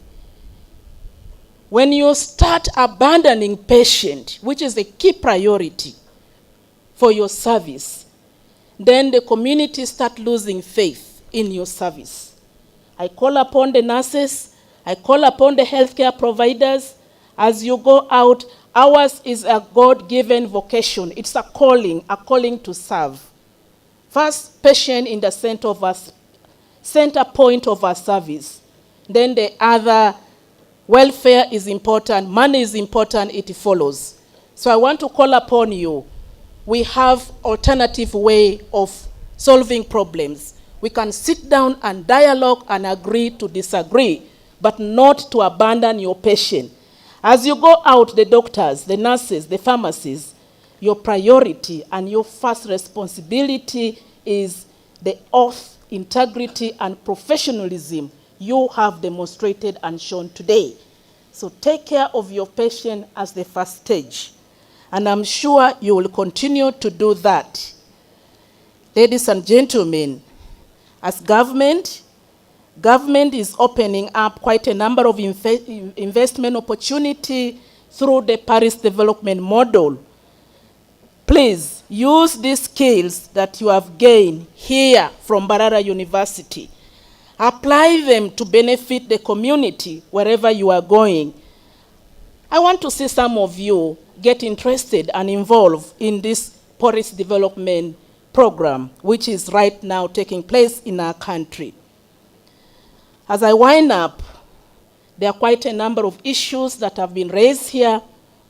When you start abandoning patient, which is a key priority for your service, then the community start losing faith in your service. I call upon the nurses, I call upon the healthcare providers, as you go out, ours is a God-given vocation. It's a calling to serve. First, patient in the center point of our service. Then the other, welfare is important, money is important, it follows. So I want to call upon you. We have alternative way of solving problems. We can sit down and dialogue and agree to disagree, but not to abandon your patient. As you go out, the doctors, the nurses, the pharmacists, your priority and your first responsibility is the oath, integrity, and professionalism you have demonstrated and shown today. So take care of your patient as the first stage. And I'm sure you will continue to do that. Ladies and gentlemen, as government is opening up quite a number of investment opportunity through the Paris Development Model. Please use these skills that you have gained here from Mbarara University. Apply them to benefit the community wherever you are going. I want to see some of you get interested and involved in this Paris Development Program, which is right now taking place in our country. As I wind up, there are quite a number of issues that have been raised here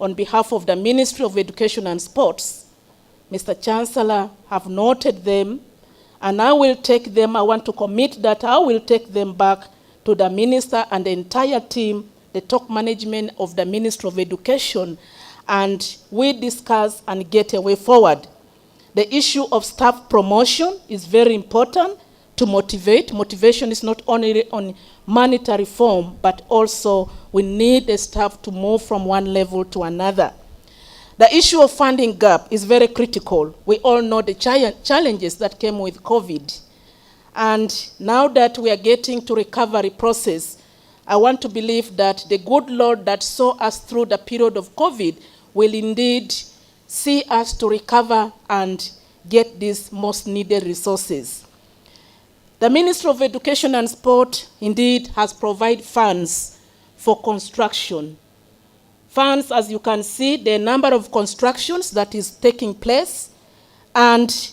on behalf of the Ministry of Education and Sports. Mr. Chancellor have noted them, and I will take them. I want to commit that I will take them back to the minister and the entire team, the top management of the Ministry of Education, and we discuss and get a way forward. The issue of staff promotion is very important to motivate. Motivation is not only on monetary form, but also we need the staff to move from one level to another. The issue of funding gap is very critical. We all know the challenges that came with COVID. And now that we are getting to recovery process, I want to believe that the good Lord that saw us through the period of COVID will indeed see us to recover and get these most needed resources. The Ministry of Education and Sport indeed has provided funds for construction. Funds, as you can see, the number of constructions that is taking place, and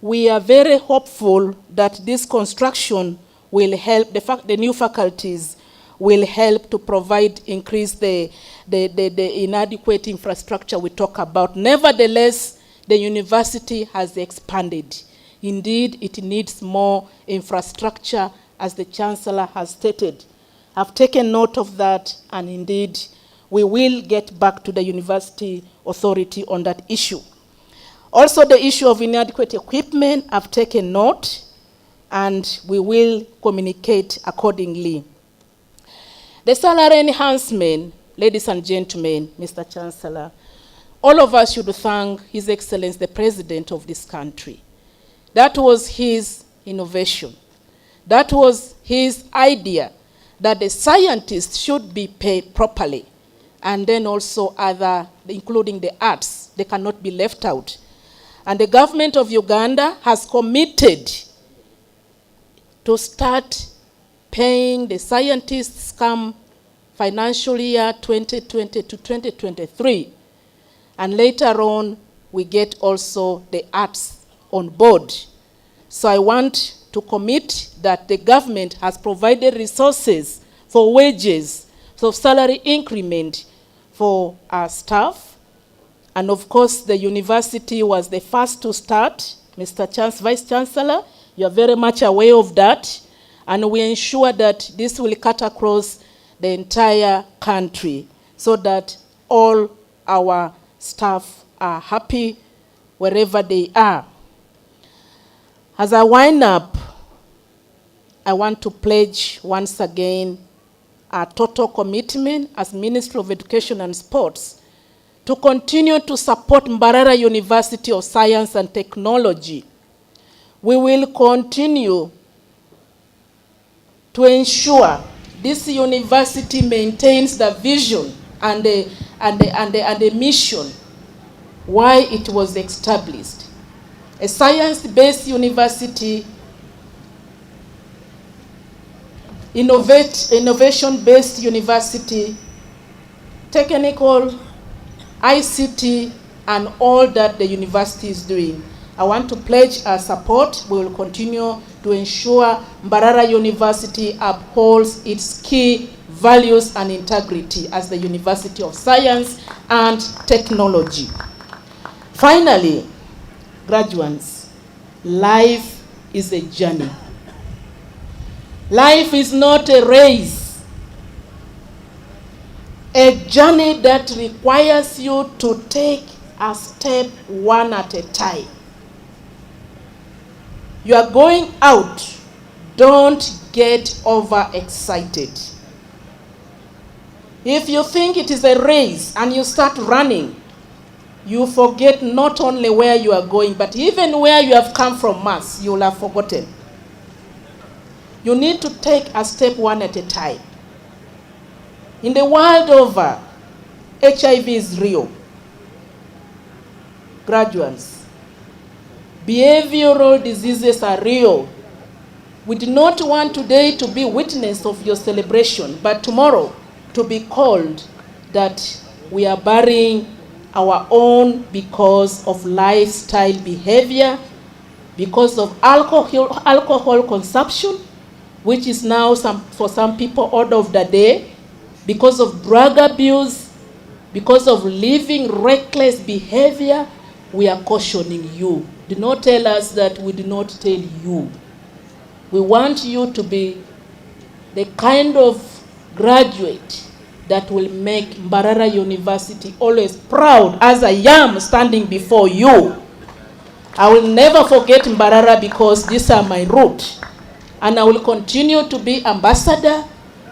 we are very hopeful that this construction will help, the new faculties will help to provide, increase the inadequate infrastructure we talk about. Nevertheless, the university has expanded. Indeed, it needs more infrastructure, as the Chancellor has stated. I've taken note of that, and indeed, we will get back to the university authority on that issue. Also, the issue of inadequate equipment, I've taken note, and we will communicate accordingly. The salary enhancement, ladies and gentlemen, Mr. Chancellor, all of us should thank His Excellency, the President of this country. That was his innovation. That was his idea, that the scientists should be paid properly. And then also other, including the arts, they cannot be left out. And the government of Uganda has committed to start paying the scientists come financial year 2020 to 2023. And later on, we get also the arts on board. So I want to commit that the government has provided resources for wages, so salary increment for our staff. And of course, the university was the first to start. Mr. Vice Chancellor, you are very much aware of that. And we ensure that this will cut across the entire country so that all our staff are happy wherever they are. As I wind up, I want to pledge once again our total commitment as Ministry of Education and Sports to continue to support Mbarara University of Science and Technology. We will continue to ensure this university maintains the vision and the mission why it was established. A science-based university, innovation-based university, technical, ICT, and all that the university is doing. I want to pledge our support. We will continue to ensure Mbarara University upholds its key values and integrity as the University of Science and Technology. Finally, graduates, life is a journey. Life is not a race. A journey that requires you to take a step one at a time. You are going out. Don't get overexcited. If you think it is a race and you start running, you forget not only where you are going, but even where you have come from Mars, you will have forgotten. You need to take a step one at a time. In the world over, HIV is real. Graduates, behavioral diseases are real. We do not want today to be witness of your celebration, but tomorrow to be called that we are burying our own because of lifestyle behavior, because of alcohol consumption, which is now for some people order of the day, because of drug abuse, because of living reckless behavior. We are cautioning you. Do not tell us that we do not tell you. We want you to be the kind of graduate that will make Mbarara University always proud, as I am standing before you. I will never forget Mbarara because these are my roots. And I will continue to be ambassador,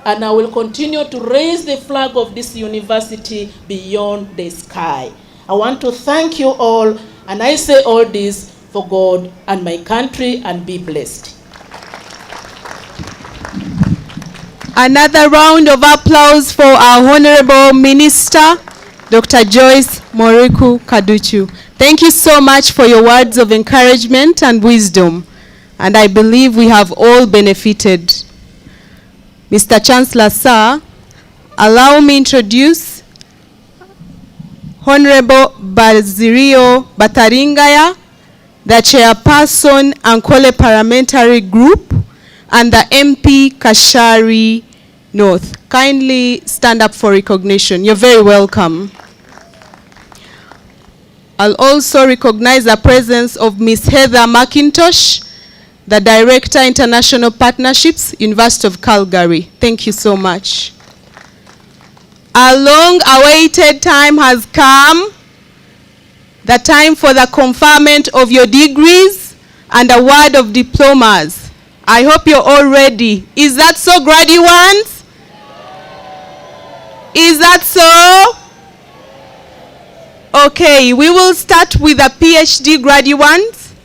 and I will continue to raise the flag of this university beyond the sky. I want to thank you all, and I say all this for God and my country, and be blessed. Another round of applause for our Honorable Minister, Dr. Joyce Moriku Kaduchu. Thank you so much for your words of encouragement and wisdom, and I believe we have all benefited. Mr. Chancellor, sir, allow me introduce Honorable Bazirio Bataringaya, the Chairperson Ankole Parliamentary Group, and the MP Kashari North. Kindly stand up for recognition. You're very welcome. I'll also recognize the presence of Ms. Heather McIntosh, the Director, International Partnerships, University of Calgary. Thank you so much. A long-awaited time has come, the time for the conferment of your degrees and award of diplomas. I hope you're all ready. Is that so, graduates? Is that so? Okay, we will start with the PhD graduates.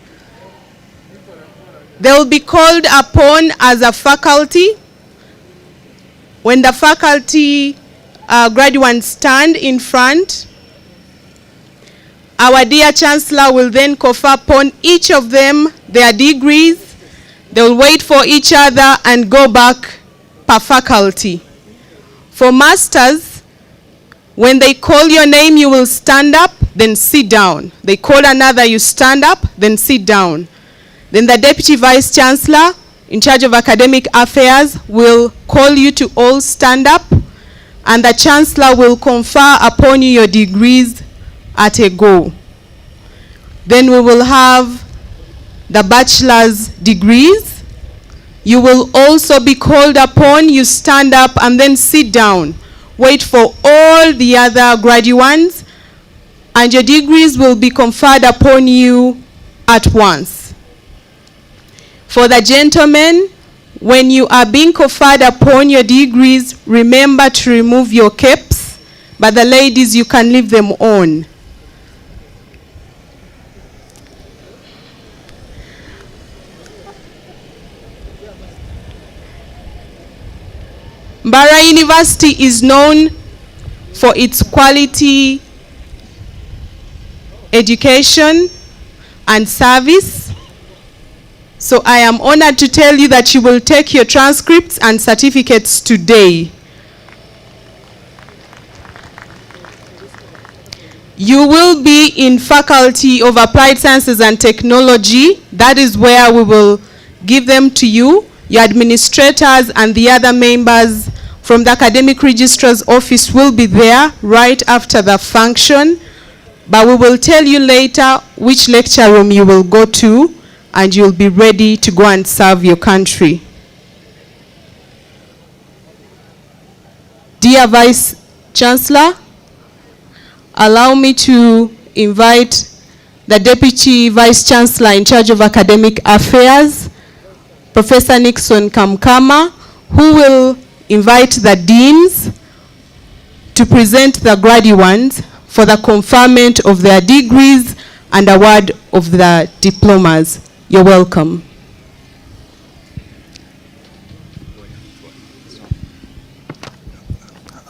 They will be called upon as a faculty. When the faculty graduates stand in front, our dear Chancellor will then confer upon each of them their degrees. They will wait for each other and go back per faculty. For masters, when they call your name, you will stand up, then sit down. They call another, you stand up, then sit down. Then the Deputy Vice Chancellor, in charge of academic affairs, will call you to all stand up, and the Chancellor will confer upon you your degrees at a go. Then we will have the bachelor's degrees. You will also be called upon, you stand up and then sit down. Wait for all the other graduates, and your degrees will be conferred upon you at once. For the gentlemen, when you are being conferred upon your degrees, remember to remove your caps, but the ladies, you can leave them on. Mbarara University is known for its quality education and service. So I am honored to tell you that you will take your transcripts and certificates today. You will be in Faculty of Applied Sciences and Technology. That is where we will give them to you. Your administrators and the other members from the Academic Registrar's Office will be there right after the function. But we will tell you later which lecture room you will go to, and you'll be ready to go and serve your country. Dear Vice Chancellor, allow me to invite the Deputy Vice Chancellor in charge of Academic Affairs, Professor Nixon Kamkama, who will invite the deans to present the graduates for the conferment of their degrees and award of the diplomas. You're welcome.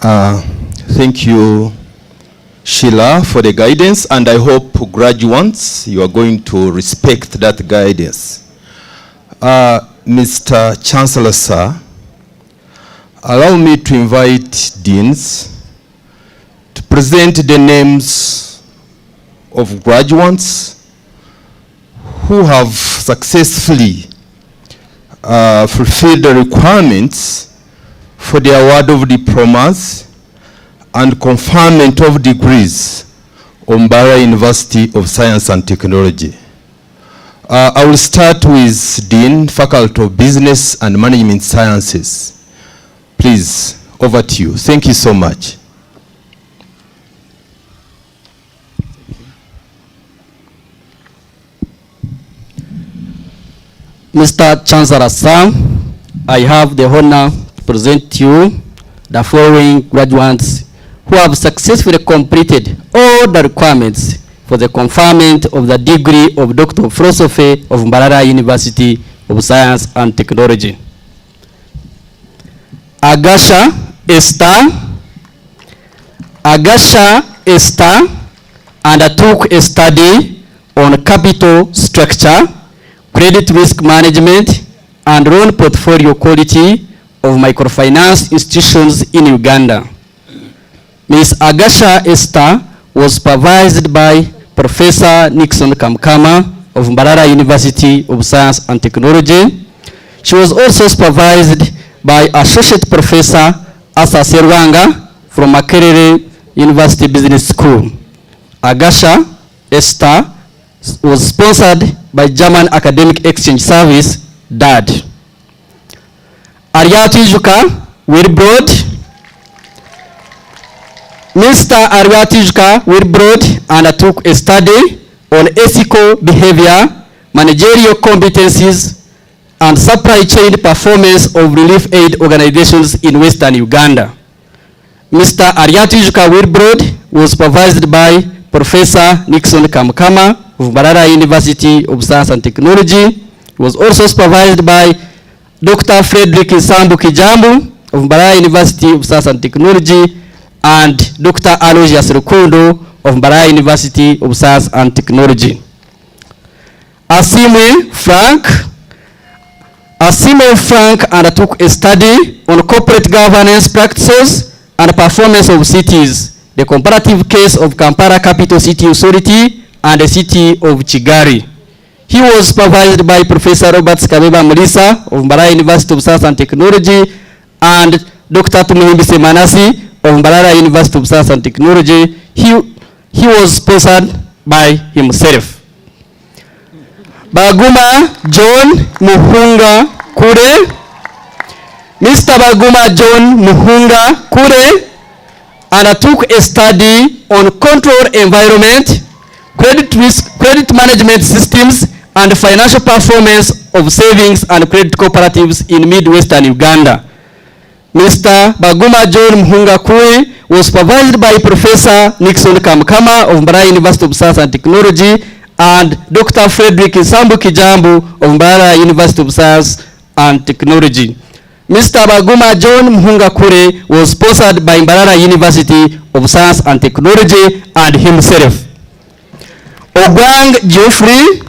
Thank you, Sheila, for the guidance, and I hope graduates, you are going to respect that guidance. Mr. Chancellor, sir, allow me to invite deans to present the names of graduates who have successfully fulfilled the requirements for the award of diplomas and conferment of degrees on Mbarara University of Science and Technology. I will start with Dean, Faculty of Business and Management Sciences. Please, over to you. Thank you so much. Mr. Chancellor, sir, I have the honor to present to you the following graduates who have successfully completed all the requirements for the conferment of the degree of Doctor of Philosophy of Mbarara University of Science and Technology. Agasha Esther undertook a study on capital structure, credit risk management, and loan portfolio quality of microfinance institutions in Uganda. Ms. Agasha Esther was supervised by Professor Nixon Kamkama of Mbarara University of Science and Technology. She was also supervised by Associate Professor Asa Serwanga from Makerere University Business School. Agasha Esther was sponsored by German Academic Exchange Service, DAD. Aryatijuka Wilbrod. Mr. Aryatijuka Wilbrod undertook a study on ethical behavior, managerial competencies, and supply chain performance of relief aid organizations in Western Uganda. Mr. Aryatijuka Wilbrod was supervised by Professor Nixon Kamkama of Mbarara University of Science and Technology. He was also supervised by Dr. Frederick Nsambu Kijambu of Mbarara University of Science and Technology and Dr. Aloysius Rukundo of Mbarara University of Science and Technology. Asimwe Frank undertook a study on corporate governance practices and performance of cities, the comparative case of Kampala Capital City Authority and the city of Kigali. He was supervised by Professor Robert Kabeba Mulisa of Mbarara University of Science and Technology and Dr. Tumuhimbise Manasi of Mbarara University of Science and Technology. He was sponsored by himself. Baguma John Muhunga Kure. Mr. Baguma John Muhunga Kure undertook a study on control environment, credit management systems, and financial performance of savings and credit cooperatives in Midwestern Uganda. Mr. Baguma John Muhunga Kure was supervised by Professor Nixon Kamkama of Mbarara University of Science and Technology and Dr. Frederick Nsambu Kijambu of Mbarara University of Science and Technology. Mr. Baguma John Mhungakure was sponsored by Mbarara University of Science and Technology and himself. Ogwang Geoffrey.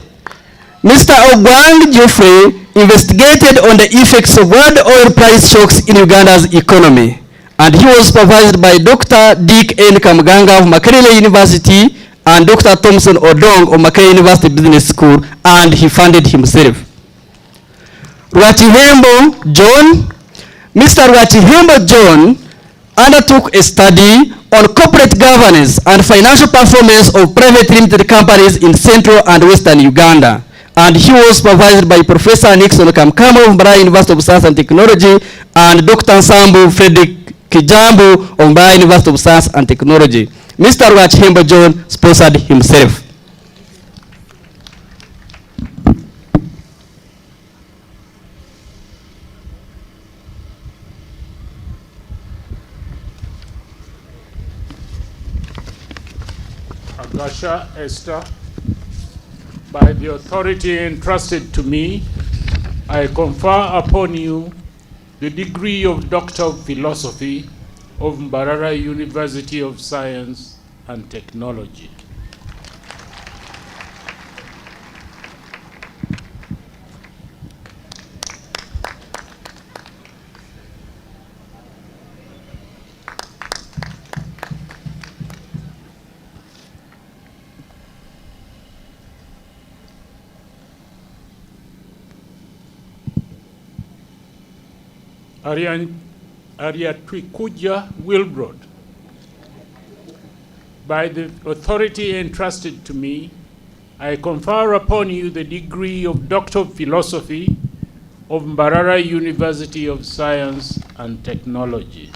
Mr. Ogwang Geoffrey investigated on the effects of world oil price shocks in Uganda's economy, and he was supervised by Dr. Dick N. Kamganga of Makerere University and Dr. Thompson Odong of Makerere University Business School, and he funded himself. Rwachihembo John. Mr. Rwachihembo John undertook a study on corporate governance and financial performance of private limited companies in central and western Uganda, and he was supervised by Professor Nixon Kamkamo of Mbarara University of Science and Technology and Dr. Sambu Frederick Kijambu of Mbarara University of Science and Technology. Mr. Rwachihembo John sponsored himself. Agasha Esther, by the authority entrusted to me, I confer upon you the degree of Doctor of Philosophy of Mbarara University of Science and Technology. Ariatwikuja Wilbrod, by the authority entrusted to me, I confer upon you the degree of Doctor of Philosophy of Mbarara University of Science and Technology.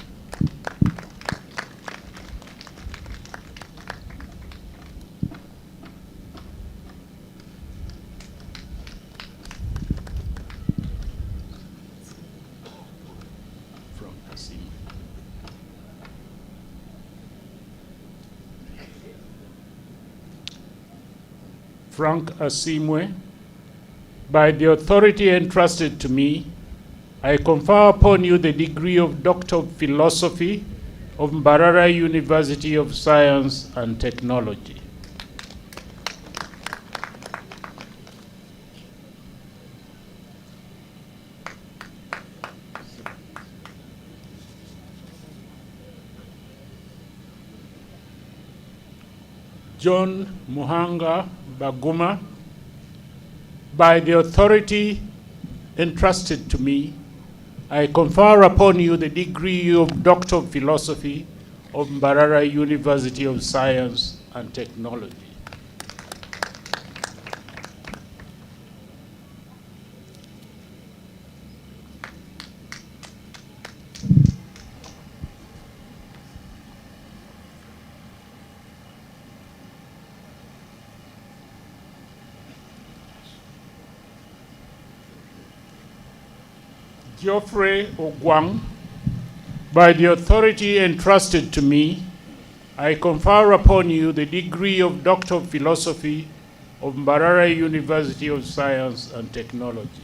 Frank Asimwe, by the authority entrusted to me, I confer upon you the degree of Doctor of Philosophy of Mbarara University of Science and Technology. John Muhanga Baguma, by the authority entrusted to me, I confer upon you the degree of Doctor of Philosophy of Mbarara University of Science and Technology. Geoffrey Ogwang, by the authority entrusted to me, I confer upon you the degree of Doctor of Philosophy of Mbarara University of Science and Technology.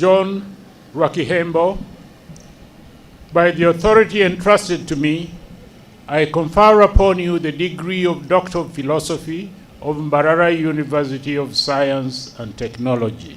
John Rwakihembo, by the authority entrusted to me, I confer upon you the degree of Doctor of Philosophy of Mbarara University of Science and Technology.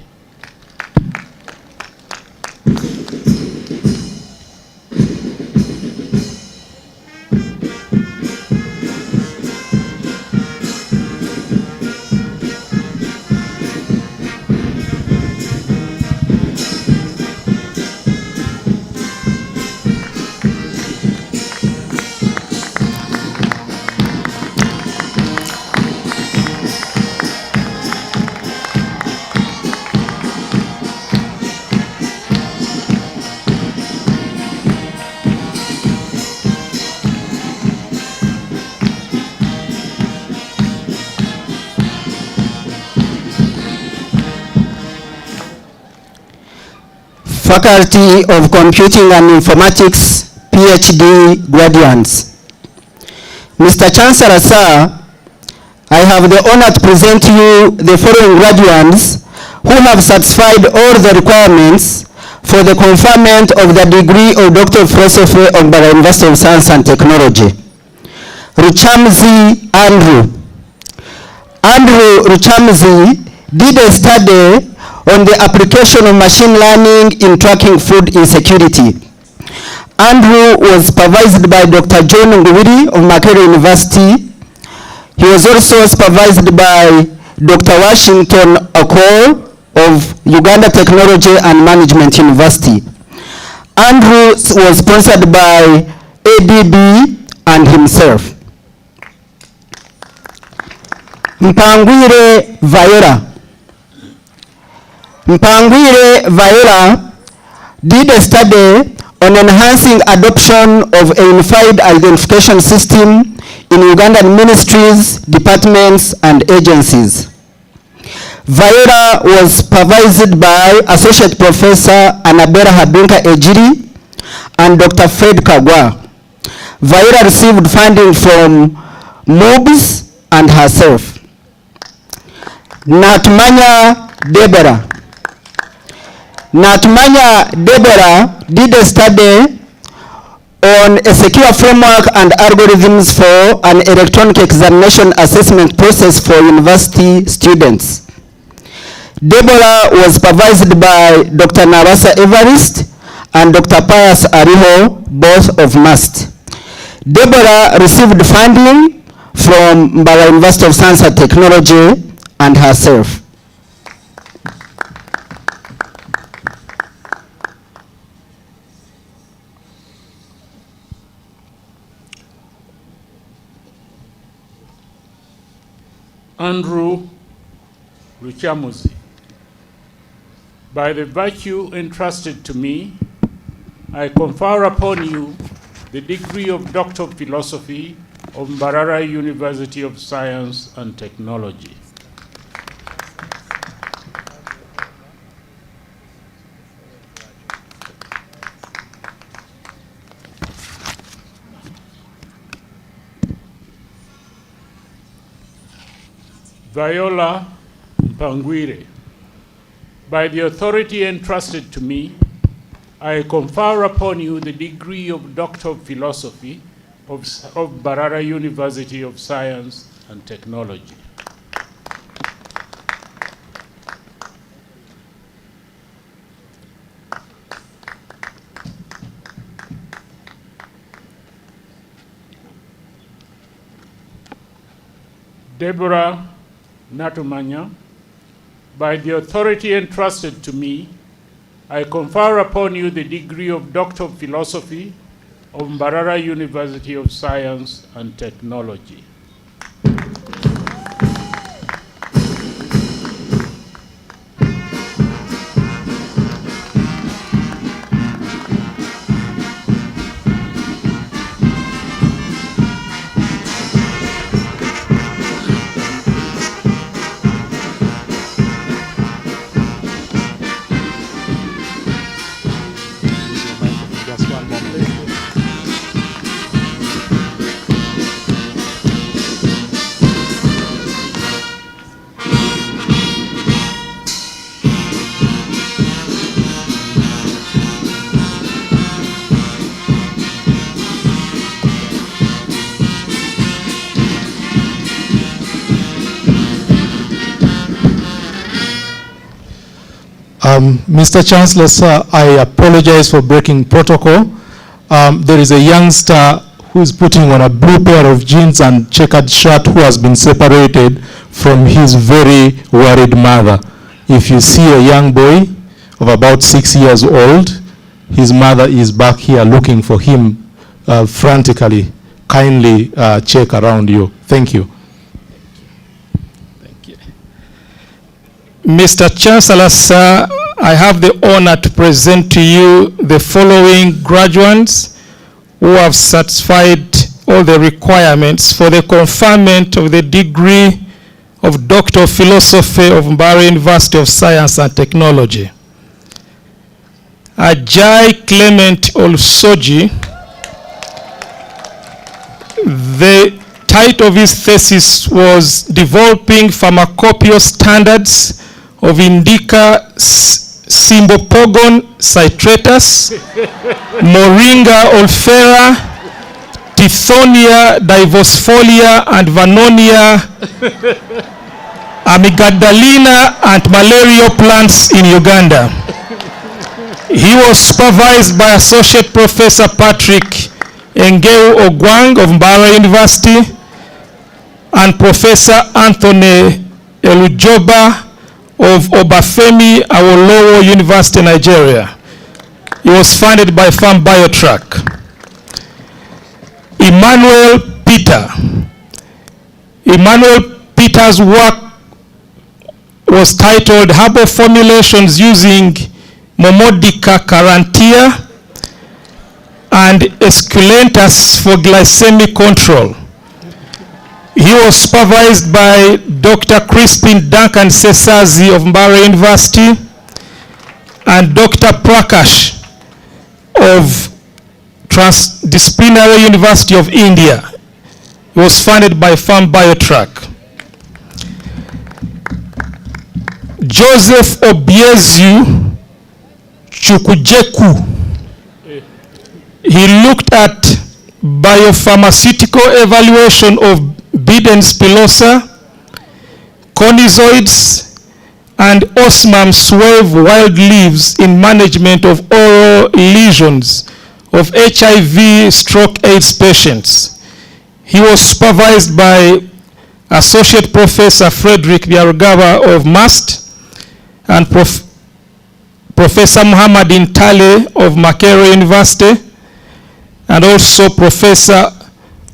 Faculty of Computing and Informatics, PhD graduates. Mr. Chancellor, sir, I have the honor to present you the following graduates who have satisfied all the requirements for the conferment of the degree of Doctor of Philosophy of Mbarara University of Science and Technology. Ruchamzi Andrew. Andrew Ruchamzi did a study on the application of machine learning in tracking food insecurity. Andrew was supervised by Dr. John Ngubiri of Makerere University. He was also supervised by Dr. Washington Okol of Uganda Technology and Management University. Andrew was sponsored by ADB and himself. Mpangwire Viola. Mpangwire Viola did a study on enhancing adoption of a unified identification system in Ugandan ministries, departments, and agencies. Viola was supervised by Associate Professor Annabella Habinka Ejiri and Dr. Fred Kagwa. Viola received funding from MOBS and herself. Natmanya Deborah. Natmanya Deborah did a study on a secure framework and algorithms for an electronic examination assessment process for university students. Deborah was supervised by Dr. Narasa Evarist and Dr. Pius Ariho, both of MUST. Deborah received funding from Mbarara University of Science and Technology and herself. Andrew Ruchamuzi. By the virtue entrusted to me, I confer upon you the degree of Doctor of Philosophy of Mbarara University of Science and Technology. Viola Mpangwire. By the authority entrusted to me, I confer upon you the degree of Doctor of Philosophy of Mbarara University of Science and Technology. Deborah Natumanya. By the authority entrusted to me, I confer upon you the degree of Doctor of Philosophy of Mbarara University of Science and Technology. Mr. Chancellor, sir, I apologize for breaking protocol. There is a youngster who is putting on a blue pair of jeans and checkered shirt who has been separated from his very worried mother. If you see a young boy of about 6 years old, his mother is back here looking for him frantically. Kindly check around you. Thank you. Thank you. Mr. Chancellor, sir, I have the honor to present to you the following graduates who have satisfied all the requirements for the conferment of the degree of Doctor of Philosophy of Mbarara University of Science and Technology. Ajay Clement Olsoji. The title of his thesis was Developing Pharmacopoeia Standards of Indica Cymbopogon citratus, Moringa olifera, Tithonia divosfolia, and Vernonia amygdalina and malarial plants in Uganda. He was supervised by Associate Professor Patrick Engeu Ogwang of Mbarara University and Professor Anthony Elujoba of Obafemi Awolowo University, Nigeria. It was funded by Farm Biotrack. Emmanuel Peter. Emmanuel Peter's work was titled Herbal Formulations Using Momodica carantia and Esculentus for Glycemic Control. He was supervised by Dr. Crispin Duncan Sesazi of Mbarara University and Dr. Prakash of Transdisciplinary University of India. It was funded by Farm Biotrack. Joseph Obiezu Chukujeku. He looked at biopharmaceutical evaluation of Biden spilosa, conizoids, and Osmum suave wild leaves in management of oral lesions of HIV/AIDS patients. He was supervised by Associate Professor Frederick Biarugaba of MUST and Professor Muhammad Intale of Makerere University, and also Professor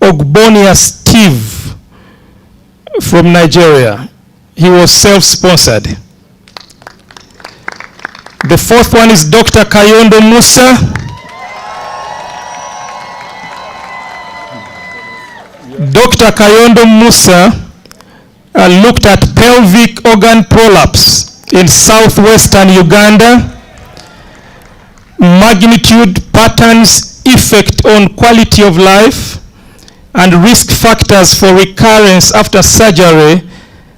Ogbonia Steve from Nigeria. He was self-sponsored. The fourth one is Dr. Kayondo Musa. Dr. Kayondo Musa looked at pelvic organ prolapse in southwestern Uganda, magnitude, patterns, effect on quality of life, and risk factors for recurrence after surgery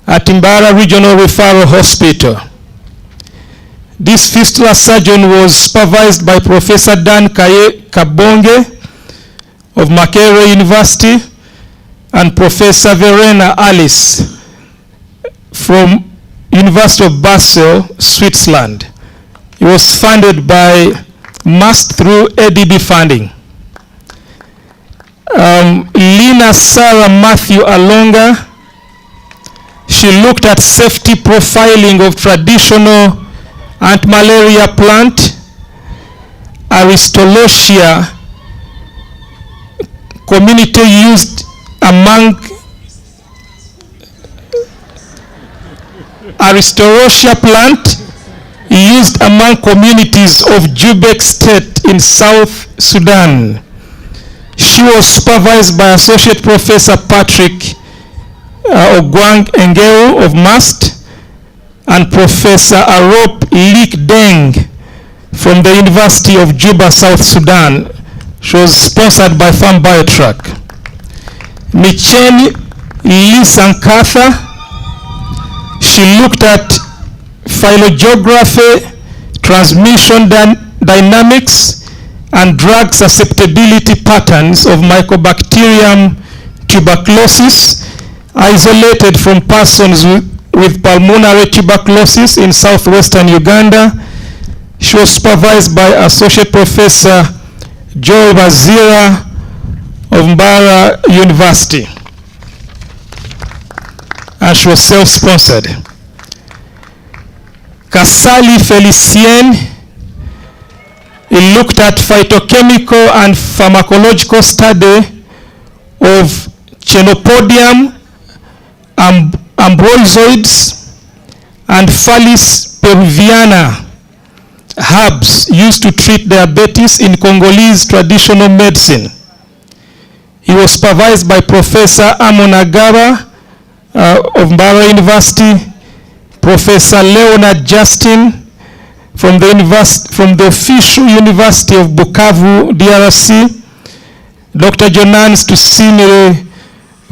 at Mbarara Regional Referral Hospital. This fistula surgeon was supervised by Professor Dan Kabonge of Makerere University and Professor Verena Alice from University of Basel, Switzerland. It was funded by MUST through ADB funding. Lina Sarah Matthew Alonga, she looked at safety profiling of traditional anti-malaria plant, Aristolochia, community used among Aristolochia plant used among communities of Jubek State in South Sudan. She was supervised by Associate Professor Patrick Ogwang Engeu of MUST and Professor Arop Lik Deng from the University of Juba, South Sudan. She was sponsored by Farm Biotrack. Micheni Lisankatha, she looked at phylogeography, transmission dynamics, and drug susceptibility patterns of Mycobacterium tuberculosis isolated from persons with pulmonary tuberculosis in southwestern Uganda. She was supervised by Associate Professor Joel Bazira of Mbarara University, and she was self-sponsored. Kasali Felicien, he looked at phytochemical and pharmacological study of Chenopodium, ambrosioids, and Phallus peruviana, herbs used to treat diabetes in Congolese traditional medicine. He was supervised by Professor Amonagara of Mbarara University, Professor Leonard Justin from the official University of Bukavu, DRC, Dr. Jonans Tusimire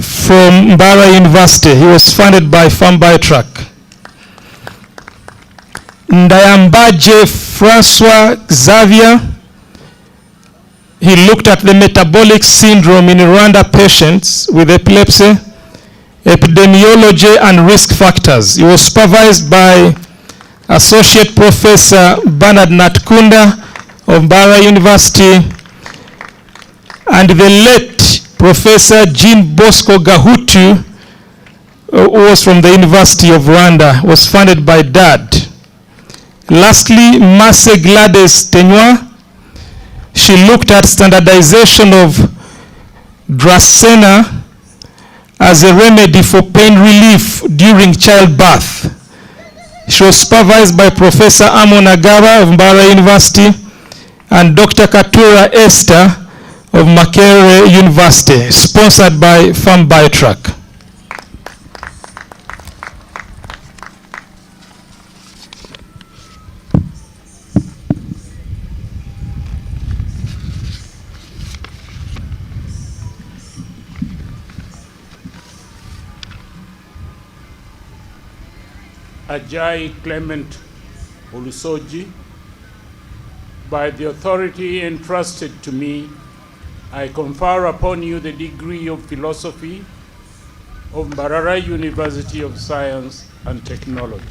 from Mbarara University. He was funded by Fambytrack. Ndayambaje Francois Xavier, he looked at the metabolic syndrome in Rwanda patients with epilepsy, epidemiology and risk factors. He was supervised by Associate Professor Bernard Natkunda of Mbarara University and the late Professor Jean Bosco Gahutu, who was from the University of Rwanda, was funded by DAD. Lastly, Marce Gladys Tenua, she looked at standardization of Dracena as a remedy for pain relief during childbirth. She was supervised by Professor Amon Agaba of Mbarara University and Dr. Katura Esther of Makerere University, sponsored by Fambytrack. Ajay Clement Olusoji, by the authority entrusted to me, I confer upon you the degree of philosophy of Mbarara University of Science and Technology.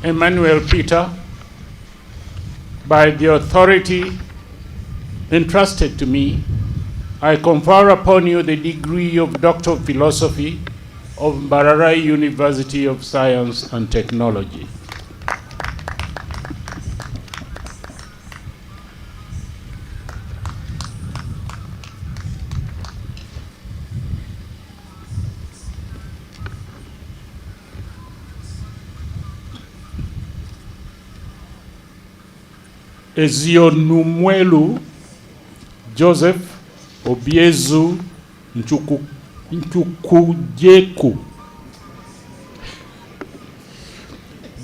Emmanuel Peter, by the authority entrusted to me, I confer upon you the degree of Doctor of Philosophy of Mbarara University of Science and Technology. Ezionumwelu Joseph Obiezu Nchukujeku,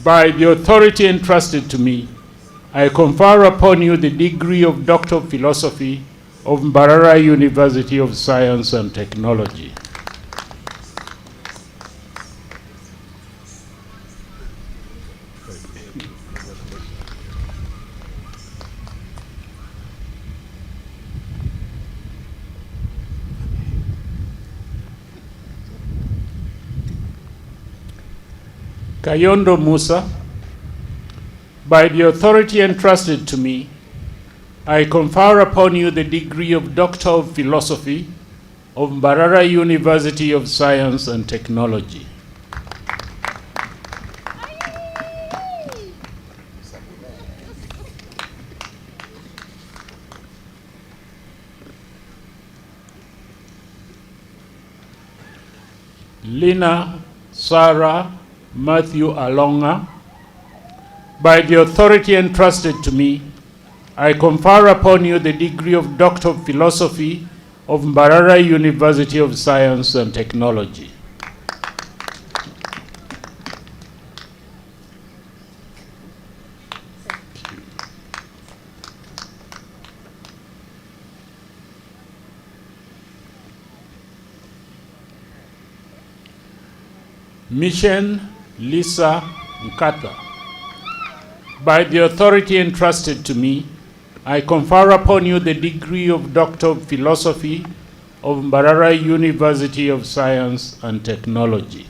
by the authority entrusted to me, I confer upon you the degree of Doctor of Philosophy of Mbarara University of Science and Technology. Kayondo Musa, by the authority entrusted to me, I confer upon you the degree of Doctor of Philosophy of Mbarara University of Science and Technology. Lina Sarah Matthew Alonga, by the authority entrusted to me, I confer upon you the degree of Doctor of Philosophy of Mbarara University of Science and Technology. Mission Lisa Nkata, by the authority entrusted to me, I confer upon you the degree of Doctor of Philosophy of Mbarara University of Science and Technology.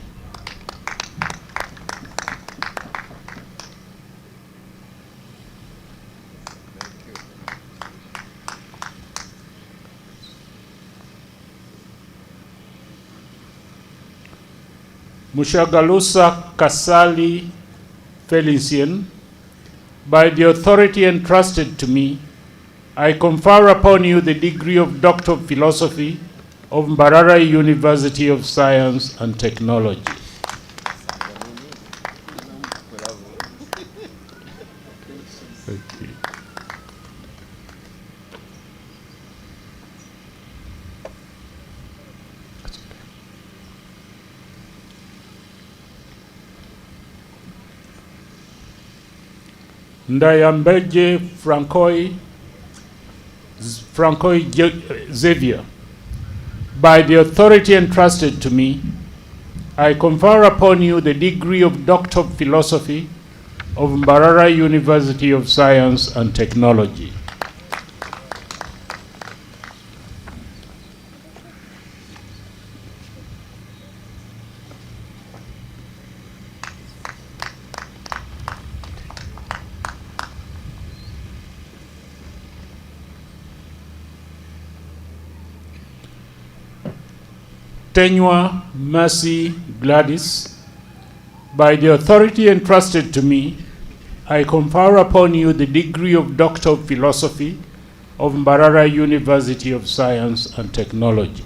Mushagalusa Kasali Felician, by the authority entrusted to me, I confer upon you the degree of Doctor of Philosophy of Mbarara University of Science and Technology. Ndayambeje Francois Xavier, by the authority entrusted to me, I confer upon you the degree of Doctor of Philosophy of Mbarara University of Science and Technology. Tenua Mercy Gladys, by the authority entrusted to me, I confer upon you the degree of Doctor of Philosophy of Mbarara University of Science and Technology.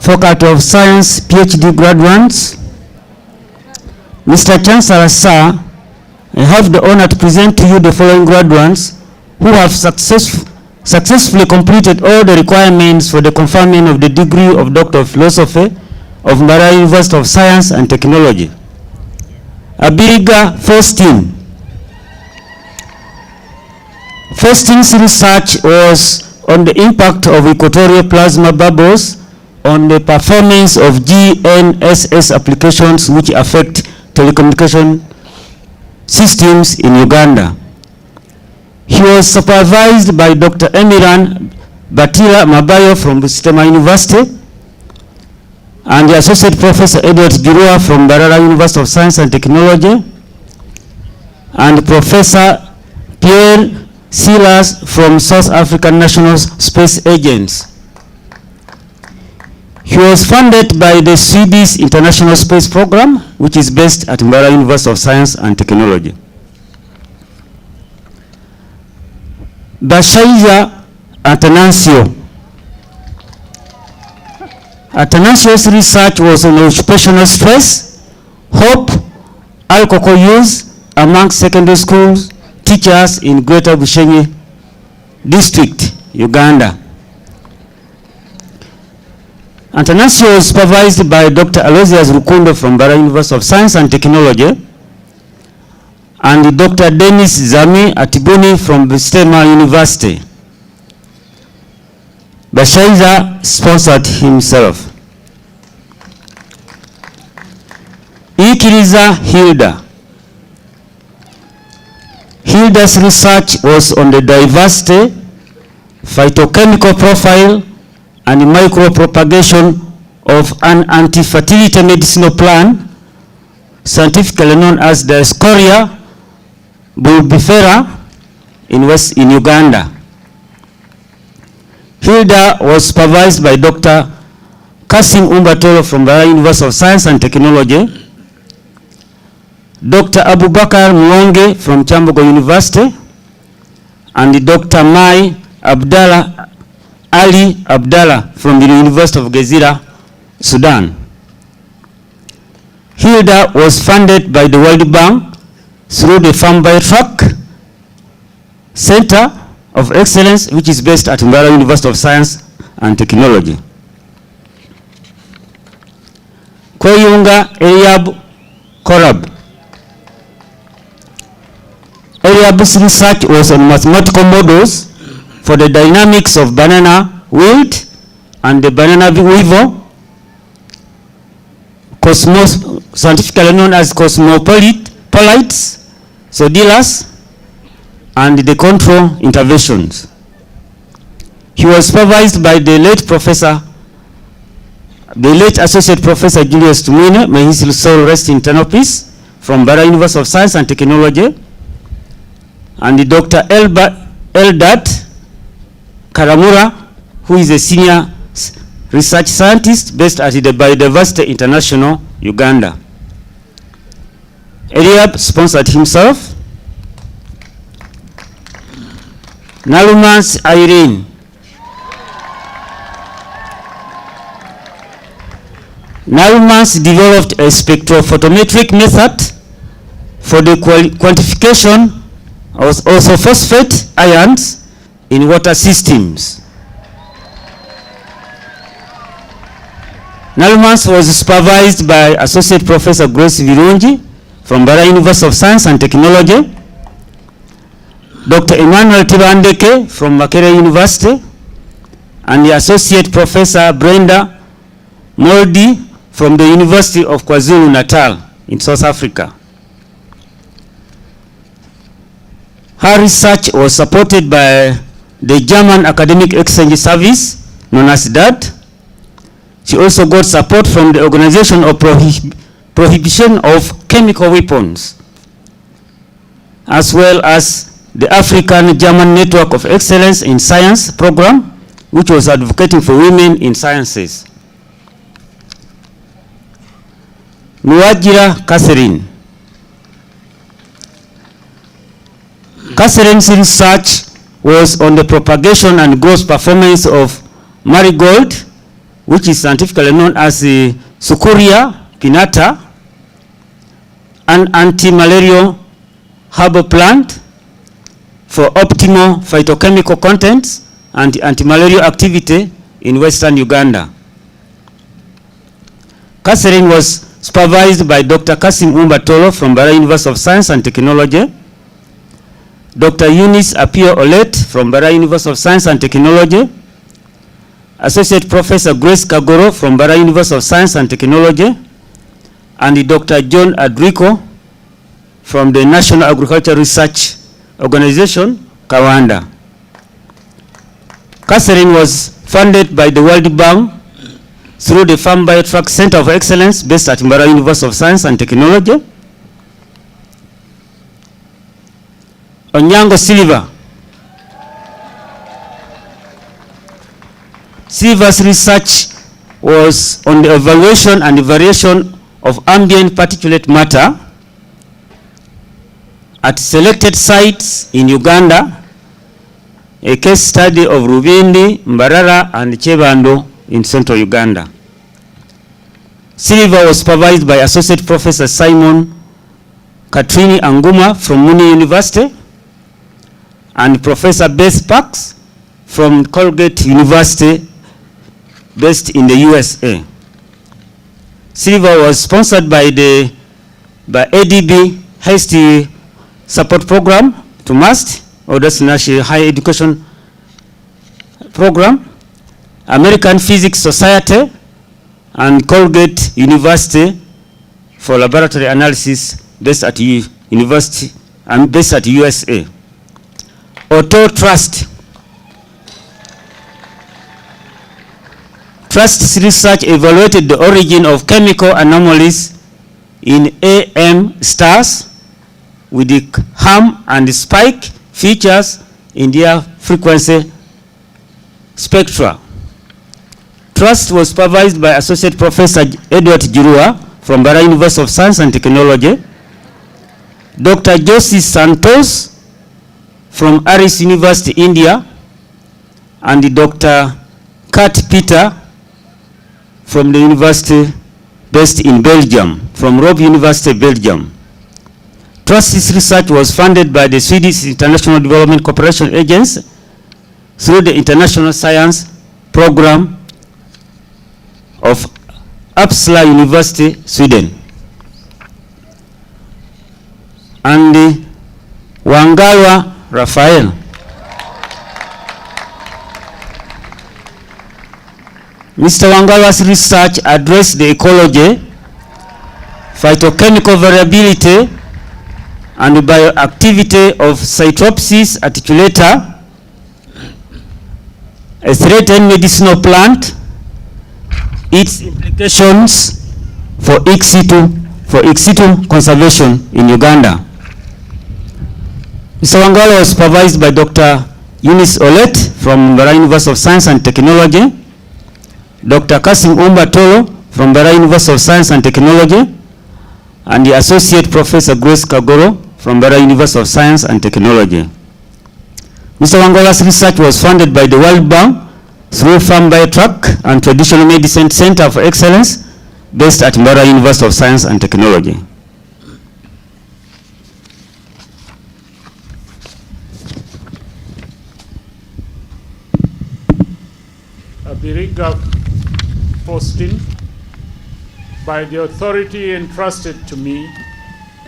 Faculty of Science PhD graduates, Mr. Chancellor, sir, I have the honor to present to you the following graduates who have successfully completed all the requirements for the conferment of the degree of Doctor of Philosophy of Mbarara University of Science and Technology. Abiriga Faustin. Faustin's research was on the impact of equatorial plasma bubbles on the performance of GNSS applications which affect telecommunication systems in Uganda. He was supervised by Dr. Emiran Batira Mabayo from Sistema University and the Associate Professor Edward Girua from Mbarara University of Science and Technology and Professor Pierre Silas from South African National Space Agency. He was funded by the Swedish International Space Program, which is based at Mbarara University of Science and Technology. Bashaija Atanasio. Atanasio's research was on occupational stress, hope, alcohol use among secondary school teachers in Greater Bushenyi District, Uganda. Atanasio was supervised by Dr. Aloysius Rukundo from Mbarara University of Science and Technology and Dr. Dennis Zami Atibuni from Sistema University. Bashaiza sponsored himself. Ikiriza Hilda. Hilda's research was on the diversity, phytochemical profile, and micropropagation of an anti-fertility medicinal plant, scientifically known as the Scoria bulbifera in Uganda. Hilda was supervised by Dr. Kasim Umbatoro from Mbarara University of Science and Technology, Dr. Abubakar Mwonge from Chambogo University, and Dr. Ali Abdallah from the University of Gezira, Sudan. HILDA was funded by the World Bank through the Farm by Truck Center of Excellence, which is based at Mbarara University of Science and Technology. Koyunga Eliab Korab. Eliab's research was on mathematical models for the dynamics of banana wilt and the banana weevil, scientifically known as cosmopolites, sodilas, and the control interventions. He was supervised by the late Associate Professor Julius Tumine, may his soul rest in eternal peace, from Mbarara University of Science and Technology, and Dr. Eldat Karamura, who is a senior research scientist based at the Biodiversity International, Uganda. Eliab sponsored himself. Nalumans Irene. Nalumans developed a spectrophotometric method for the quantification of orthophosphate ions in water systems. Nalumans was supervised by Associate Professor Grace Virungi from Mbarara University of Science and Technology, Dr. Emmanuel Tibandeke from Makerere University, and the Associate Professor Brenda Moldy from the University of KwaZulu-Natal in South Africa. Her research was supported by the German Academic Exchange Service, known as DAT. She also got support from the Organization of Prohibition of Chemical Weapons, as well as the African German Network of Excellence in Science program, which was advocating for women in sciences. Nuwajira Catherine. Catherine's research was on the propagation and growth performance of marigold, which is scientifically known as the Sucuria pinnata, an anti-malarial herbal plant for optimal phytochemical contents and anti-malarial activity in western Uganda. Catherine was supervised by Dr. Kasim Umbatolo from Mbarara University of Science and Technology, Dr. Eunice Apio Olet from Mbarara University of Science and Technology, Associate Professor Grace Kagoro from Mbarara University of Science and Technology, and Dr. John Adrico from the National Agricultural Research Organization, Kawanda. Catherine was funded by the World Bank through the Farm Biotruck Center of Excellence based at Mbarara University of Science and Technology. Onyango Silva. Silva's research was on the evaluation and variation of ambient particulate matter at selected sites in Uganda, a case study of Rubindi, Mbarara, and Chebando in central Uganda. Silva was supervised by Associate Professor Simon Katrini Anguma from Muni University and Professor Beth Parks from Colgate University based in the USA. Silva was sponsored by ADB Hasty Support Program to MAST, or that's National Higher Education Program, American Physics Society, and Colgate University for laboratory analysis based at University and based at USA. Auto Trust. Trust's research evaluated the origin of chemical anomalies in AM stars with the harm and spike features in their frequency spectra. Trust was supervised by Associate Professor Edward Jirua from Mbarara University of Science and Technology, Dr. Josie Santos from Aris University, India, and Dr. Kat Peter from the university based in Belgium, from Rob University, Belgium. This research was funded by the Swedish International Development Cooperation Agency through the International Science Program of Uppsala University, Sweden. And Wangalwa Raphael. Mr. Wangalwa's research addressed the ecology, phytochemical variability, and the bioactivity of Cytopsis articulata, a threatened medicinal plant, its implications for ex situ conservation in Uganda. Mr. Wangalwa was supervised by Dr. Eunice Olet from Mbarara University of Science and Technology, Dr. Kasim Umba Tolo from Mbarara University of Science and Technology, and the Associate Professor Grace Kagoro from Mbarara University of Science and Technology. Mr. Wangalwa's research was funded by the World Bank through Farm Biotrack and Traditional Medicine Center for Excellence based at Mbarara University of Science and Technology. Abiriga Faustin, by the authority entrusted to me,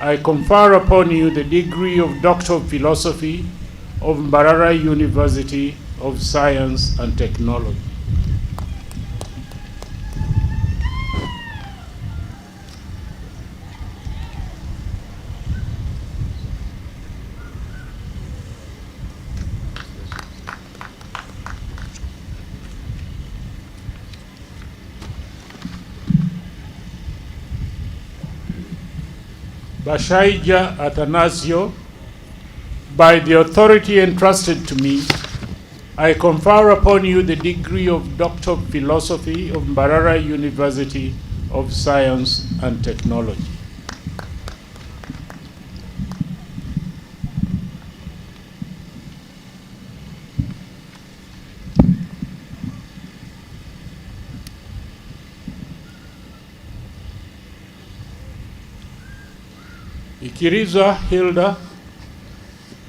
I confer upon you the degree of Doctor of Philosophy of Mbarara University of Science and Technology. Bashaija Atanasio, by the authority entrusted to me, I confer upon you the degree of Doctor of Philosophy of Mbarara University of Science and Technology. Ikiriza Hilda,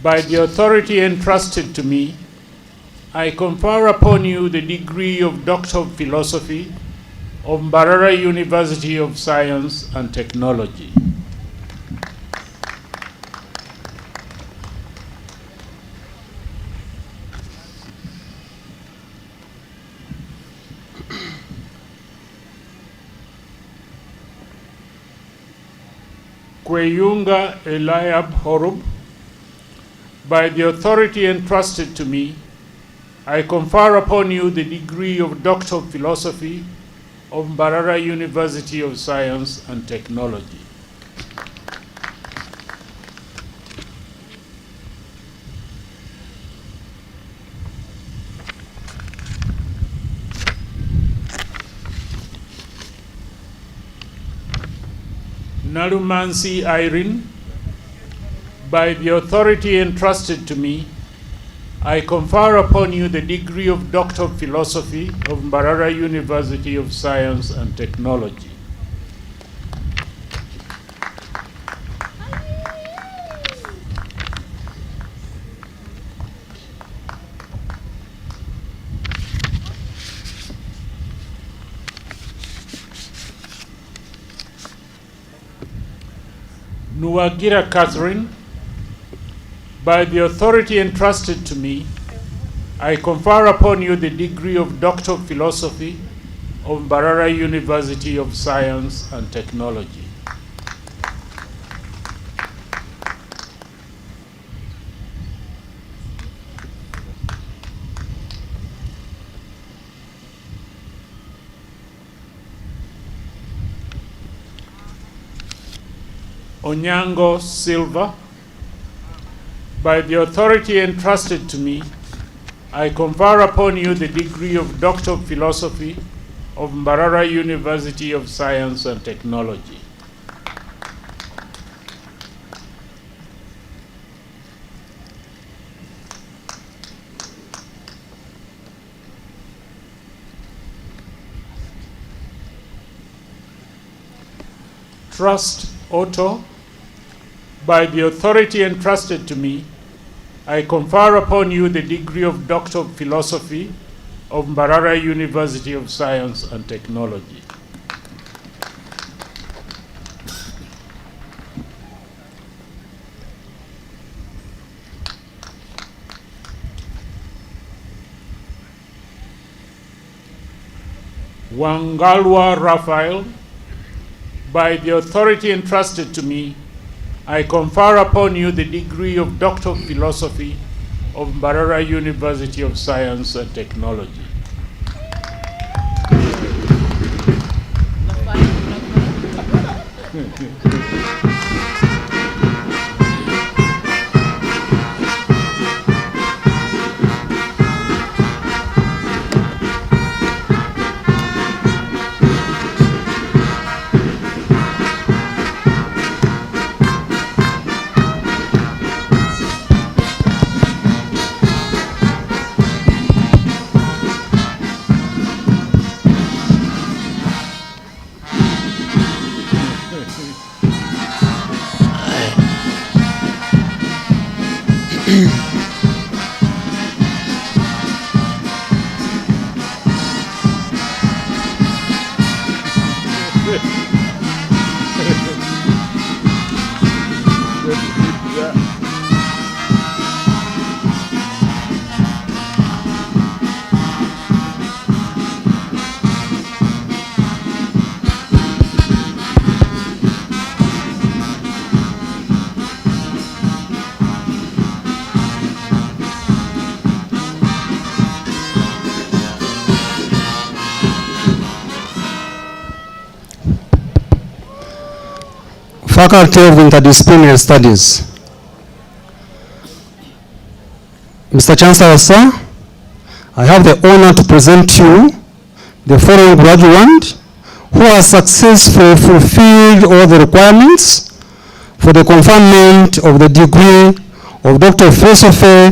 by the authority entrusted to me, I confer upon you the degree of Doctor of Philosophy of Mbarara University of Science and Technology. Kweyunga Eliab Horub, by the authority entrusted to me, I confer upon you the degree of Doctor of Philosophy of Mbarara University of Science and Technology. Nalumansi Irene, by the authority entrusted to me, I confer upon you the degree of Doctor of Philosophy of Mbarara University of Science and Technology. Nuagira Catherine, by the authority entrusted to me, I confer upon you the degree of Doctor of Philosophy of Mbarara University of Science and Technology. Onyango Silva, by the authority entrusted to me, I confer upon you the degree of Doctor of Philosophy of Mbarara University of Science and Technology. Trust Auto, by the authority entrusted to me, I confer upon you the degree of Doctor of Philosophy of Mbarara University of Science and Technology. Wangalwa Raphael, by the authority entrusted to me, I confer upon you the degree of Doctor of Philosophy of Mbarara University of Science and Technology. Faculty of Interdisciplinary Studies. Mr. Chancellor, sir, I have the honor to present to you the following graduate who has successfully fulfilled all the requirements for the conferment of the degree of Doctor of Philosophy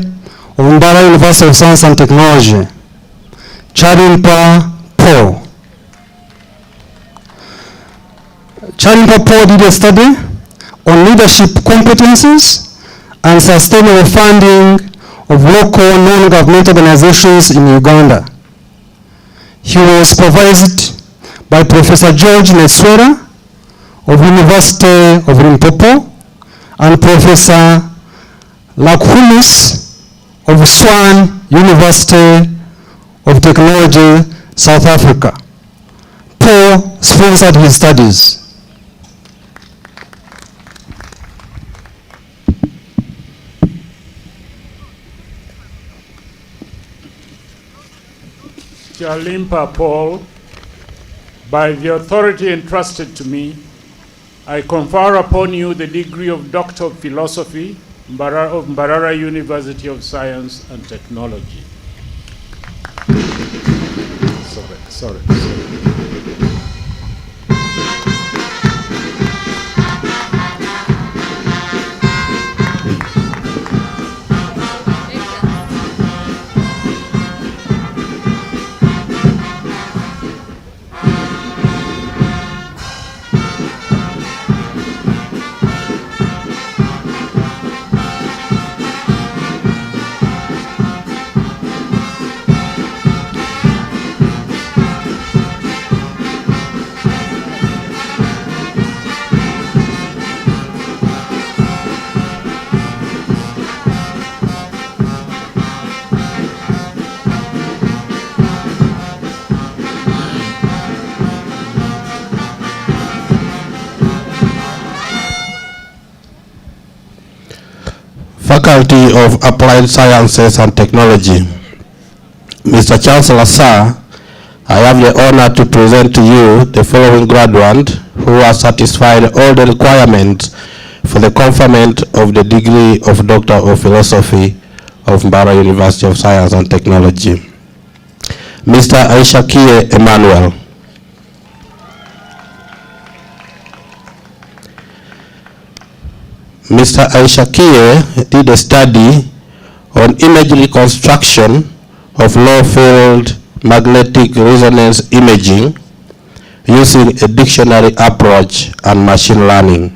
of Mbarara University of Science and Technology. Charimpa Paul. Charimpa Paul did a study on leadership competencies and sustainable funding of local non-governmental organizations in Uganda. He was supervised by Professor George Neswera of University of Limpopo and Professor Lakhulis of Swan University of Technology, South Africa. Paul sponsored his studies. Chalimpa Paul, by the authority entrusted to me, I confer upon you the degree of Doctor of Philosophy of Mbarara University of Science and Technology. Sorry. Faculty of Applied Sciences and Technology. Mr. Chancellor, sir, I have the honor to present to you the following graduate who has satisfied all the requirements for the conferment of the degree of Doctor of Philosophy of Mbarara University of Science and Technology. Mr. Aishakie Emmanuel. Mr. Aishakie did a study on image reconstruction of low-field magnetic resonance imaging using a dictionary approach and machine learning.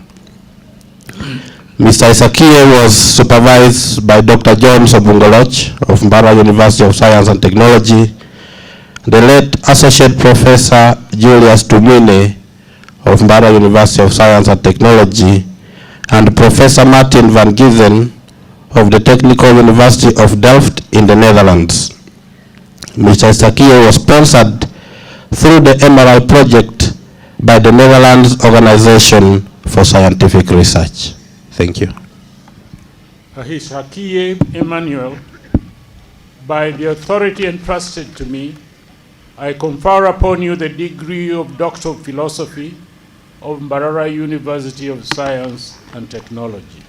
Mr. Isakie was supervised by Dr. John Sobungoloch of Mbarara University of Science and Technology, the late Associate Professor Julius Tumine of Mbarara University of Science and Technology, and Professor Martin van Giesen of the Technical University of Delft in the Netherlands. Mr. Isakie was sponsored through the Emerald Project by the Netherlands Organization for Scientific Research. Thank you. Isakie Emmanuel, by the authority entrusted to me, I confer upon you the degree of Doctor of Philosophy of Mbarara University of Science and Technology.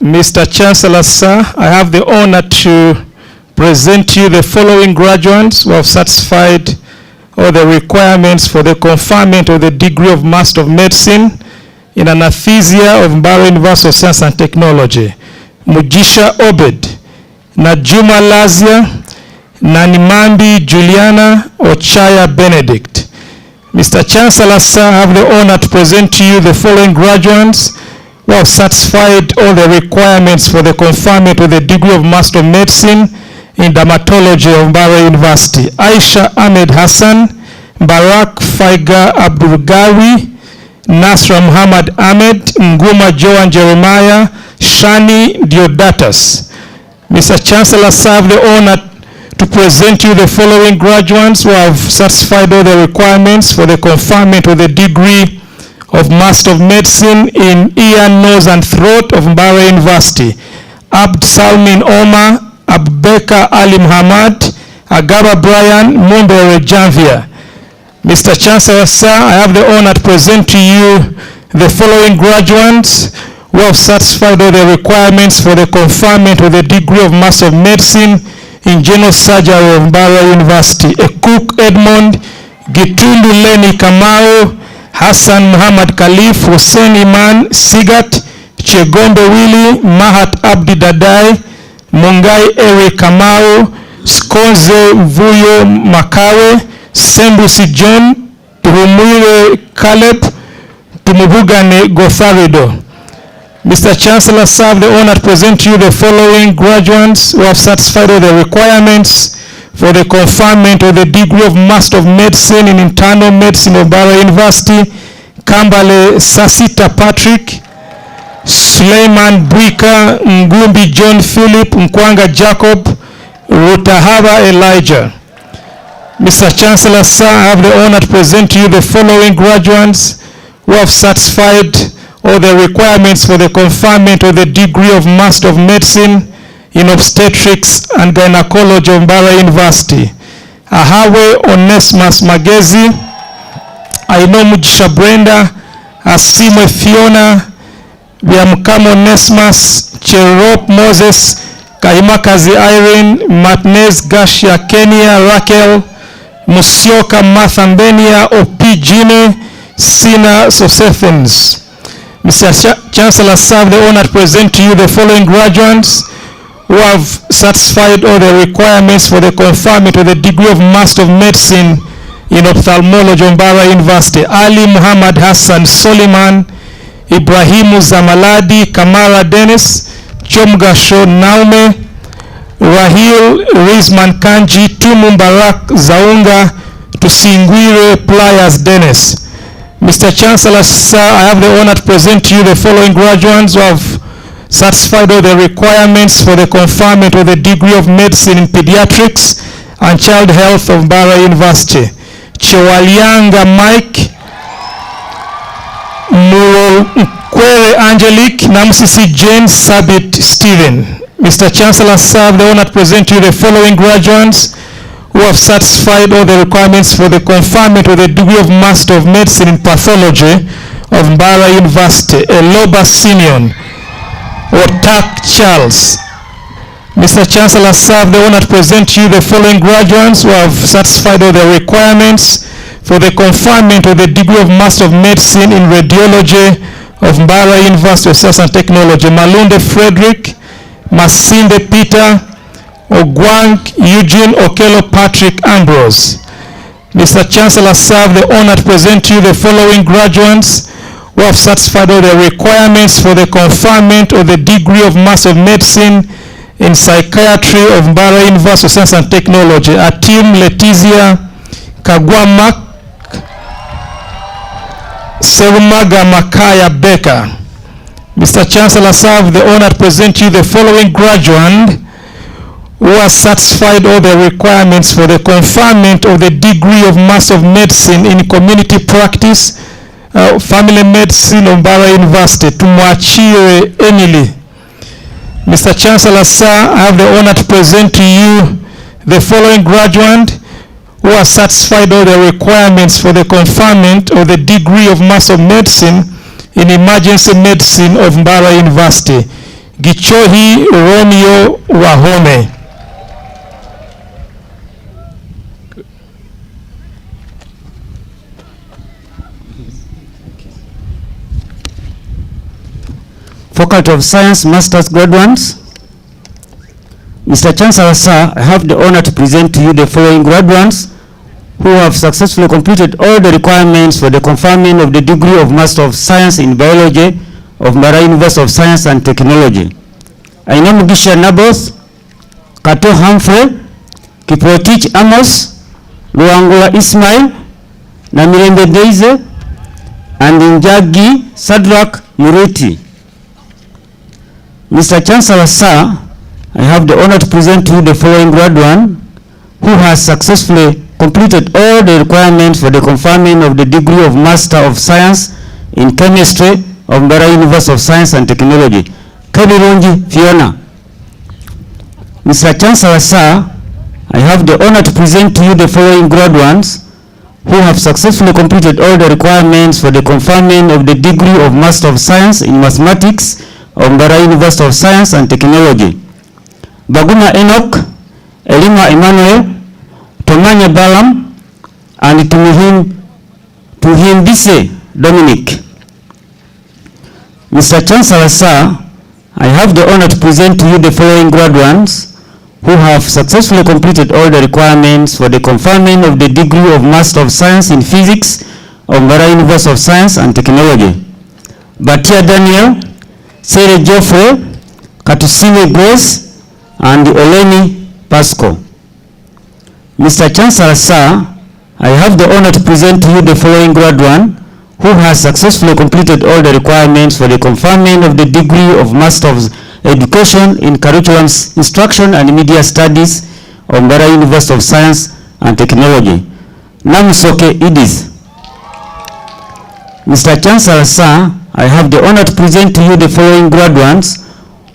Mr. Chancellor, sir, I have the honor to present you the following graduates who have satisfied all the requirements for the conferment of the degree of Master of Medicine in anesthesia of Mbarara University of Science and Technology. Mujisha Obed, Najuma Lazia, Nanimambi Juliana, Ochaya Benedict. Mr. Chancellor, sir, I have the honor to present to you the following graduates who have satisfied all the requirements for the conferment with the degree of Master of Medicine in Dermatology of Mbarara University. Aisha Ahmed Hassan, Barak Faiga Abdulgawi, Nasra Muhammad Ahmed, Nguma Joan Jeremiah, Shani Diodatus. Mr. Chancellor, sir, I have the honor to present you the following graduates who have satisfied all the requirements for the conferment with the degree of Master of Medicine in Ear, Nose and Throat of Mbarara University. Abd Salmin Omar, Abubakar Ali Muhammad, Agaba Brian, Mumbere Janvia. Mr. Chancellor, sir, I have the honor to present to you the following graduates who have satisfied all the requirements for the conferment with the degree of Master of Medicine in General Surgery of Mbarara University. Ekuk Edmond, Gitundu Leni Kamau, Hassan Muhammad Khalif, Hussein Iman Sigat, Chegombe Willy, Mahat Abdi Dadai, Mungai Eri Kamau, Skonze Vuyo Makawe, Sembusi John, Tuhumure Caleb, Tumubugane Gotharido. Mr. Chancellor, sir, I have the honor to present to you the following graduates who have satisfied all the requirements for the conferment of the degree of Master of Medicine in Internal Medicine of Mbarara University. Kambale Sasita Patrick, Suleiman Buika, Ngumbi John Philip, Nkwanga Jacob, Rutahaba Elijah. Mr. Chancellor, sir, I have the honor to present to you the following graduates who have satisfied all the requirements for the conferment of the degree of Master of Medicine in Obstetrics and Gynecology of Mbarara University. Ahawe Onesmus Magezi, Aino Mujisha Brenda, Asimwe Fiona, Biamkamo Onesmus, Cherop Moses, Kaimakazi Irene, Matnez Gashia Kenya Raquel, Musioka Mathambenia Opi Jine, Sina Sosephens. Mr. Chancellor, sir, I have the honor to present to you the following graduates who have satisfied all the requirements for the conferment of the degree of Master of Medicine in Ophthalmology, Mbarara University. Ali Muhammad Hassan Soliman, Ibrahimu Zamaladi, Kamara Dennis, Chomgasho Naume, Rahil Rizman Kanji, Tumu Mbarak Zaunga, Tusingwire Pliers Dennis. Mr. Chancellor, sir, I have the honor to present to you the following graduates who have satisfied all the requirements for the conferment of the degree of medicine in pediatrics and child health of Mbarara University. Chewalianga Mike, Kwere Angelique, Namsisi Jane Sabit Stephen. Mr. Chancellor, sir, I have the honor to present to you the following graduates who have satisfied all the requirements for the conferment of the degree of Master of Medicine in Pathology of Mbarara University. Eloba Simeon, Otak Charles. Mr. Chancellor, sir, I have the honor to present to you the following graduates who have satisfied all the requirements for the conferment of the degree of Master of Medicine in Radiology of Mbarara University of Science and Technology. Malunde Frederick, Masinde Peter, Ogwang Eugene, Okello Patrick Ambrose. Mr. Chancellor, sir, I have the honor to present to you the following graduates who have satisfied all the requirements for the conferment of the degree of Master of Medicine in Psychiatry of Mbarara University of Science and Technology. Atim Letizia Kagwamak Serumaga Makaya Becker. Mr. Chancellor, sir, I have the honor to present to you the following graduate who has satisfied all the requirements for the conferment of the degree of Master of Medicine in Community Practice, Family Medicine of Mbarara University. Tumwachire Emily. Mr. Chancellor, sir, I have the honor to present to you the following graduate who has satisfied all the requirements for the conferment of the degree of Master of Medicine in Emergency Medicine of Mbarara University. Gichohi Romeo Wahome. Faculty of Science Master's graduates. Mr. Chancellor, sir, I have the honor to present to you the following graduates who have successfully completed all the requirements for the conferment of the degree of Master of Science in Biology of Mbarara University of Science and Technology. Aina Mugisha Naboth, Kato Humphrey, Kiprotich Amos, Luangula Ismail, Namirembe Deize, and Njagi Sadrak Muriti. Mr. Chancellor, sir, I have the honor to present to you the following graduate who has successfully completed all the requirements for the conferment of the degree of Master of Science in Chemistry of Mbarara University of Science and Technology. Kabirungi Fiona. Mr. Chancellor, sir, I have the honor to present to you the following graduates who have successfully completed all the requirements for the conferment of the degree of Master of Science in Mathematics of Mbarara University of Science and Technology. Baguma Enoch, Elima Emmanuel, Tomanya Balam, and Tuhimbise Dominic. Mr. Chancellor, sir, I have the honor to present to you the following graduates who have successfully completed all the requirements for the conferment of the degree of Master of Science in Physics of Mbarara University of Science and Technology. Batia Daniel, Sere Geoffrey, Katusime Grace, and Eleni Pasco. Mr. Chancellor, sir, I have the honor to present to you the following graduate who has successfully completed all the requirements for the conferment of the degree of Master of Education in Curriculum Instruction and Media Studies of Mbarara University of Science and Technology. Namsoke Edith. Mr. Chancellor, sir, I have the honor to present to you the following graduates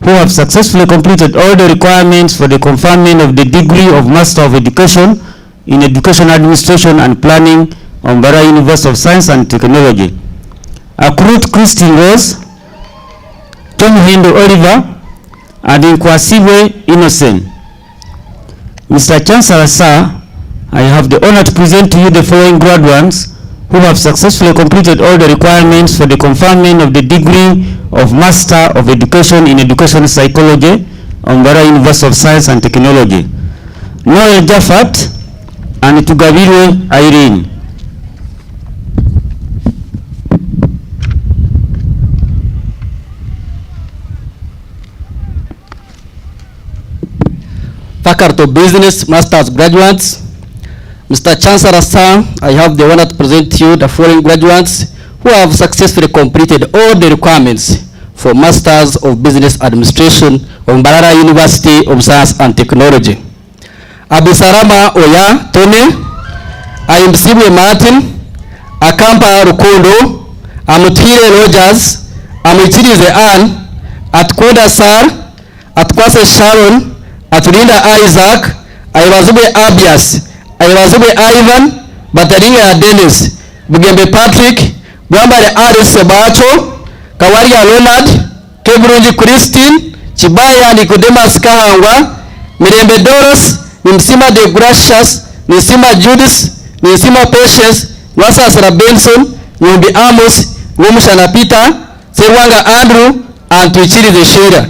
who have successfully completed all the requirements for the conferment of the degree of Master of Education in Education Administration and Planning of Mbarara University of Science and Technology. Akurut Christine Rose, Tom Hendo Oliver, and Nkwasiwe Innocent. Mr. Chancellor, sir, I have the honor to present to you the following graduates who have successfully completed all the requirements for the conferment of the degree of Master of Education in Education Psychology of Mbarara University of Science and Technology. Noel Jaffat, and Tugabirwe Irene. Faculty of Business Masters graduates, Mr. Chancellor, sir, I have the honor to present to you the following graduates who have successfully completed all the requirements for Masters of Business Administration of Mbarara University of Science and Technology. Abisarama Oya Tone, Ayimsibwe Martin, Akampa Rukondo, Amutire Rogers, Amitirize Ann, Atkoda Sar, Atkwase Sharon, Atulinda Isaac, Aiwazube Abias, Aiwazube Ivan, Bataringa Dennis, Bugembe Patrick, Bwambale Alice Sebacho, Kawaria Leonard, Kebrunji Christine, Chibaya Nicodemus Kahangwa, Mirembe Doris, Nimsima de Gracious, Nisima Judith, Nisima Patience, Wasa Sarah Benson, Nyumbi Amos, Wumushana Peter, Sewanga Andrew, and Tuichiri the Shira.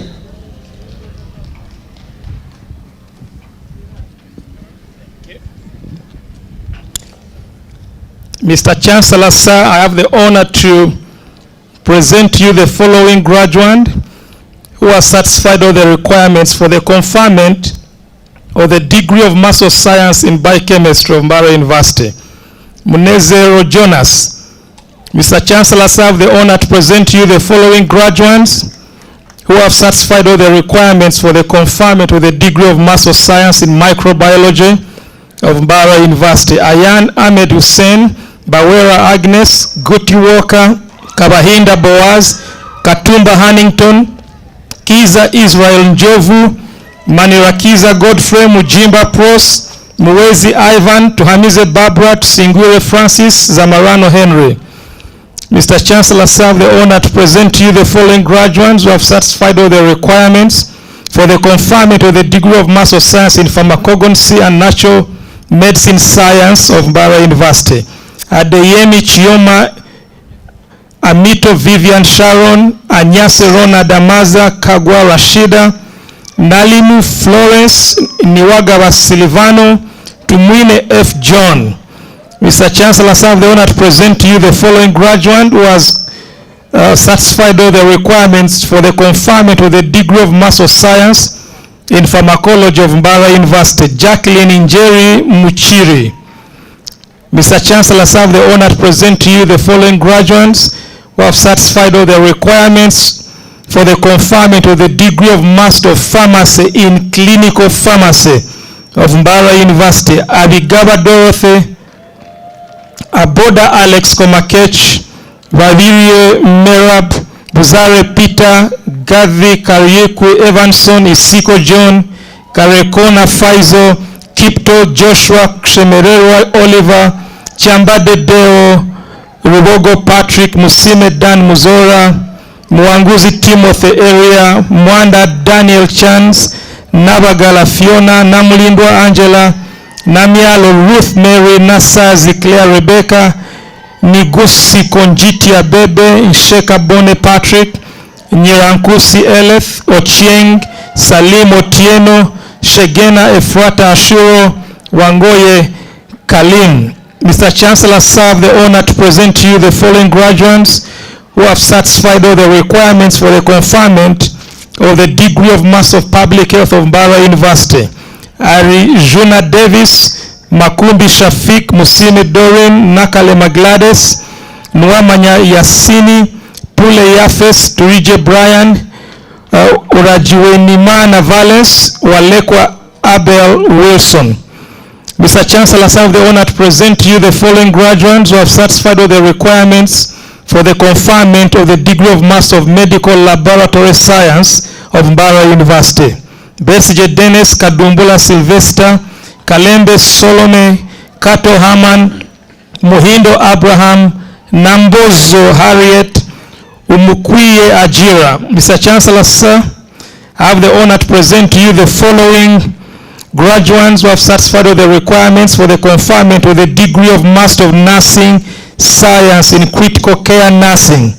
Mr. Chancellor, sir, I have the honor to present you the following graduate who has satisfied all the requirements for the conferment of the degree of Master of Science in Biochemistry of Mbarara University. Munezero Jonas. Mr. Chancellor, sir, I have the honor to present you the following graduates who have satisfied all the requirements for the conferment of the degree of Master of Science in Microbiology of Mbarara University. Ayan Ahmed Hussein, Bawera Agnes, Guti Walker, Kabahinda Boaz, Katumba Hannington, Kiza Israel Njovu, Manirakiza Godfrey, Mujimba Pros, Muwezi Ivan, Tuhamize Barbara, Singure Francis, Zamarano Henry. Mr. Chancellor, sir, I have the honor to present to you the following graduates who have satisfied all the requirements for the conferment of the degree of Master of Science in Pharmacognosy and Natural Medicine Science of Mbarara University. Adeyemi Chioma, Amito Vivian Sharon, Anyase Rona Damaza, Kagwa Rashida, Nalimu Florence, Niwagawa Silvano, Tumwine F. John. Mr. Chancellor, I have the honor to present to you the following graduate who has satisfied all the requirements for the conferment of the degree of Master of Science in Pharmacology of Mbarara University. Jacqueline Injeri Muchiri. Mr. Chancellor, I have the honor to present to you the following graduates who have satisfied all the requirements for the conferment of the degree of Master of Pharmacy in Clinical Pharmacy of Mbarara University. Abigaba Dorothy, Aboda Alex Komakech, Vavirie Merab, Buzare Peter, Gavi Karyeku Evanson, Isiko John, Karekona Faizo, Kipto Joshua, Kshemererwa Oliver, Chambade Deo, Rubogo Patrick, Musime Dan Muzora, Mwanguzi Timothy Area, Mwanda Daniel Chance, Nabagala Fiona, Namulindwa Angela, Namialo Ruth Mary, Nasazi Claire Rebecca, Nigusi Konjiti Abebe, Nsheka Bone Patrick, Nyirankusi Eleth, Ochieng, Salim Otieno, Shegena Efrata Ashuro, Wangoye Kalim. Mr. Chancellor, I have the honor to present to you the following graduates who have satisfied all the requirements for the conferment of the degree of Master of Public Health of Mbarara University. Ari Juna Davis, Makumbi Shafik, Musime Dorin, Nakale Maglades, Nwamanya Yasini, Pule Yafes, Turije Brian, Urajiwenimana Valens, Walekwa Abel Wilson. Mr. Chancellor, I have the honor to present to you the following graduates who have satisfied all the requirements for the conferment of the degree of Master of Medical Laboratory Science of Mbarara University. Besije Dennis, Kadumbula Sylvester, Kalembe Solome, Kato Haman, Muhindo Abraham, Nambozo Harriet, Umukwiye Ajira. Mr. Chancellor, sir, I have the honor to present to you the following graduates who have satisfied all the requirements for the conferment of the degree of Master of Nursing Science in Critical Care Nursing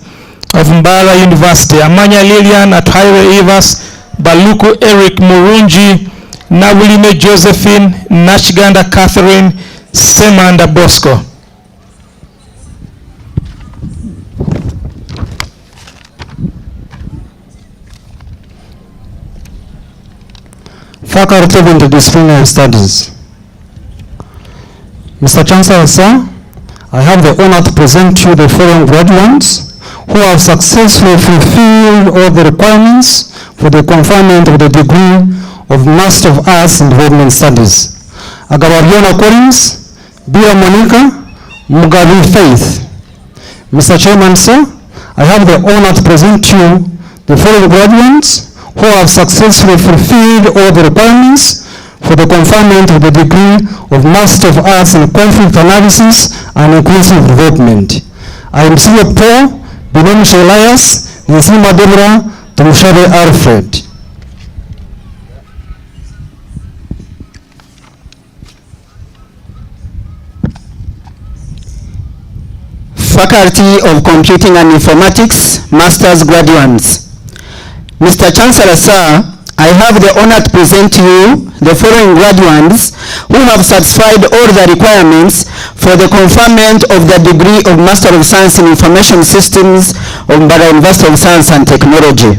of Mbarara University. Amanya Lilian, Athaire Evas, Baluku Eric Murunji, Nabulime Josephine, Nachganda Catherine, Semanda Bosco. Faculty of Interdisciplinary Studies. Mr. Chancellor, sir, I have the honor to present you the following graduates who have successfully fulfilled all the requirements for the conferment of the degree of Master of Arts in Development Studies. Agabariana Collins, Bia Monica, Mugabe Faith. Mr. Chairman, sir, I have the honor to present you the following graduates who have successfully fulfilled all the requirements for the conferment of the degree of Master of Arts in Conflict Analysis and Inclusive Development. I am Senior Paul, Binomisha Elias, Nzima Deborah, Tumushare Alfred. Faculty of Computing and Informatics, Master's graduates. Mr. Chancellor, sir, I have the honor to present to you the following graduates who have satisfied all the requirements for the conferment of the degree of Master of Science in Information Systems of Mbarara University of Science and Technology.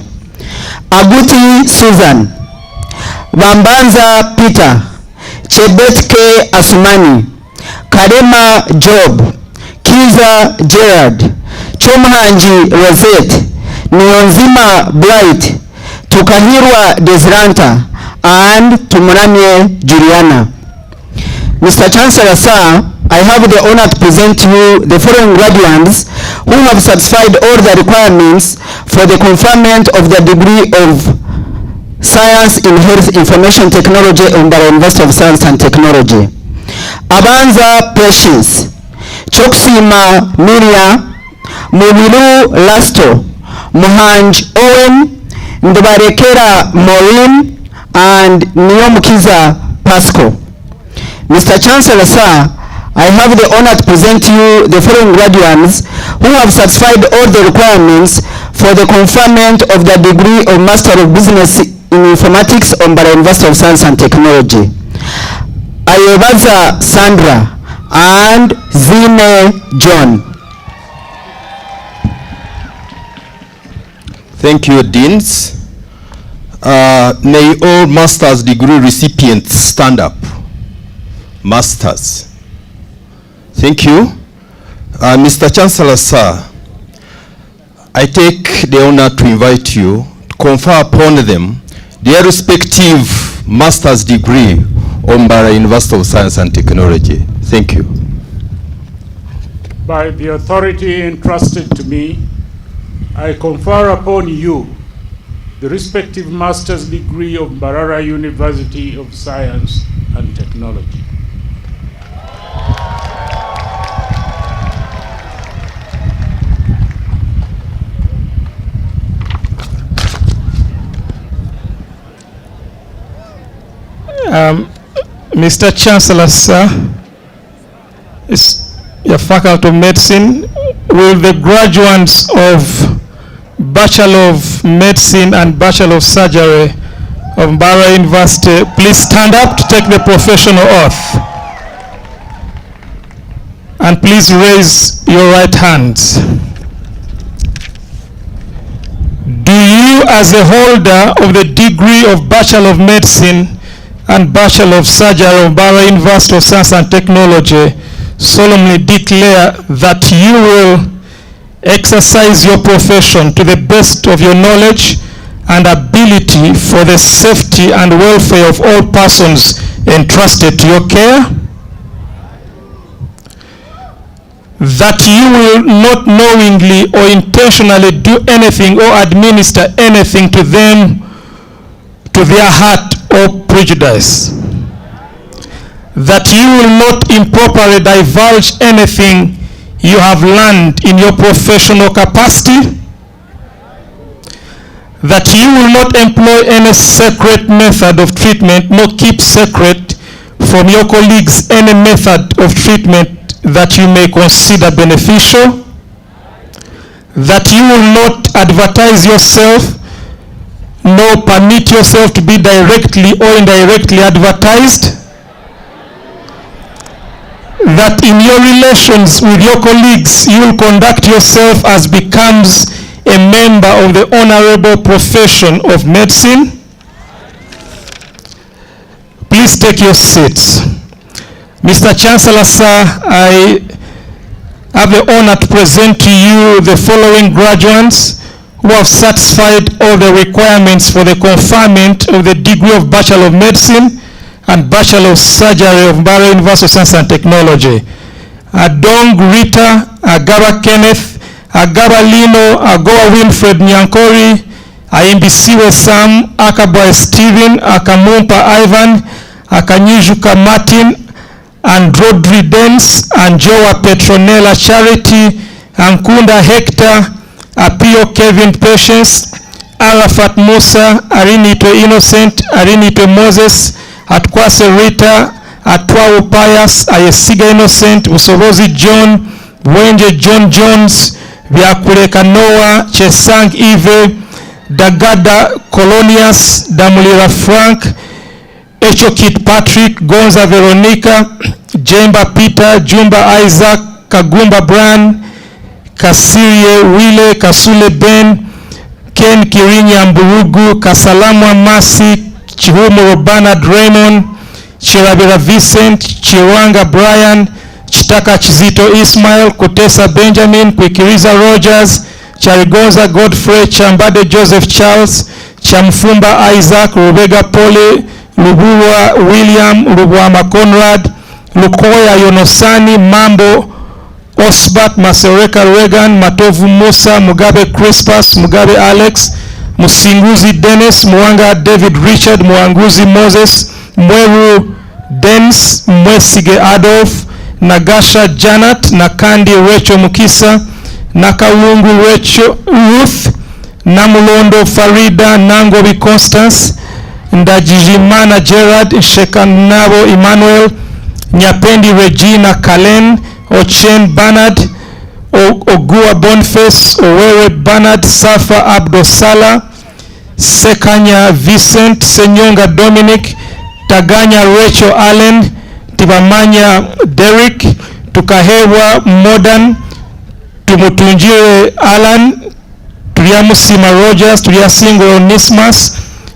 Aguti Susan, Bambanza Peter, Chebet K. Asumani, Karema Job, Kiza Gerard, Chomhanji Rosette, Nionzima Bright, Tukahirwa Desranta, and Tumuramye Juliana. Mr. Chancellor, sir, I have the honor to present to you the following graduates who have satisfied all the requirements for the conferment of the degree of Science in Health Information Technology on the University of Science and Technology. Abanza Precious, Choksima Miria, Mubiru Lasto, Muhanj Owen, Ndobarekera Maureen, and Niyomukiza Pasco. Mr. Chancellor, sir, I have the honor to present to you the following graduates who have satisfied all the requirements for the conferment of the degree of Master of Business in Informatics on Mbarara University of Science and Technology. Ayebaza Sandra and Zine John. Thank you, Deans. May all master's degree recipients stand up. Masters. Thank you. Mr. Chancellor, sir, I take the honor to invite you to confer upon them their respective master's degree on Mbarara University of Science and Technology. Thank you. By the authority entrusted to me, I confer upon you the respective master's degree of Mbarara University of Science and Technology. Mr. Chancellor, sir, it's your Faculty of Medicine. Will the graduates of Bachelor of Medicine and Bachelor of Surgery of Mbarara University please stand up to take the professional oath? And please raise your right hands. Do you, as a holder of the degree of Bachelor of Medicine and Bachelor of Surgery of Mbarara University of Science and Technology, solemnly declare that you will exercise your profession to the best of your knowledge and ability for the safety and welfare of all persons entrusted to your care? That you will not knowingly or intentionally do anything or administer anything to them to their hurt or prejudice. That you will not improperly divulge anything you have learned in your professional capacity. That you will not employ any secret method of treatment, nor keep secret from your colleagues any method of treatment that you may consider beneficial. That you will not advertise yourself, nor permit yourself to be directly or indirectly advertised. that in your relations with your colleagues, you will conduct yourself as becomes a member of the honorable profession of medicine. Please take your seats. Mr. Chancellor, sir, I have the honor to present to you the following graduates who have satisfied all the requirements for the conferment of the degree of Bachelor of Medicine and Bachelor of Surgery of Mbarara University of Science and Technology. Adong Rita, Agaba Kenneth, Agaba Lino, Agoa Winfred Nyankori, Aimbisiwe Sam, Akaboy Stephen, Akamumpa Ivan, Akanyujuka Martin, and Rodri Dens, and Joa Petronella Charity, Ankunda Hector, Apio Kevin Patience, Arafat Musa, Arinito Innocent, Arinito Moses, Atkwase Rita, Atwau Pius, Ayesiga Innocent, Usovozi John, Wenje John Jones, Vyakuleka Noah, Chesang Eve, Dagada Colonius, Damulira Frank, Echokit Patrick, Gonza Veronica, Jemba Peter, Jumba Isaac, Kagumba Brian, Kasirie Wile, Kasule Ben, Ken Kirinya Mburugu, Kasalamwa Masi, Kihumuro Bernard Raymond, Chirabira Vincent, Chirwanga Brian, Chitaka Chizito Ismail, Kutesa Benjamin, Kwikiriza Rogers, Charigonza Godfrey, Chambade Joseph Charles, Chamfumba Isaac, Rubega Pole, Lubuwa William, Lubuama Conrad, Lukoya Yonosani, Mambo Osbat, Masereka Regan, Matovu Musa, Mugabe Crispus, Mugabe Alex, Musinguzi Dennis, Mwanga David Richard, Mwanguzi Moses, Mweru Dennis, Mwesige Adolf, Nagasha Janet, Nakandi Rachel Mukisa, Nakawungu Rachel Ruth, Namulondo Farida, Nangobi Constance, Ndajijimana Gerard, Shekanabo Emmanuel, Nyapendi Regina Kalen, Ochen Bernard, Ogua Boniface, Owewe Bernard, Safa Abdosala, Sekanya Vincent, Senyonga Dominic, Taganya Rachel Allen, Tibamanya Derek, Tukahewa Modern, Tumutunjire Alan, Tuliamusima Rogers, Tuliasingo Onismas,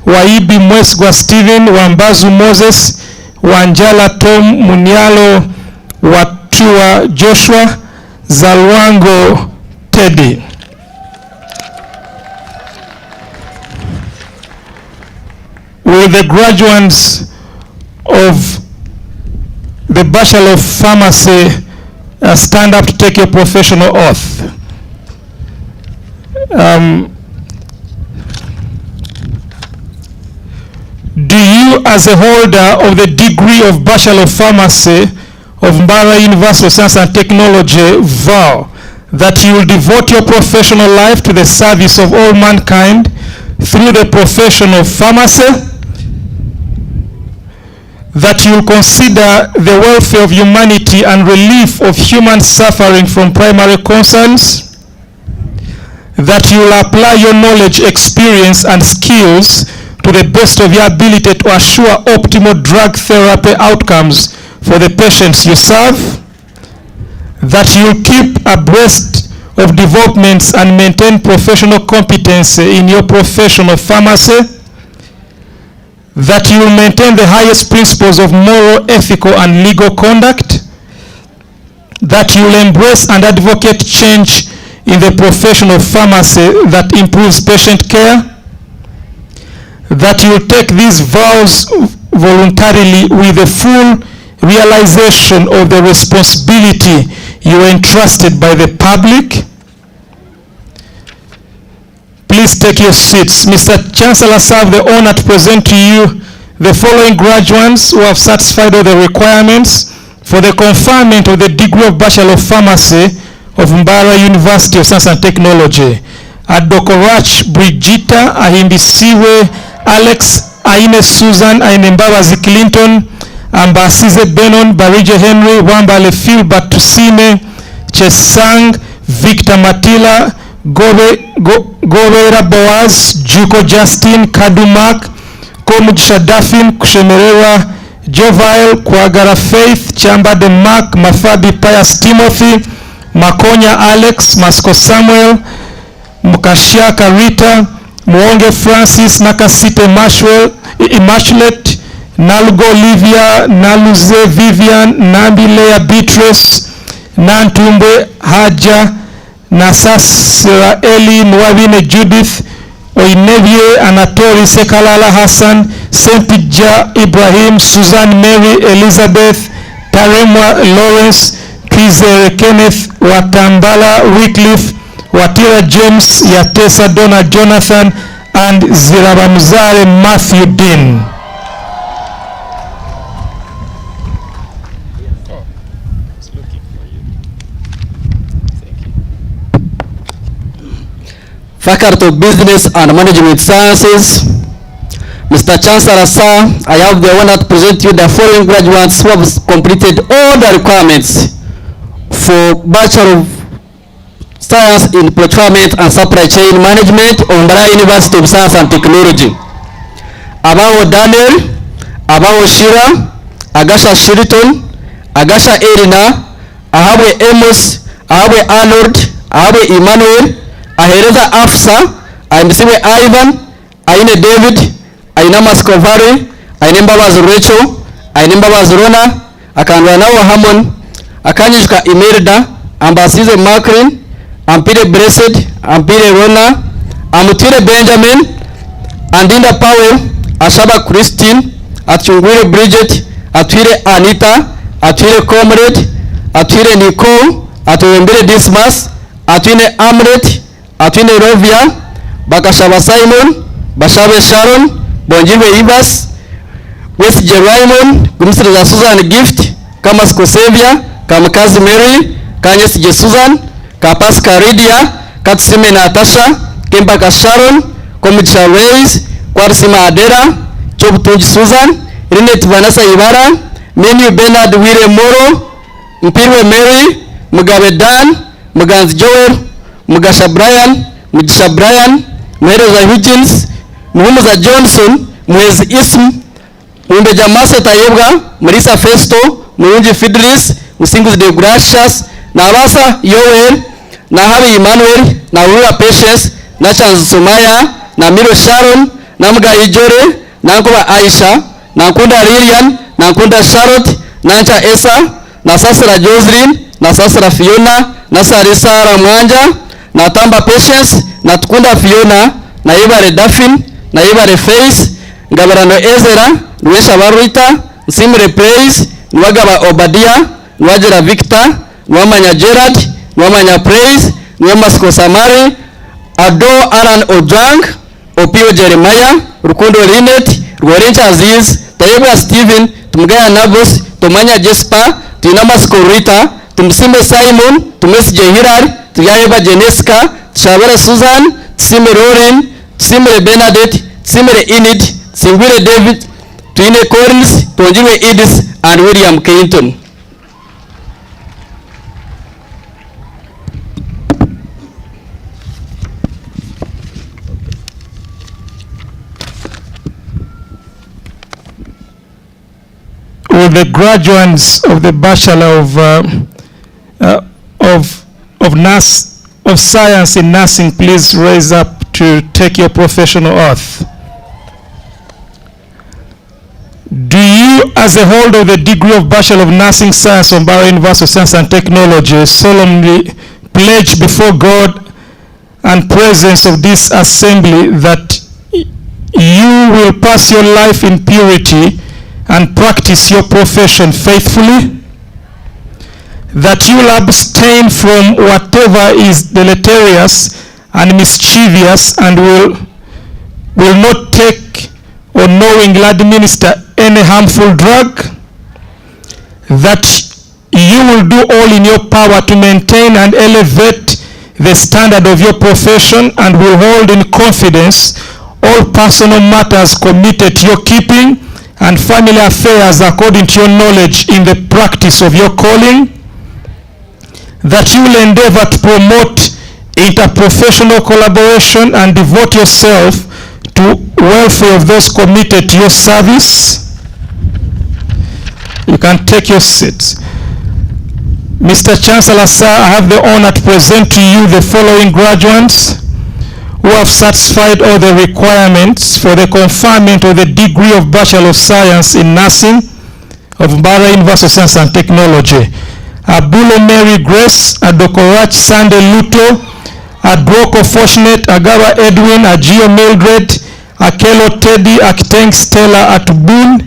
Waibi Mwesgwa Steven, Wambazu Moses, Wanjala Tom Munialo, Watua Joshua, Zalwango Teddy. Will the graduates of the Bachelor of Pharmacy stand up to take your professional oath? Do you, as a holder of the degree of Bachelor of Pharmacy of Mbarara University of Science and Technology, vow that you will devote your professional life to the service of all mankind through the profession of pharmacy, that you will consider the welfare of humanity and relief of human suffering from primary concerns, that you will apply your knowledge, experience, and skills to the best of your ability to assure optimal drug therapy outcomes for the patients you serve, that you will keep abreast of developments and maintain professional competency in your profession of pharmacy, that you will maintain the highest principles of moral, ethical, and legal conduct, that you will embrace and advocate change in the profession of pharmacy that improves patient care, that you will take these vows voluntarily with the full realization of the responsibility you are entrusted by the public. Please take your seats. Mr. Chancellor, I have the honor to present to you the following graduates who have satisfied all the requirements for the conferment of the degree of Bachelor of Pharmacy of Mbarara University of Science and Technology. Adokorach Brigita, Ahimbisiwe Alex, Aine Susan, Aine Mbabazi Clinton, Ambasize Benon, Barije Henry, Wambale Philbert Tusime, Chesang, Victor Matila, Govera Boaz, Juko Justin, Kadumak, Komujisha Dafin, Kushemerewa, Jovile Kwagara Faith, Chambade Mark, Mafabi Pius Timothy, Makonya Alex, Masco Samuel, Mukashiaka Rita, Muonge Francis, Nakasite Immaculate, Nalugo Olivia, Naluze Vivian, Nambilea Beatrice, Nantumbe Haja, Nasasira Eli, Nwabine Judith, Oinevie Anatori Sekalala Hassan, Sempija Ibrahim, Susan Mary Elizabeth, Taremwa Lawrence, Twizere Kenneth, Watambala Wycliffe, Watira James, Yatesa Donna Jonathan, and Zirabamzare Matthew Dean. Faculty of Business and Management Sciences. Mr. Chancellor, sir, I have the honor to present you the following graduates who have completed all the requirements for Bachelor of Science in Procurement and Supply Chain Management of Mbarara University of Science and Technology. Abawo Daniel, Abawo Shira, Agasha Shiriton, Agasha Erina, Ahabwe Amos, Ahabwe Arnold, Ahabwe Emmanuel, Ahereza Afsa, Aimsiwe Ivan, Aine David, Aina Mascovari, Aine Mbabaz Rachel, Aine Mbabaz Rona, Akanwanawa Hamon, Akanyishka Imelda, Ambasize Makrin, Ampire Blessed, Ampire Rona, Amutire Benjamin, Andinda Powell, Ashaba Christine, Atungwire Bridget, Atwire Anita, Atwire Comrade, Atwire Nicole, Atwire Dismas, Atwire Amret, Atwine Rovia, Bakashaba Simon, Bashabe Sharon, Bonjiwe Ibas, West Jeraimon, Gumsira Susan Gift, Kamas Kosevia, Kamakazi Mary, Kanyes Je Susan, Kapas Karidia, Katsime Natasha, Kempaka Sharon, Komicha Reis, Kwarsima Adera, Chobtuj Susan, Rinet Vanessa Ivara, Menu Bernard Wire Moro, Mpirwe Mary, Mugabe Dan, Muganz Joel, Mugasha Brian, Mujisha Brian, Mwereza Higgins, Muhumuza Johnson, Mwezi Ism, Mwimbeja Mase Tayebga, Marisa Festo, Mwunji Fidris, Musingus de Gracias, na Abasa Yoel, na Habi Emmanuel, na Urura Patience, na Chanzu Sumaya, na Miro Sharon, na Mga Ijore, na Nkuba Aisha, na Nkunda Lilian, na Nkunda Charlotte, na Ncha Esa, na Sasra Jocelyn, na Sasra Fiona, na Sarisa Ramwanja, na Tamba Patience, na Tukunda Fiona, na Ibare Daphne, na Ibare Face, Ngabarano Ezra, Nwesha Baruita, Nsimre Praise, Nwagaba Obadia, Nwajira Victor, Nwamanya Gerard, Nwamanya Praise, Nwamasko Samari, Ado Aran Ojang, Opio Jeremiah, Rukundo Linet, Rworencha Aziz, Tayebwa Steven, Tumgaya Nabos, Tumanya Jespa, Tunamasko Rita, Tumsime Simon, Tumes Jehirar, Tuyayeba Jeneska, Shabara Susan, Tsime Rorin, Simre Bernadette, Simre Inid, Singwire David, Twine Collins, Tonjiwe Edis, and William Clinton. Will the graduates of the Bachelor of Science in Nursing please raise up to take your professional oath? Do you, as a holder of the degree of Bachelor of Nursing Science from Mbarara University of Science and Technology, solemnly pledge before God and presence of this assembly that you will pass your life in purity and practice your profession faithfully, that you will abstain from whatever is deleterious and mischievous, and will not take or knowingly administer any harmful drug, that you will do all in your power to maintain and elevate the standard of your profession, and will hold in confidence all personal matters committed to your keeping and family affairs according to your knowledge in the practice of your calling, that you will endeavor to promote interprofessional collaboration and devote yourself to welfare of those committed to your service, can take your seats. Mr. Chancellor, sir, I have the honor to present to you the following graduates who have satisfied all the requirements for the conferment of the degree of Bachelor of Science in Nursing of Mbarara University of Science and Technology. Abulo Mary Grace, Adokorach Sunday Luto, Adroko Fortunate, Agara Edwin, Agio Mildred, Akelo Teddy, Akiteng Stella Atubun,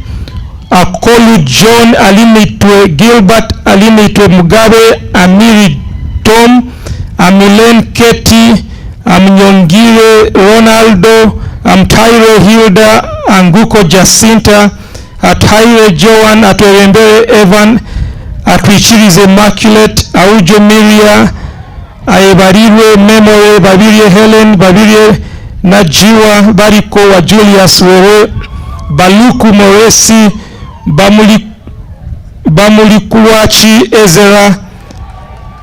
Akolu John, Alimitwe Gilbert, Alimitwe Mugabe, Amiri Tom, Amilen Keti, Amnyongire Ronaldo, Amtaire Hilda, Anguko Jacinta, Ataire Joan, Atwerembere Evan, Atwichirize Immaculate, Aujo Miria, Aebarire Memory, Babirie Helen, Babirie Najiwa, Bariko wa Julius Wewe, Baluku Moresi, Bamulikuwachi Ezra,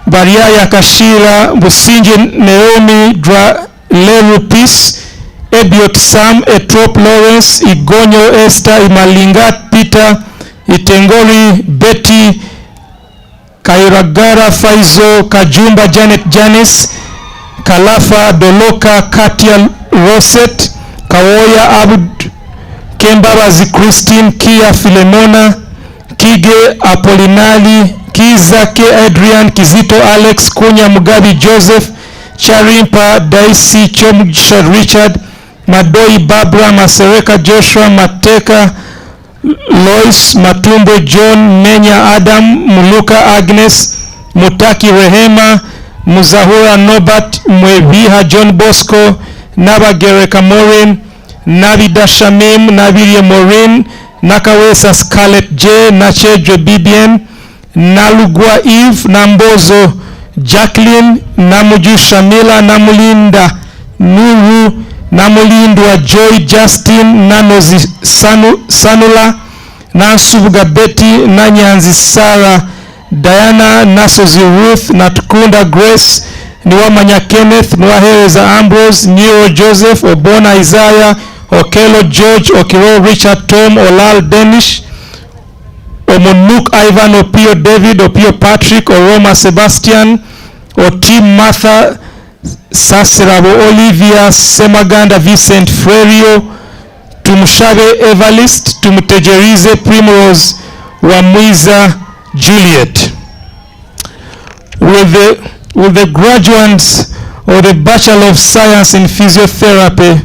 Bariaya Kashira, Businje Naomi, Leru Peace, Ebiot Sam, Etrop Lawrence, Igonyo Esther, Imalingat Peter, Itengori Betty, Kairagara Faizo, Kajumba Janet Janice, Kalafa Doloka Katia Roset, Kawoya Abud, Kembarazi Christine, Kia Filemona, Kige Apolinali, Kizake Adrian, Kizito Alex, Kunya Mugabi Joseph, Charimpa Daisy, Chomsha Richard, Madoi Barbara, Masereka Joshua, Mateka Lois, Matumbo John, Menya Adam, Muluka Agnes, Mutaki Rehema, Muzahura Nobat, Mwebiha John Bosco, Nabagereka Morin, Nabida Shamim, Nabirie Morin, Nakawesa Scarlett J, Nachejo BBN, Nalugwa Eve, Nambozo Jacqueline, Namuju Shamila, Namulinda Nuru, Namulindwa Joy Justin, Nanozi Sanula, Nansubuga Betty, Nanyanzi Sarah, Diana, Nasozi Ruth, Natukunda Grace, Niwamanya Kenneth, Nwahereza Ambrose, Nero Joseph, Obona Isaiah, Okelo George, Okiro Richard Tom, Olal Denish, Omonuk Ivan, Opio David, Opio Patrick, Oroma Sebastian, Otim Martha, Sasirabo Olivia, Semaganda Vincent Frerio, Tumshabe Evarist, Tumtejerize Primrose, Wamwiza Juliet. Will the graduates of the Bachelor of Science in Physiotherapy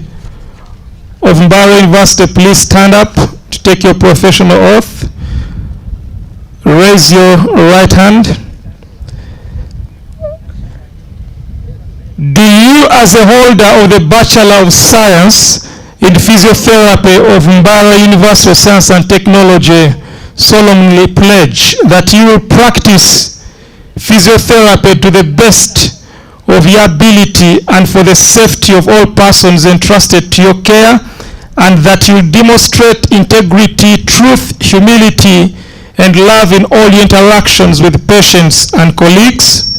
of Mbarara University please stand up to take your professional oath? Raise your right hand. Do you, as a holder of the Bachelor of Science in Physiotherapy of Mbarara University of Science and Technology, solemnly pledge that you will practice physiotherapy to the best of your ability and for the safety of all persons entrusted to your care, and that you will demonstrate integrity, truth, humility, and love in all your interactions with patients and colleagues?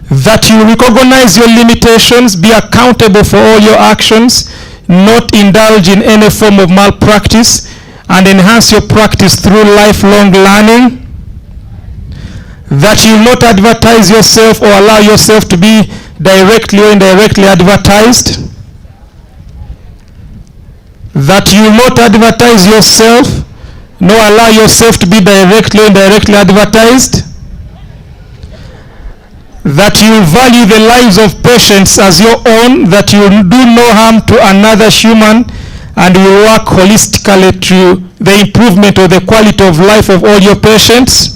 That you recognize your limitations, be accountable for all your actions, not indulge in any form of malpractice, and enhance your practice through lifelong learning? That you will not advertise yourself or allow yourself to be directly or indirectly advertised? That you will not advertise yourself nor allow yourself to be directly or indirectly advertised? That you value the lives of patients as your own, that you do no harm to another human, and you work holistically to the improvement of the quality of life of all your patients?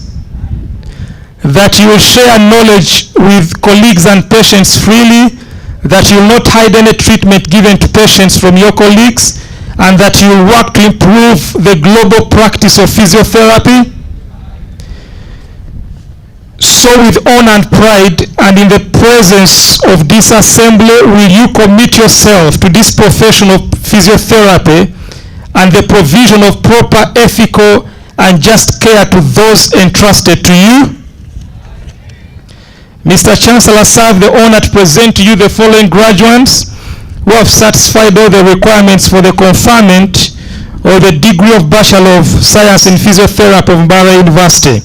That you will share knowledge with colleagues and patients freely, that you will not hide any treatment given to patients from your colleagues, and that you will work to improve the global practice of physiotherapy? So with honor and pride, and in the presence of this assembly, will you commit yourself to this profession of physiotherapy and the provision of proper, ethical, and just care to those entrusted to you? Mr. Chancellor, I have the honor to present to you the following graduates who have satisfied all the requirements for the conferment of the degree of Bachelor of Science in Physiotherapy of Mbarara University.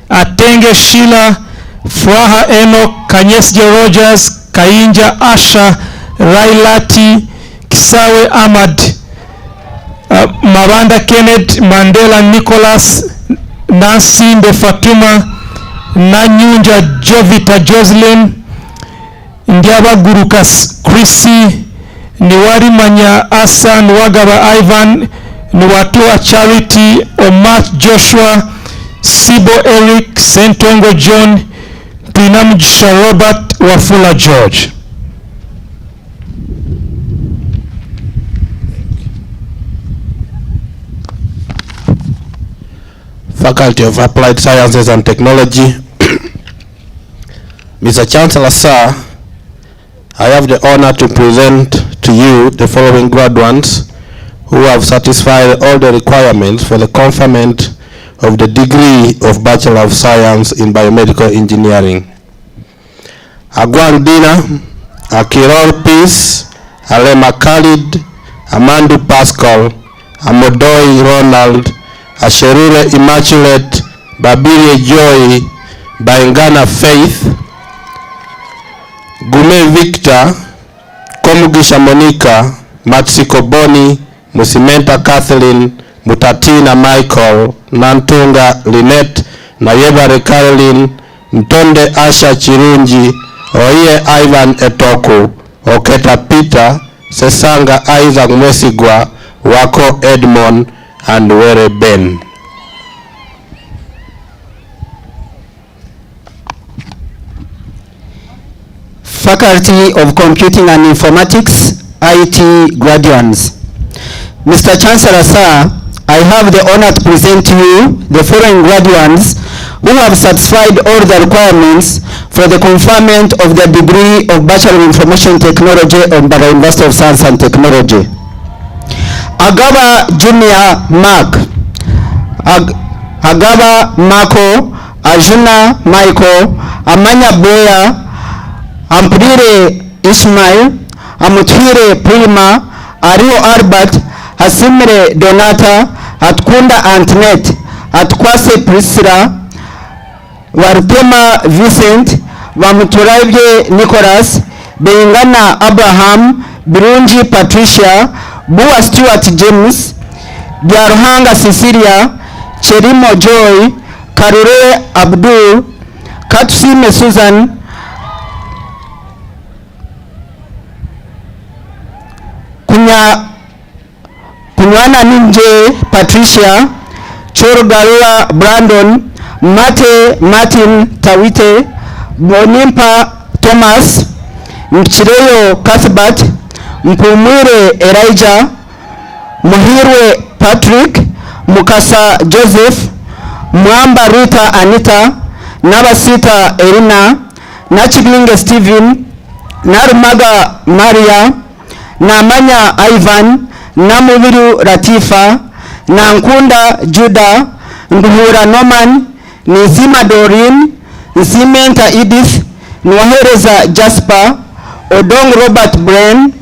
Atenge Sheila, Furaha Enoch, Kanyesje Rogers, Kainja Asha, Railati, Kisawe Ahmad, Mabanda Kenneth, Mandela Nicholas, Nancy Mbe Fatuma, Nanyunja Jovita Jocelyn, Ndiaba Gurukas Chrissy, Niwari Manya Asa, Nwagaba Ivan, Niwatua Charity, Omat Joshua, Sibo Eric, Sentongo John, Twinamjisha Robert, Wafula George. Faculty of Applied Sciences and Technology. Mr. Chancellor, sir, I have the honor to present to you the following graduates who have satisfied all the requirements for the conferment of the degree of Bachelor of Science in Biomedical Engineering. Agwang Dina, Akirol Peace, Alema Khalid, Amandu Pascal, Amodoi Ronald, Asherure Immaculate, Babire Joy, Baingana Faith, Gume Victor, Komugisha Monica, Matsiko Boni, Musimenta Kathleen, Mutatina Michael, Nantunga Lynette, Nayebare Caroline, Mtonde Asha Chirunji, Oye Ivan Etoku, Oketa Peter, Sesanga Isaac Mwesigwa, Wako Edmond, and Were Ben. Faculty of Computing and Informatics, IT graduates. Mr. Chancellor, sir, I have the honor to present to you the following graduates who have satisfied all the requirements for the conferment of the degree of Bachelor of Information Technology of Mbarara University of Science and Technology. Agaba Junior Mark, Agaba Marco, Ajuna Michael, Amanya Boya, Ampire Ismail, Amutire Prima, Ario Albert, Asimre Donata, Atkunda Antoinette, Atkwase Priscilla, Wartema Vincent, Wamuturabye Nicholas, Beingana Abraham, Birunji Patricia, Bua Stuart James, Biaruhanga Cecilia, Cherimo Joy, Karure Abdul, Katusime Susan, Kunywana Ninje Patricia, Chorogarua Brandon, Mate Martin Tawite, Bonimpa Thomas, Mchireyo Cuthbert, Mpumwire Elijah, Muhirwe Patrick, Mukasa Joseph, Mwamba Rita Anita, Nabasita Erina, Nachibinge Stephen, Narumaga Maria, Namanya Ivan, Namuviru Ratifa, Nankunda Judah, Nduhura Norman, Nizima Doreen, Nzimenta Edith, Nwahereza Jasper, Odong Robert Brain,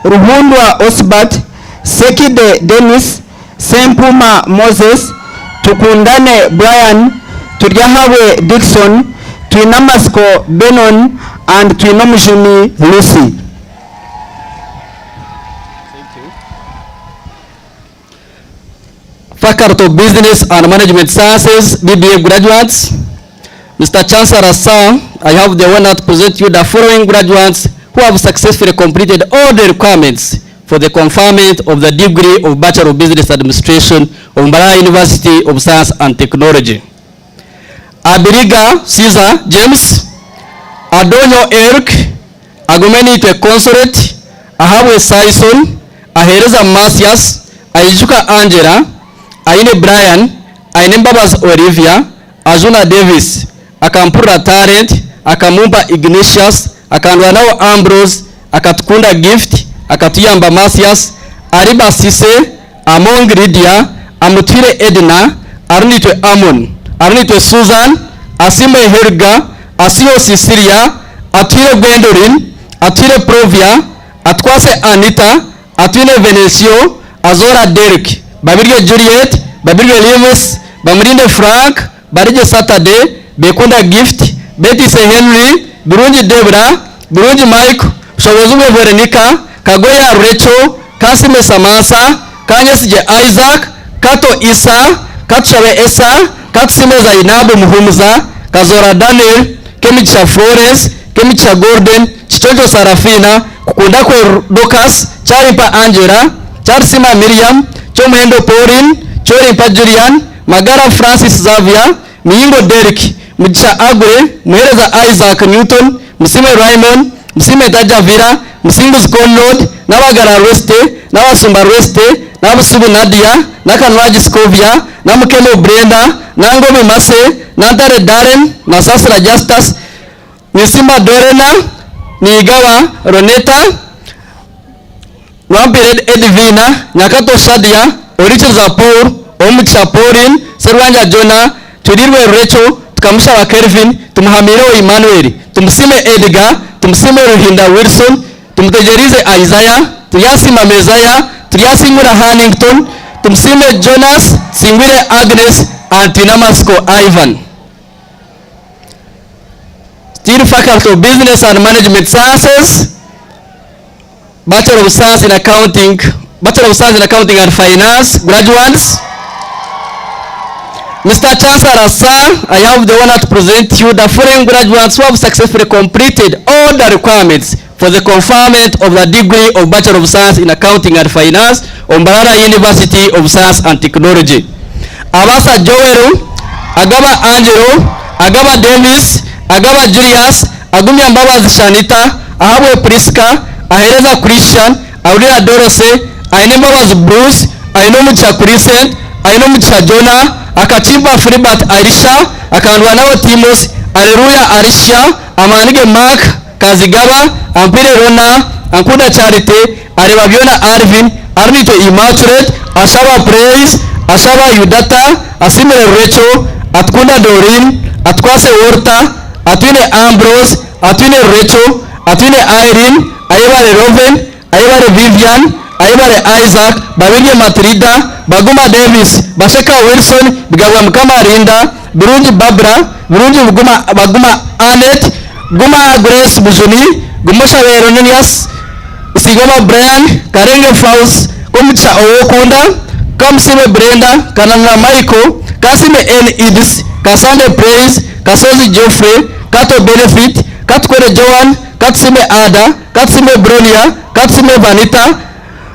Ruhundwa Osbert, Sekide Dennis, Sempuma Moses, Tukundane Brian, Turyahawe Dixon, Twinamasko Benon, and Twinomujuni Lucy. Faculty of Business and Management Sciences, BBA graduates. Mr. Chancellor, sir, I have the honor to present you the following graduates who have successfully completed all the requirements for the conferment of the degree of Bachelor of Business Administration of Mbarara University of Science and Technology. Abiriga Caesar James, Adonyo Eric, Agumenitwe Consulate, Ahawe Saison, Ahereza Masias, Aijuka Angela, Aine Brian, Aine Babas Olivia, Azuna Davis, Akampura Tarrant, Akamumba Ignatius, Akandwanao Ambrose, Akatukunda Gift, Akatuyamba Masias, Ariba Sise, Among Lydia, Amutire Edna, Arnitwe Amon, Arnitwe Susan, Asime Helga, Asio Cecilia, Atire Gwendoline, Atire Provia, Atkwase Anita, Atwine Venecio, Azora Derek, Babirge Juliet, Babirge Lewis, Bamrinde Frank, Barige Saturday, Bekunda Gift, Betty Se Henry, Burunji Debra, Burunji Mike, Shawazube Veronica, Kagoya Recho, Kasime Samasa, Kanyes Je Isaac, Kato Isa, Katshawe Esa, Katsime Zainabu Muhumza, Kazora Daniel, Kemicha Flores, Kemicha Gordon, Chichojo Sarafina, Kukundako Dokas, Charimpa Angela, Charsima Miriam, Chomendo Porin, Chorimpa Julian, Magara Francis Xavier, Miingo Derek, Mcha Agwe, Muhereza Isaac Newton, Msime Raymond, Msime Tajavira, Msingus Conlord, Nawagara Reste, Nawasumba Reste, Namusubu Nadia, Nakanwaji Scovia, Namukelo Brenda, Nangomi Mase, Nantare Darren, Nasasra Justus, Nisima Dorena, Nigawa Roneta, Wampired Edvina, Nyakato Shadia, Orichel Zapur, Omucha Porin, Serwanja Jonah, Tudirwe Recho, Tukamsha wa Kelvin, Tumhamiro Emmanuel, Tumsime Edgar, Tumsime Ruhinda Wilson, Tumtejerize Isaiah, Tuyasima Mezaya, Tuyasingura Hannington, Tumsime Jonas, Singwire Agnes, and Tinamasko Ivan. Still Faculty of Business and Management Sciences, Bachelor of Science in Accounting, Bachelor of Science in Accounting and Finance graduates. Mr. Chancellor, sir, I have the honor to present you the following graduates who have successfully completed all the requirements for the conferment of the degree of Bachelor of Science in Accounting and Finance on Mbarara University of Science and Technology. Abasa Joweru, Agaba Angelo, Agaba Davis, Agaba Julius, Agumya Mbabazi Shanita, Ahabwe Priska, Ahereza Christian, Aurina Dorose, Ainembabazi Bruce, Ainomucha Crescent, Ainomucha Jonah, Akachimba Freebert Arisha, Akandwanao Timos, Aleluya Arisha, Amanige Mark, Kazigaba, Ampire Rona, Ankuda Charity, Arewabiona Arvin, Arnito Immaculate, Ashaba Praise, Ashaba Yudata, Asimile Recho, Atkunda Dorin, Atkwase Horta, Atwine Ambrose, Atwine Recho, Atwine Irene, Ayebare Roven, Ayebare Vivian, Ayebare Isaac, Babirye Matrida, Baguma Davis, Basheka Wilson, Bigabwa Mkama Rinda, Birunji Babra, Birunji Baguma Annette, Guma Grace Bujuni, Gumusha Veroninias, Sigoma Brian, Karenge Faust, Kumicha Owokunda, Kamsime Brenda, Kananga Michael, Kasime N. Idis, Kasande Praise, Kasozi Geoffrey, Kato Benefit, Katkore Joan, Katsime Ada, Katsime Bronia, Katsime Vanita,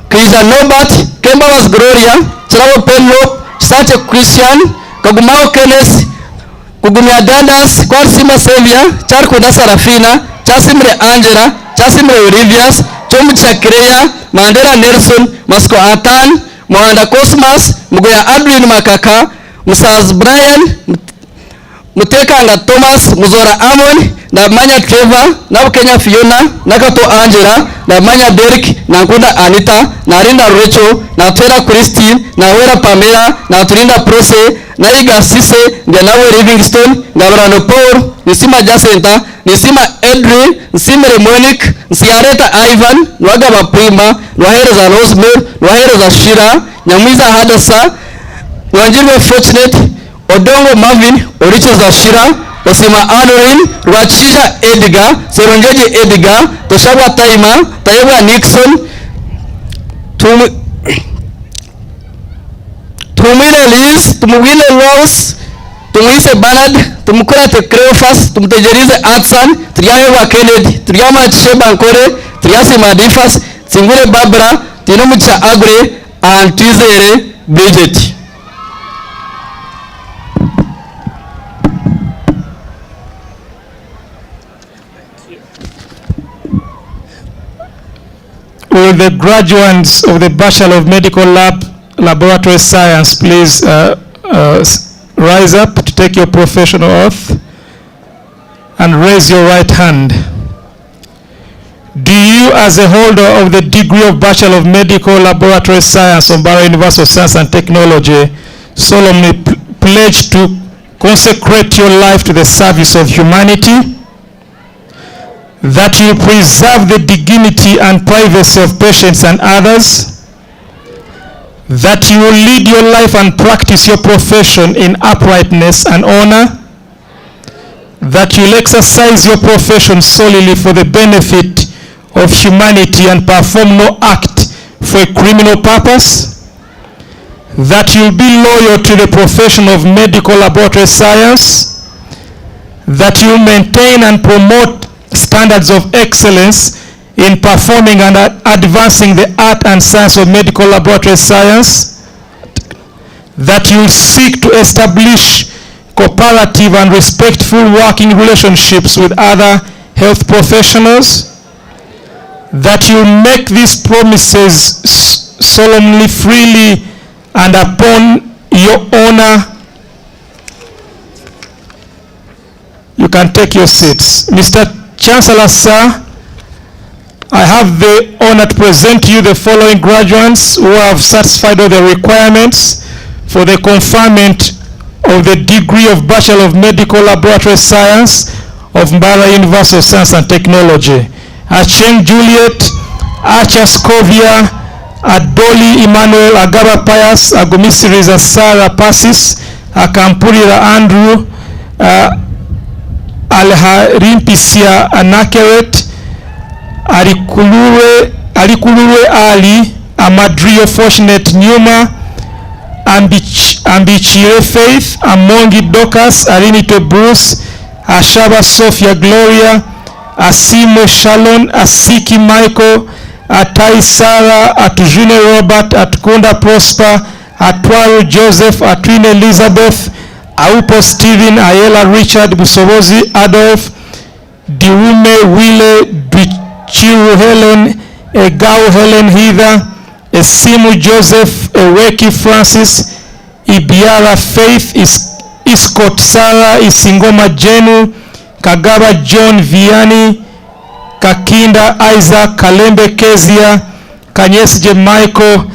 Krisa Nobat, Kembawas Gloria, Chalawo Penlo, Sache Christian, Kagumao Kenneth, Kugumia Dandas, Kwarsima Sevia, Charkuda Sarafina, Chasimre Angela, Chasimre Olivias, Chomucha Kireya, Mandela Nelson, Masko Atan, Mwanda Cosmas, Mugoya Adwin Makaka, Musaz Brian, Mutekanga Thomas, Muzora Amon, na Manya Trevor, na Kenya Fiona, Nakato Angela, na Manya Derek, na Nkunda Anita, na Rinda Rachel, na Twera Christine, na Wera Pamela, na Turinda Prose, na Iga Sise, Nganawe Livingstone, Gabrano Paul, Nisima Jacinta, Nisima Edri, Nsimere Monique, Nsiareta Ivan, Nwagaba Prima, Nwahereza Rosemary, Nwahereza Shira, Nyamiza Hadasa, Nwanjirwe Fortunate, Odongo Marvin, Oricheza Shira, Osima Anorin, Rwachisha Edgar, Seronjeji Edgar, Toshawa Taima, Tayewa Nixon, Tumwile Liz, Tumwile Rose, Tumwise Bernard, Tumkura Tekrefas, Tumtejerize Atsan, Triayewa Kennedy, Triama Chebankore, Triasi Madifas, Singure Barbara, Tinomucha Agre, and Twizere Bridget. Will the graduates of the Bachelor of Medical Laboratory Science please rise up to take your professional oath and raise your right hand. Do you, as a holder of the degree of Bachelor of Medical Laboratory Science from Mbarara University of Science and Technology, solemnly pledge to consecrate your life to the service of humanity, that you preserve the dignity and privacy of patients and others, that you will lead your life and practice your profession in uprightness and honor, that you will exercise your profession solely for the benefit of humanity and perform no act for a criminal purpose, that you will be loyal to the profession of medical laboratory science, that you will maintain and promote standards of excellence in performing and advancing the art and science of medical laboratory science, that you will seek to establish cooperative and respectful working relationships with other health professionals, that you make these promises solemnly, freely, and upon your honor. You can take your seats. Mr. Chancellor, sir, I have the honor to present to you the following graduates who have satisfied all the requirements for the conferment of the degree of Bachelor of Medical Laboratory Science of Mbarara University of Science and Technology. Acheng Juliet, Acha Scovia, Adoli Emmanuel, Agaba Pius, Agomisiriza Sarah Passis, Akampurira Andrew, Alharimpisia Anakeret, Alikulure Ali, Amadrio Fortunate Numa, Ambichire Faith, Amongi Docas, Arinito Bruce, Ashaba Sophia Gloria, Asimo Shalon, Asiki Michael, Atai Sarah, Atujune Robert, Atkunda Prosper, Atwaru Joseph, Atwine Elizabeth, Aupo Stephen, Ayela Richard, Busobozi Adolf, Diume Wile, Chiru Helen, Egau Helen Heather, Esimu Joseph, Eweki Francis, Ibiara Faith, Iskot Sarah, Isingoma Jenu, Kagaba John Vianney, Kakinda Isaac, Kalembe Kezia, Kanyesje Michael,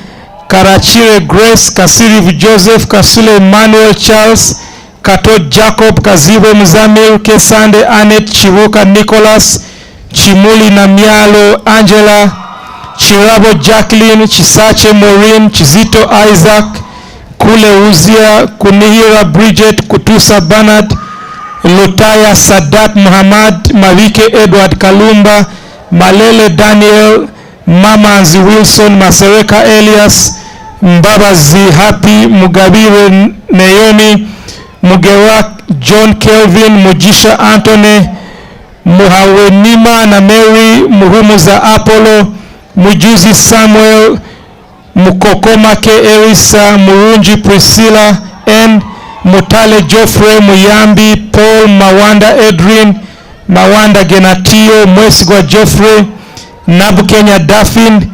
Karachire Grace, Kasirivu Joseph, Kasule Emmanuel Charles, Kato Jacob, Kazibo Mzamil, Kesande Annette, Chiruka Nicholas, Chimuli Namialo Angela, Chirabo Jacqueline, Chisache Maureen, Chizito Isaac, Kule Uzia, Kunihira Bridget, Kutusa Bernard, Lutaya Sadat Muhammad, Mavike Edward Kalumba, Malele Daniel, Mamanzi Wilson, Masereka Elias, Mbabazi Happy, Mugabire Naomi, Mugerak John Kelvin, Mujisha Anthony, Muhawenima na Mary, Muhumuza Apollo, Mujuzi Samuel, Mukokomake Erisa, Murunji Priscilla, and Mutale Geoffrey, Muyambi, Paul, Mawanda Edrin, Mawanda Genatio, Mwesigwa Geoffrey, Nabukenya Daffin,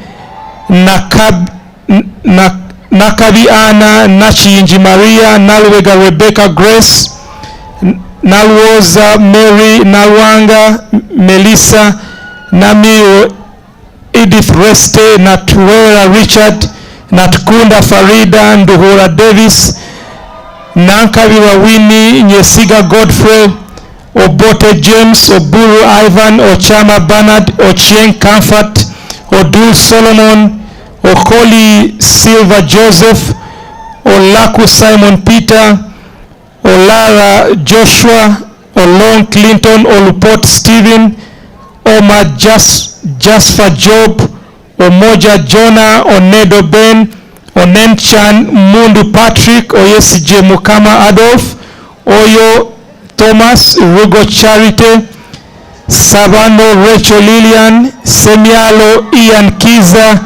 Nakabi Anna, Nachinji Maria, Nalwega Rebecca Grace, Nalwoza Mary, Nalwanga Melissa, Namio Edith Reste, Natuera Richard, Natkunda Farida, Nduhura Davis, Nankabira Winnie, Nyesiga Godfrey, Obote James, Oburu Ivan, Ochama Bernard, Ochieng Comfort, Odul Solomon, Okoli Silva Joseph, Olaku Simon Peter, Olara Joshua, Olong Clinton, Olupot Stephen, Omar Jasper Job, Omoja Jonah, Onedo Ben, Onenchan Mundu Patrick, Oyesije Mukama Adolf, Oyo Thomas, Rugo Charity, Savano Rachel Lillian, Semialo Ian Kiza,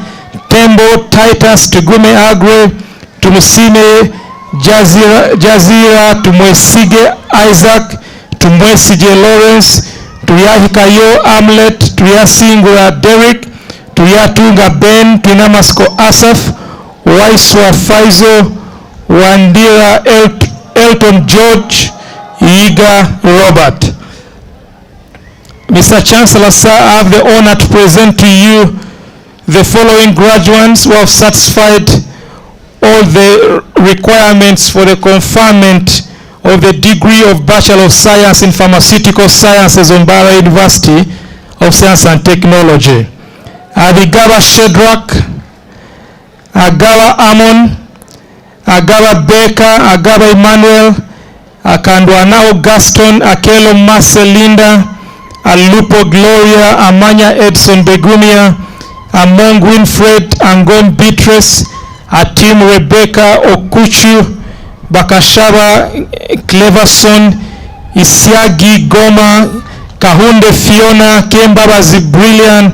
Tembo Titus, Tugume Agre, Tumusime Jazira, Tumwesige Isaac, Tumwesige Lawrence, Tuyahikayo Amlet, Tuyasingura Derek, Tuyatunga Ben, Tunamasko Asaf, Waiswa Faizo, Wandira Elton George, Iga Robert. Mr. Chancellor, sir, I have the honor to present to you the following graduates who have satisfied all the requirements for the conferment of the degree of Bachelor of Science in Pharmaceutical Sciences on Mbarara University of Science and Technology. Adigaba Shedrack, Agaba Amon, Agaba Baker, Agaba Emmanuel, Akandwanao Gaston, Akelo Marcelinda, Alupo Gloria, Amanya Edson Begunia, Among Winfred, Angon Beatrice, Atim Rebecca Okuchu, Bakashaba Cleverson, Isiagi Goma, Kahunde Fiona, Kembaba Zibrilian,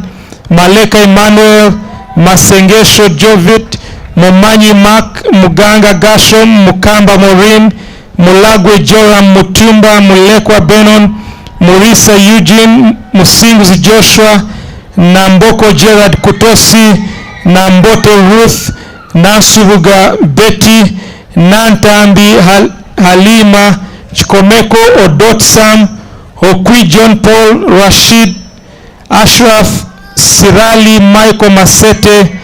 Maleka Emmanuel, Masengesho Jovit, Momanyi Mark, Muganga Gashom, Mukamba Maureen, Mulagwe Joram Mutumba, Mulekwa Benon, Murisa Eugene, Musinguzi Joshua, Namboko Gerard Kutosi, Nambote Ruth, Nasubuga Betty, Nantambi Halima, Chikomeko Odot Sam, Okwi John Paul, Rashid, Ashraf Sirali, Michael Masete,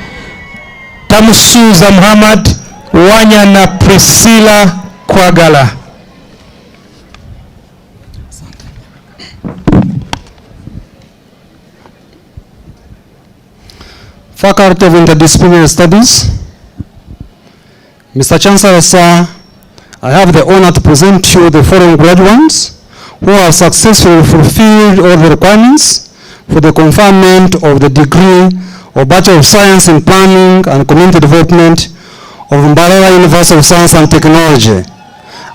Tamusuza Muhammad, Wanya na Priscilla Kwagala. Faculty of Interdisciplinary Studies. Mr. Chancellor, sir, I have the honor to present to you the following graduates who have successfully fulfilled all the requirements for the conferment of the degree of Bachelor of Science in Planning and Community Development of Mbarara University of Science and Technology.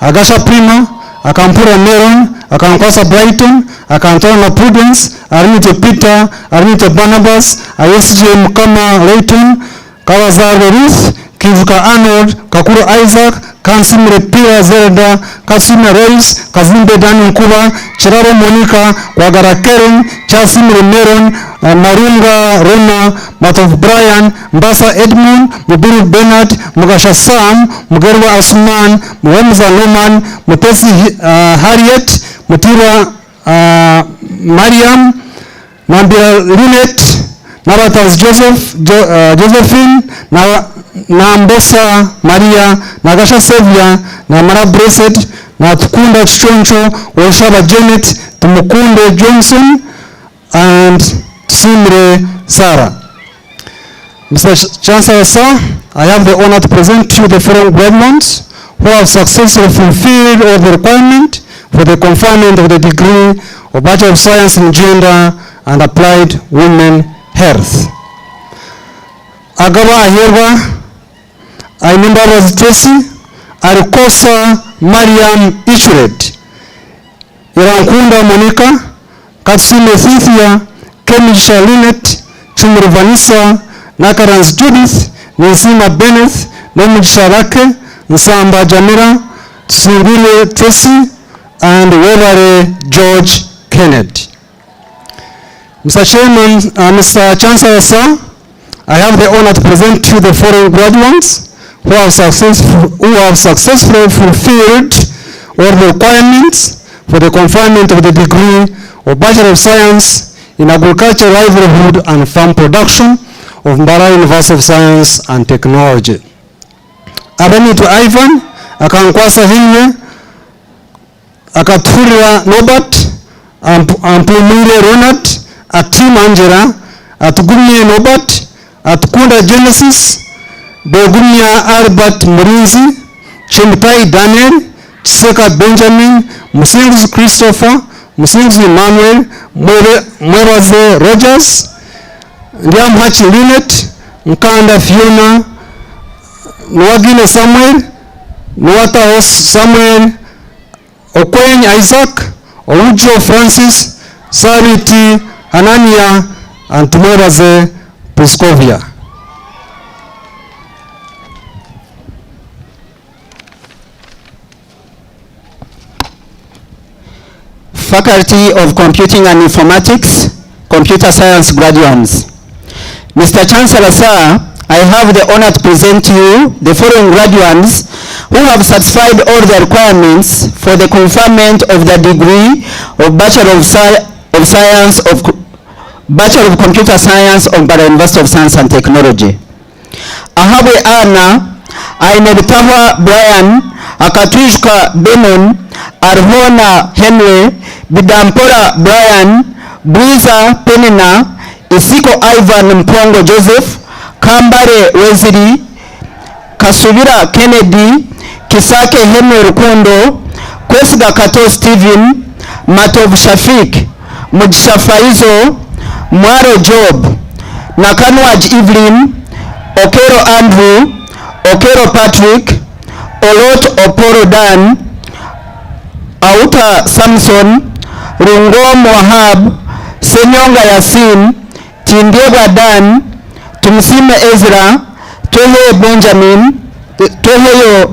Agasha Prima, Akampura Meron, Akankwasa Brighton, Akantona Prudence, Arinite Peter, Arinite Barnabas, ISJ Mukama Layton, Kawazare Ruth, Kivuka Arnold, Kakuru Isaac, Kansimre Pia Zelda, Kasime Reis, Kazimbe Dani Nkuba, Chiraro Monica, Kwagara Karen, Chasimre Meron, Marunga Rona, Matov Brian, Mbasa Edmund, Mubiru Bernard, Mugasha Sam, Mugerwa Asman, Muhamza Noman, Mutesi Harriet, Mutira Mariam, Nambia Linet, Naratas Josephine, Nambosa Maria, Nagasha Sevia, Namara Blessed, Natukunda Chichoncho, Oshaba Janet, Tumukunde Johnson, and Simre Sarah. Mr. Chancellor, sir, I have the honor to present to you the following graduates who have successfully fulfilled all the requirements for the conferment of the degree of Bachelor of Science in Gender and Applied Women Health. Agaba Ayerwa, Ainimba Tesi, Arikosa Mariam Ichuret, Irankunda Monica, Katsume Cynthia, Kemisha Linet, Chumru Vanessa, Nakarans Judith, Nisima Bennett, Nomugisha Rake, Nsamba Jamira, Tsirule Tesi, and Wevare George Kennedy. Mr. Chairman, Mr. Chancellor, sir, I have the honor to present to you the following graduates who have successfully fulfilled all the requirements for the conferment of the degree of Bachelor of Science in Agriculture, Livelihood and Farm Production of Mbarara University of Science and Technology. Abenitu Ivan, Akankwasa Hinye, Akatfurira Nobert, Ampumire Ronald, Atim Angela, Atugumye Nobert, Atkunda Genesis, Begumya Albert Murinzi, Chemtai Daniel, Chiseka Benjamin, Musinguzi Christopher, Musinguzi Emmanuel, Mweraze Rogers, Ndiamhachi Linet, Nkanda Fiona, Nwagine Samuel, Nwata Samuel, Okwen Isaac, Oujo Francis, Sariti Anania, and Mweraze Priscovia. Faculty of Computing and Informatics, Computer Science graduates. Mr. Chancellor, sir, I have the honor to present to you the following graduates who have satisfied all the requirements for the conferment of the degree of Bachelor of Computer Science of Mbarara University of Science and Technology. Ahabwe Anna, Ainebitava Brian, Akatwishka Benon, Arhona Henry, Bidampora Brian, Buiza Penina, Isiko Ivan Mpongo Joseph, Kambare Wesley, Kasubira Kennedy, Kisake Henry Rukundo, Kwesiga Kato Steven, Matov Shafik, Mugisha Faizo, Mwaro Job, Nakanwaj Evelyn, Okero Andrew, Okero Patrick, Olot Oporo Dan, Auta Samson, Rungom Wahab, Senyonga Yasin, Tindiegwa Dan, Tumsime Ezra, Toheyo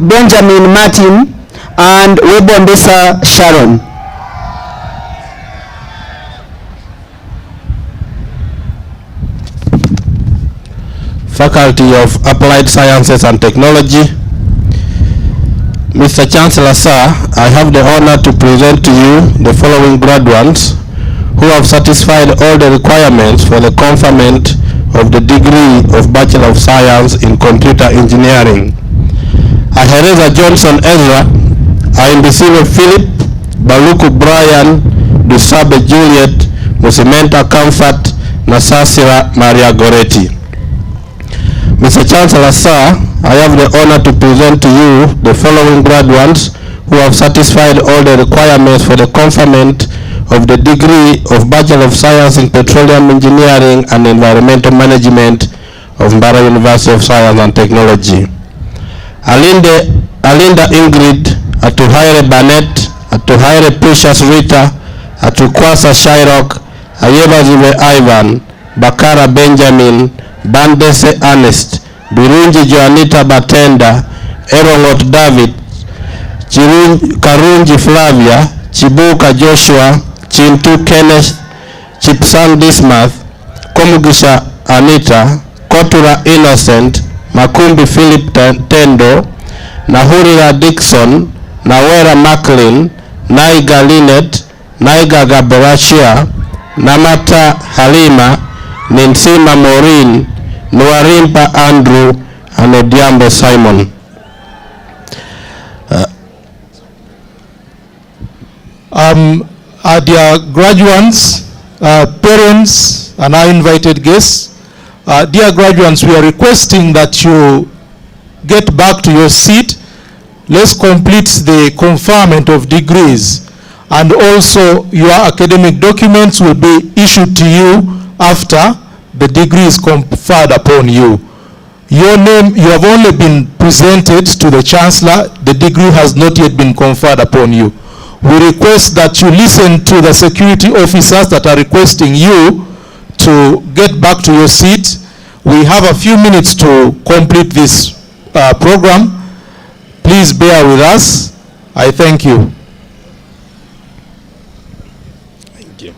Benjamin Martin, and Webondesa Sharon. Faculty of Applied Sciences and Technology. Mr. Chancellor, sir, I have the honor to present to you the following graduates who have satisfied all the requirements for the conferment of the degree of Bachelor of Science in Computer Engineering. Ahereza Johnson Ezra, Aimbisiwe Philip, Baluku Brian, Dusabe Juliet, Musimenta Comfort, Nasasira Maria Goretti. Mr. Chancellor, sir, I have the honor to present to you the following graduates who have satisfied all the requirements for the conferment of the degree of Bachelor of Science in Petroleum Engineering and Environmental Management of Mbarara University of Science and Technology. Alinda Ingrid, Atuhaire Burnett, Atuhaire Precious Rita, Atukwasa Shirok, Ayebaziwe Ivan, Bakara Benjamin, Bandese Ernest, Birunji Joanita Batenda, Erongot David, Karunji Flavia, Chibuka Joshua, Chintu Kenneth, Chipsang Dismath, Komugisha Anita, Kotura Innocent, Makumbi Philip Tendo, Nahurira Dixon, Nawera Macklin, Naiga Linet, Naiga Gaborachia, Namata Halima, Ninsima Maureen, Nuarimpa Andrew, and Odiambo Simon. Our dear graduates, parents, and our invited guests, dear graduates, we are requesting that you get back to your seat. Let's complete the conferment of degrees, and also your academic documents will be issued to you after the degree is conferred upon you. Your name, you have only been presented to the Chancellor. The degree has not yet been conferred upon you. We request that you listen to the security officers that are requesting you to get back to your seat. We have a few minutes to complete this program. Please bear with us. I thank you. Thank you.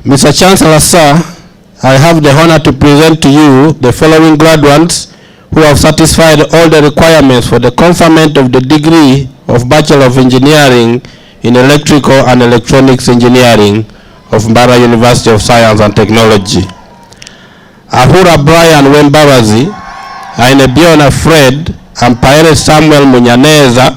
Mr. Chancellor, sir, I have the honor to present to you the following graduates who have satisfied all the requirements for the conferment of the degree of Bachelor of Engineering in Electrical and Electronics Engineering of Mbarara University of Science and Technology. Ahura Brian Wembarazi, Ainebiona Fred, Ampaere Samuel Munyaneza,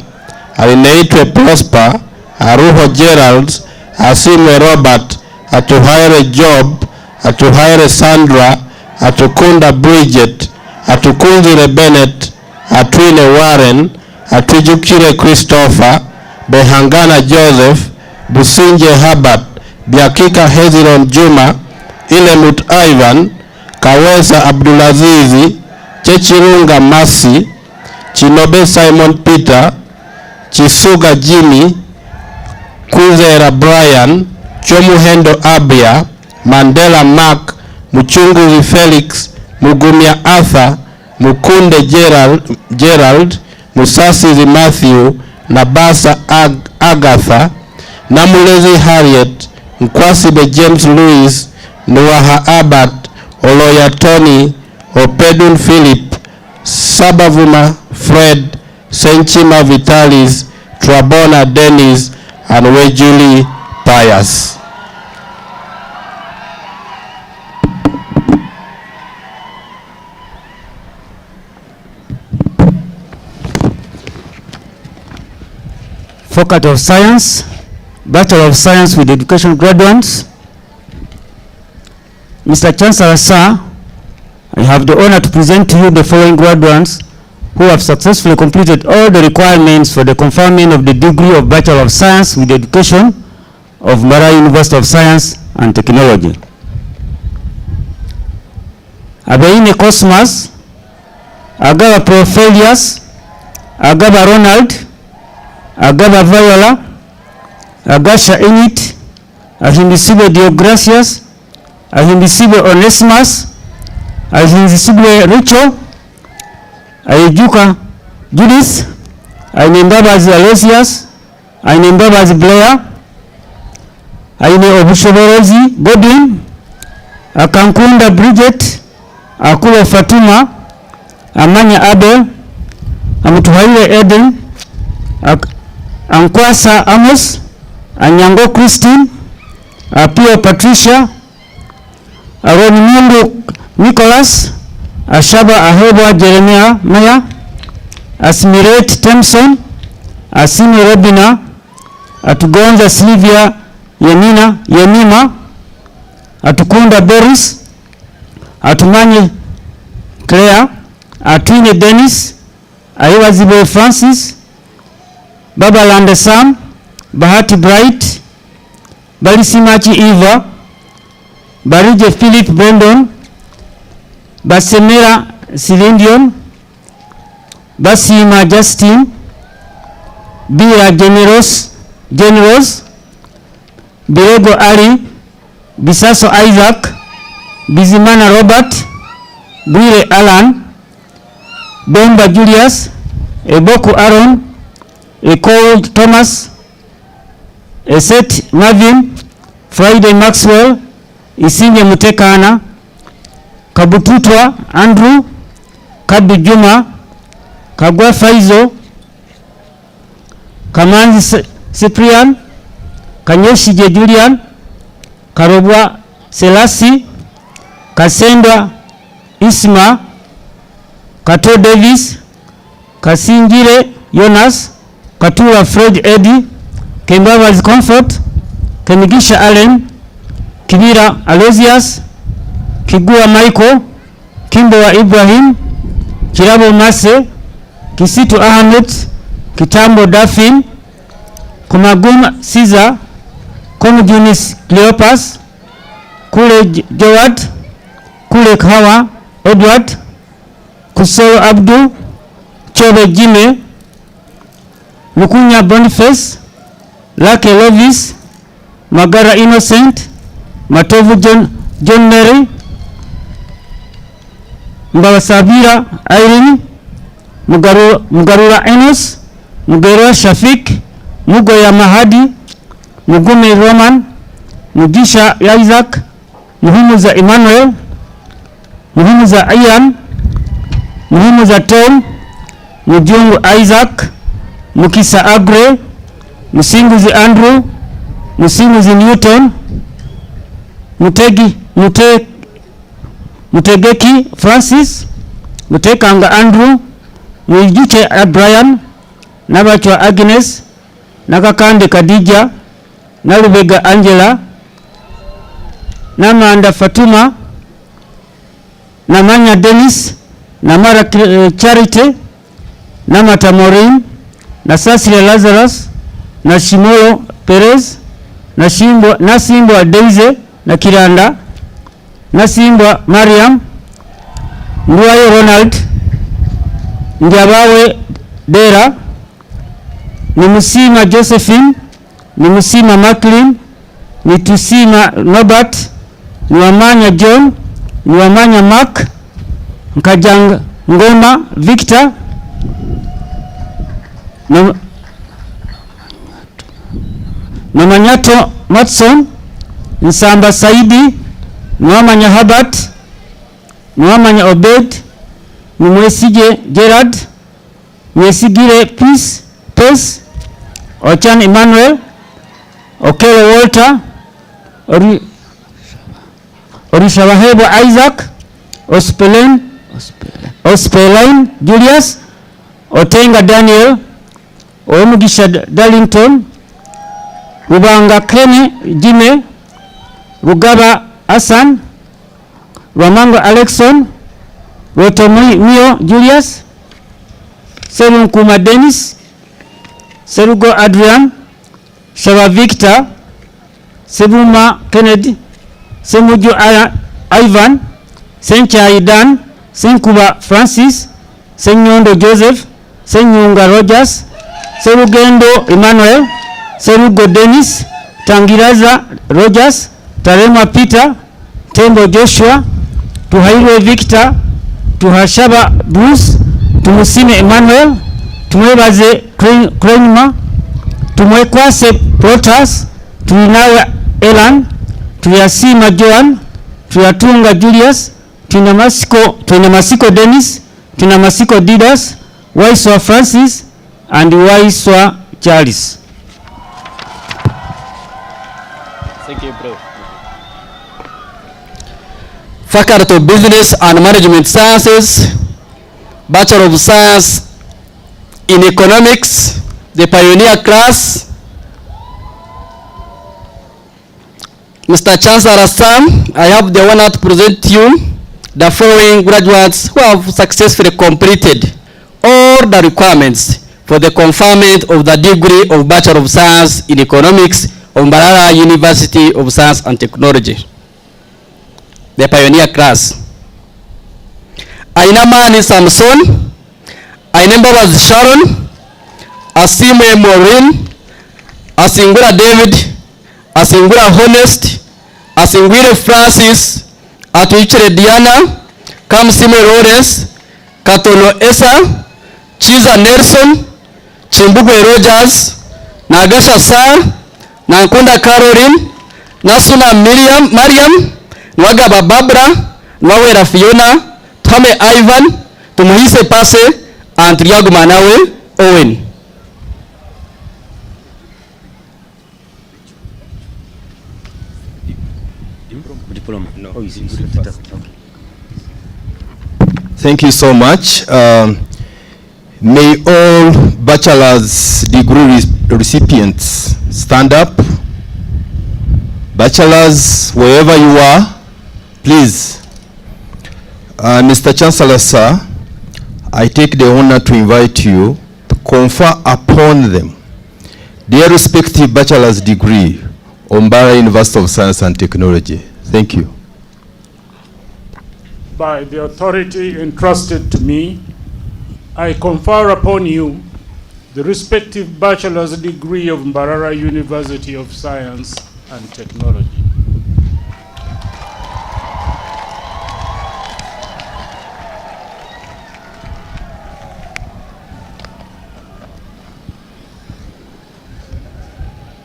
Alineitwe Prosper, Aruho Gerald, Asimwe Robert, Atuhaire Job, Atuhaire Sandra, Atukunda Bridget, Atukunzire Bennett, Atwine Warren, Atujukire Christopher, Behangana Joseph, Businje Herbert, Biakika Heziron Juma, Ilemut Ivan, Kawesa Abdulazizi, Chechirunga Masi, Chinobe Simon Peter, Chisuga Jimmy, Kuzera Brian, Chomuhendo Abia, Mandela Mark, Muchunguzi Felix, Mugumia Arthur, Mukunde Gerald, Musasizi Matthew, Nabasa Agatha, Namulezi Harriet, Nkwasibe James Louis, Nuaha Abat, Oloya Tony, Opedun Philip, Sabavuma Fred, Senchima Vitalis, Trabona Dennis, and Wejuli Pius. Faculty of Science, Bachelor of Science with Education graduates. Mr. Chancellor, sir, I have the honor to present to you the following graduates who have successfully completed all the requirements for the conferment of the degree of Bachelor of Science with Education of Mbarara University of Science and Technology. Abeine Cosmas, Agaba Profelius, Agaba Ronald, Agaba Viola, Agasha Enit, Ahimbisibe Deogracias, Ahimbisibe Onesimus, Ahimbisibe Richo, Ayijuka Judith, Ainembabazi Aloysius, Ainembabazi Blair, Aine Obushoborozi Godwin, Akankunda Bridget, Akulo Fatuma, Amanya Abel, Amutuhaile Eden, Ankwasa Amos, Anyango Christine, Apio Patricia, Aronimundu Nicholas, Ashaba Aheba Jeremiah Maya, Asmirate Thompson, Asimi Robina, Atugonza Sylvia Yenima, Atukunda Boris, Atumanye Claire, Atwine Dennis, Aiwazibe Francis, Babalande Sam, Bahati Bright, Balisimachi Eva, Barije Philip Brandon, Basemera Silindion, Basima Justin, Bia Generos, Birego Ali, Bisaso Isaac, Bizimana Robert, Bwire Alan, Bomba Julius, Eboku Aaron, Ecole Thomas, Eset Marvin, Friday Maxwell, Isinye Mutekana, Kabututwa Andrew, Kabi Juma, Kagwa Faizo, Kamanzi Cyprian, Kanyoshije Julian, Karobwa Selasi, Kasendwa Isma, Kato Davis, Kasingire Jonas, Katura Fred Eddie, Kembabazi Comfort, Kemigisha Allen, Kibira Aloysius, Kigua Michael, Kimbowa Ibrahim, Kirabo Mase, Kisitu Ahmed, Kitambo Dafin, Kumaguma Caesar, Komujunis Cleopas, Kule Jowad, Kule Kawa Edward, Kusoro Abdul, Chobe Jime, Lukunya Boniface, Lake Lovis, Magara Innocent, Matovu John Mary, Mbawasabira Irene, Mugarura Enos, Mugerwa Shafik, Mugoya Mahadi, Mugume Roman, Mugisha Isaac, Muhimuza Emmanuel, Muhimuza Ian, Muhimuza Tom, Mujungu Isaac, Mukisa Agre, Musinguzi Andrew, Musinguzi Newton, Mutegeki Francis, Mutekanga Andrew, Mwijuche Brian, Nabachwa Agnes, Nakakande Khadija, Nalubega Angela, Namanda Fatuma, Namanya Dennis, Namara Charity, Namata Maureen, Nasasile Lazarus, Nashimolo Perez, Nasimbwa Daisy na Kiranda, Nasimbwa Mariam, Nduwayo Ronald, Njabawe Dera, Nimusima Josephine, Nimusima Macklin, Nitusima Norbert, Niwamanya John, Niwamanya Mark, Nkajanga Ngoma Victor, Namanyato Matson, Nsamba Saidi, Nwamanya Habat, Nwamanya Obed, Mwesige Gerard, Mwesigire Peace, Ochan Emmanuel, Okelo Walter, Orishabahebo Isaac, Ospelain Julius, Otenga Daniel, Omugisha Darlington, Rubanga Kenny Jime, Rugaba Hassan, Ramango Alexon, Rotomio Julius, Serunkuma Dennis, Serugo Adrian, Shava Victor, Sebuma Kennedy, Semuju Ivan, Sencha Idan, Senkuba Francis, Senyondo Joseph, Senyunga Rogers, Serugendo Emmanuel, Serugo Dennis, Tangiraza Rogers, Tarema Peter, Tembo Joshua, Tuhairwe Victor, Tuhashaba Bruce, Tumusime Emmanuel, Tumwebaze Krenma, Tumwekwase Protas, Tuinawe Elan, Tuyasima Joan, Tuyatunga Julius, Tuinamasiko Dennis, Tuinamasiko Didas, Waiswa Francis, and Waiswa Charles. Thank you, bro. Faculty of Business and Management Sciences, Bachelor of Science in Economics, the pioneer class. Mr. Chancellor Sam, I have the honor to present to you the following graduates who have successfully completed all the requirements for the conferment of the degree of Bachelor of Science in Economics of Mbarara University of Science and Technology, the pioneer class. Ainamani Samson, Ainembabazi Sharon, Asime Maureen, Asingura David, Asingura Honest, Asingwire Francis, Atuichere Diana, Kamsime Lawrence, Katono Esa, Chiza Nelson, Chimbugwe Rogers, Nagasha Sar, Nankunda Caroline, Nasuna Mariam, Nwagaba Barbara, Nwawera Fiona, Tome Ivan, Tumuhise Pase, and Triago Manawe Owen. Thank you so much. May all bachelor's degree recipients stand up. Bachelors, wherever you are, please. Mr. Chancellor, sir, I take the honor to invite you to confer upon them their respective bachelor's degree on Mbarara University of Science and Technology. Thank you. By the authority entrusted to me, I confer upon you the respective bachelor's degree of Mbarara University of Science and Technology.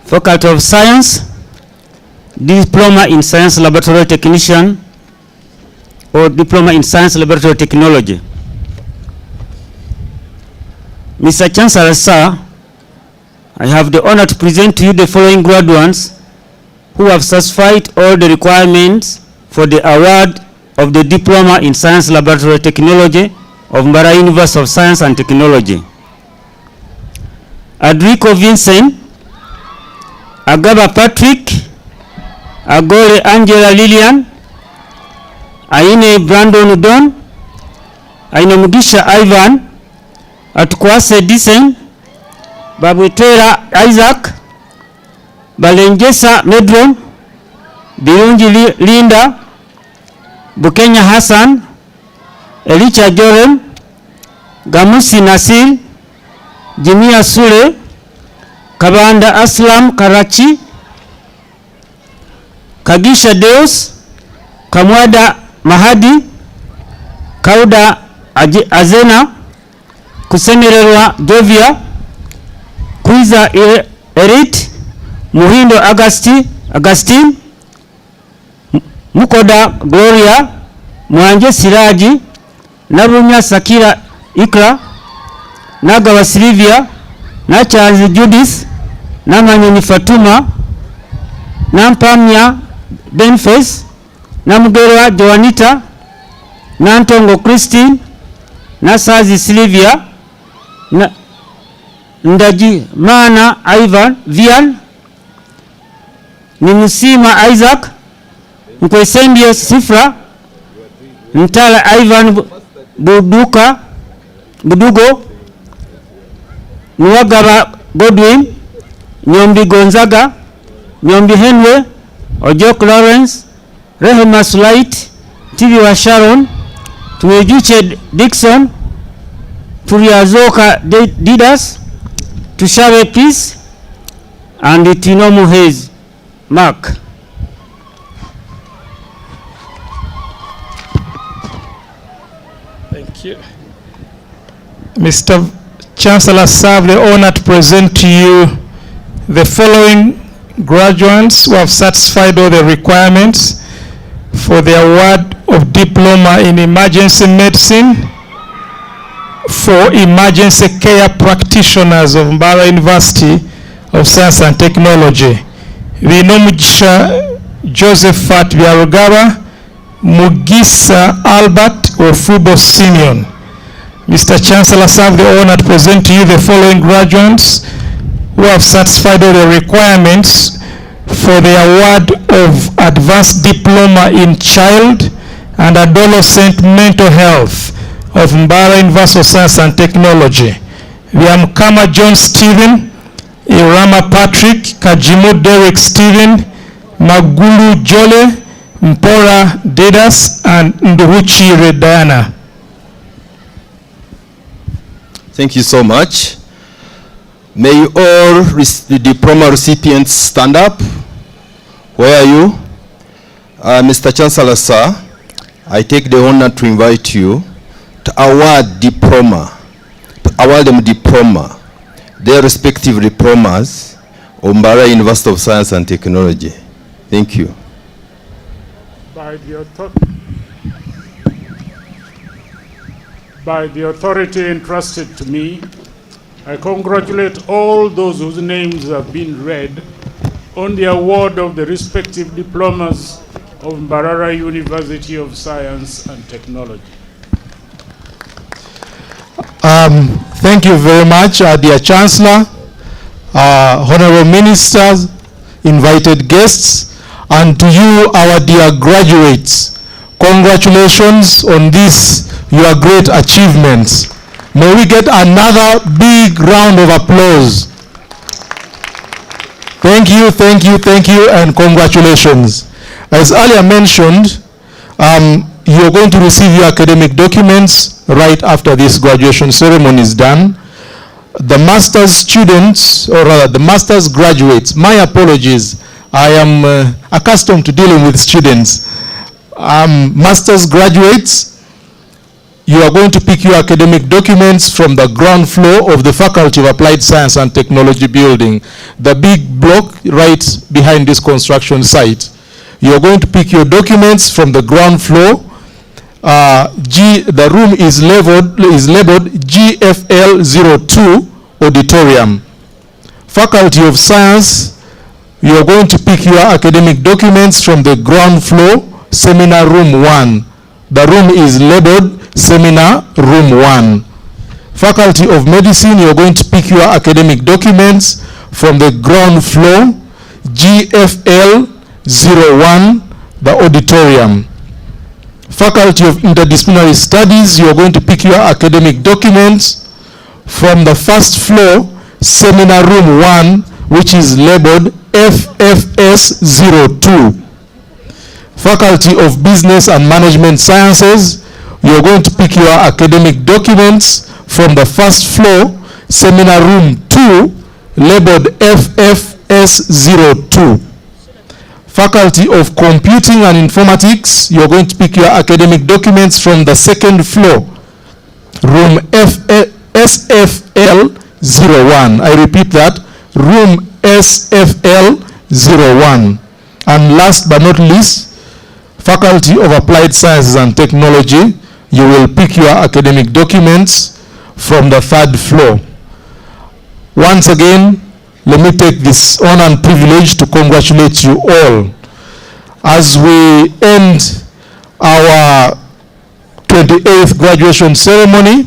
Faculty of Science, Diploma in Science Laboratory Technician or Diploma in Science Laboratory Technology. Mr. Chancellor, sir, I have the honor to present to you the following graduates who have satisfied all the requirements for the award of the Diploma in Science Laboratory Technology of Mbarara University of Science and Technology. Adrico Vincent, Agaba Patrick, Agore Angela Lillian, Aine Brandon Don, Aine Mugisha Ivan, Atukwase Disen, Babutera Isaac, Balenjesa Medron, Birunji Linda, Bukenya Hassan, Elicha Joren, Gamusi Nasir, Jimia Sule, Kabanda Aslam Karachi, Kagisha Deus, Kamwada Mahadi, Kauda Azena, Kusemererwa Jovia, Kwiza Erit, Muhindo Agustin, Mukoda Gloria, Mwanje Siraji, Nabunya Sakira Ikra, Nagawa Silvia, Nachanzi Judith, Namanyoni Fatuma, Nampamya Benface, Namugerwa Joanita, Nantongo Christine, Nasazi Silvia, Ndaji Mana Ivan Vian, Nimusima Isaac, Mkwesembia Sifra, Ntala Ivan Budugo, Nwagaba Godwin, Nyombi Gonzaga, Nyombi Henry, Ojok Lawrence, Rehema Slight, Tibiwa Sharon, Tuwejuche Dixon, Turiazoka Didas, Tushawe Peace, and Tinomu Hayes Mark. Thank you. Mr. Chancellor, sir, the honor to present to you the following graduates who have satisfied all the requirements for the award of Diploma in Emergency Medicine for Emergency Care Practitioners of Mbarara University of Science and Technology. Vinomugisha Josephat Byarugaba, Mugisa Albert Ofubo Simeon. Mr. Chancellor, sir, I have the honor to present to you the following graduates who have satisfied all the requirements for the award of Advanced Diploma in Child and Adolescent Mental Health of Mbarara University of Science and Technology. Vyamkama John Stephen, Irama Patrick, Kajimu Derek Stephen, Magulu Jole, Mpora Dedas, and Nduhuchi Redana. Thank you so much. May all diploma recipients stand up. Where are you? Mr. Chancellor, sir, I take the honor to invite you to award them diploma, their respective diplomas of Mbarara University of Science and Technology. Thank you. By the authority entrusted to me, I congratulate all those whose names have been read on the award of the respective diplomas of Mbarara University of Science and Technology. Thank you very much, dear Chancellor, honorable ministers, invited guests, and to you, our dear graduates. Congratulations on this, your great achievements. May we get another big round of applause. Thank you, thank you, thank you, and congratulations. As earlier mentioned, you're going to receive your academic documents right after this graduation ceremony is done. The master's students, or rather the master's graduates, my apologies, I am accustomed to dealing with students. Master's graduates, you are going to pick your academic documents from the ground floor of the Faculty of Applied Science and Technology building, the big block right behind this construction site. You are going to pick your documents from the ground floor. The room is labeled GFL 02 auditorium. Faculty of Science, you are going to pick your academic documents from the ground floor, seminar room 1. The room is labeled seminar room 1. Faculty of Medicine, you are going to pick your academic documents from the ground floor, GFL 01, the auditorium. Faculty of Interdisciplinary Studies, you are going to pick your academic documents from the first floor, seminar room 1, which is labeled FFS 02. Faculty of Business and Management Sciences, you are going to pick your academic documents from the first floor, seminar room 2, labeled FFS 02. Faculty of Computing and Informatics, you are going to pick your academic documents from the second floor, room SFL 01. I repeat that, room SFL 01. And last but not least, Faculty of Applied Sciences and Technology, you will pick your academic documents from the third floor. Once again, let me take this honor and privilege to congratulate you all. As we end our 28th graduation ceremony,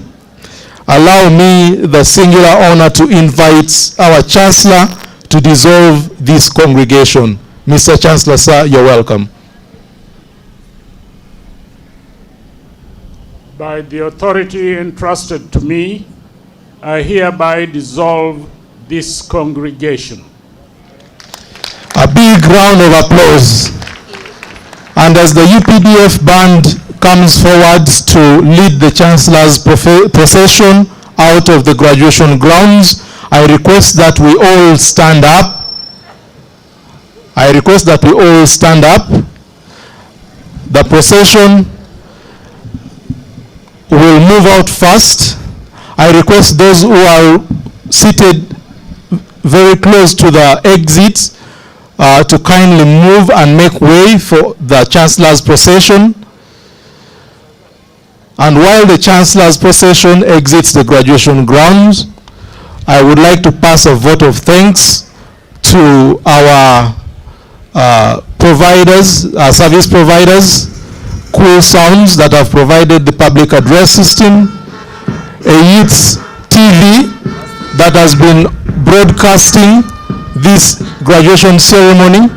allow me the singular honor to invite our Chancellor to dissolve this congregation. Mr. Chancellor, sir, you're welcome. by the authority entrusted to me, I hereby dissolve this congregation. A big round of applause. And as the UPDF band comes forward to lead the Chancellor's procession out of the graduation grounds, I request that we all stand up. I request that we all stand up. The procession will move out first. I request those who are seated very close to the exits to kindly move and make way for the Chancellor's procession. And while the Chancellor's procession exits the graduation grounds, I would like to pass a vote of thanks to our providers, our service providers, Cool Sounds, that have provided the public address system, Youth TV that has been broadcasting this graduation ceremony,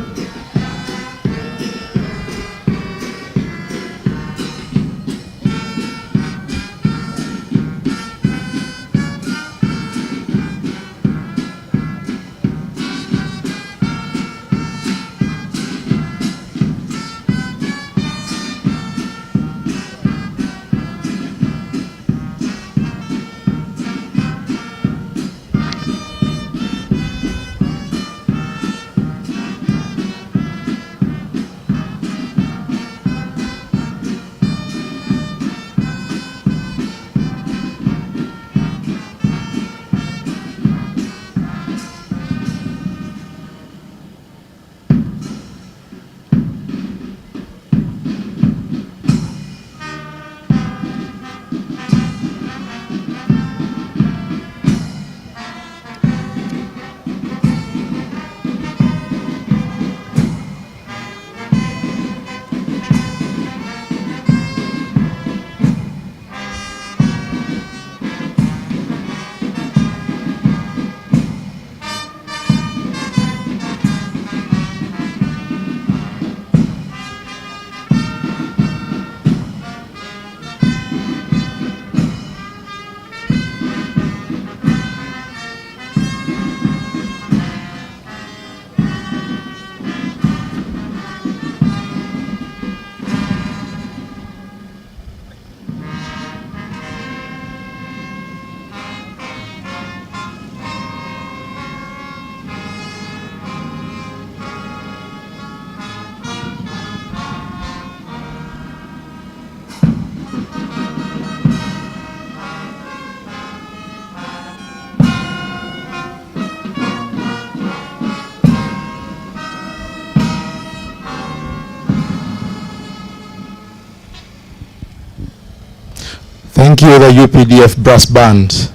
thank you, the UPDF brass band.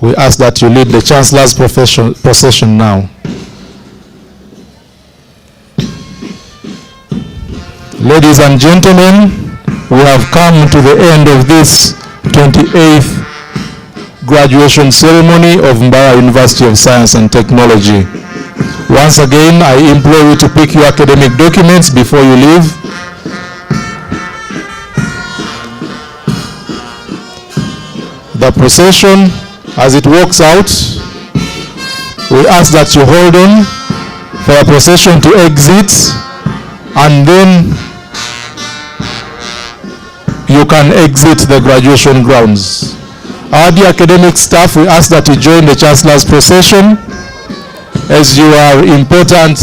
We ask that you lead the Chancellor's procession now. Ladies and gentlemen, we have come to the end of this 28th graduation ceremony of Mbarara University of Science and Technology. Once again, I implore you to pick your academic documents before you leave. The procession, as it walks out, we ask that you hold on for a procession to exit, and then you can exit the graduation grounds. Our dear academic staff, we ask that you join the Chancellor's procession, as you are important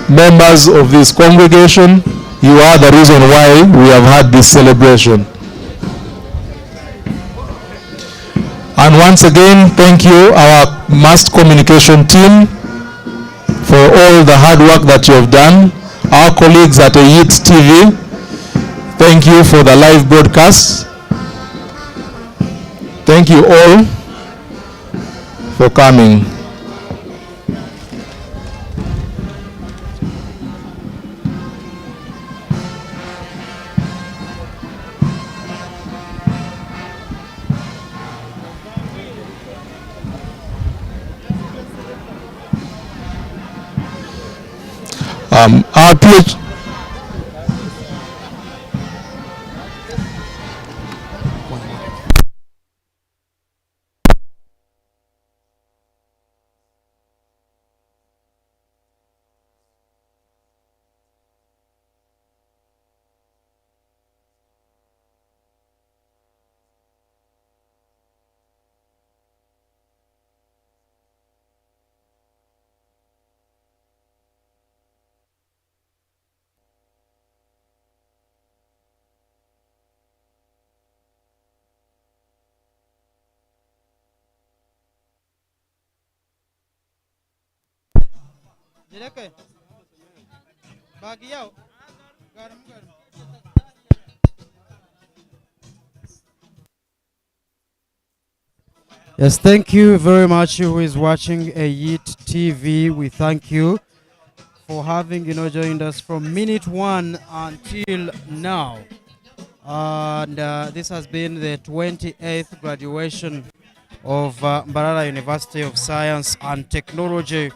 members of this congregation. You are the reason why we have had this celebration. And once again, thank you, our mass communication team, for all the hard work that you have done. Our colleagues at Youth TV, thank you for the live broadcast. Thank you all for coming. Yes, thank you very much who is watching Ayit TV. We thank you for having, joined us from minute 1 until now. And this has been the 28th graduation of Mbarara University of Science and Technology.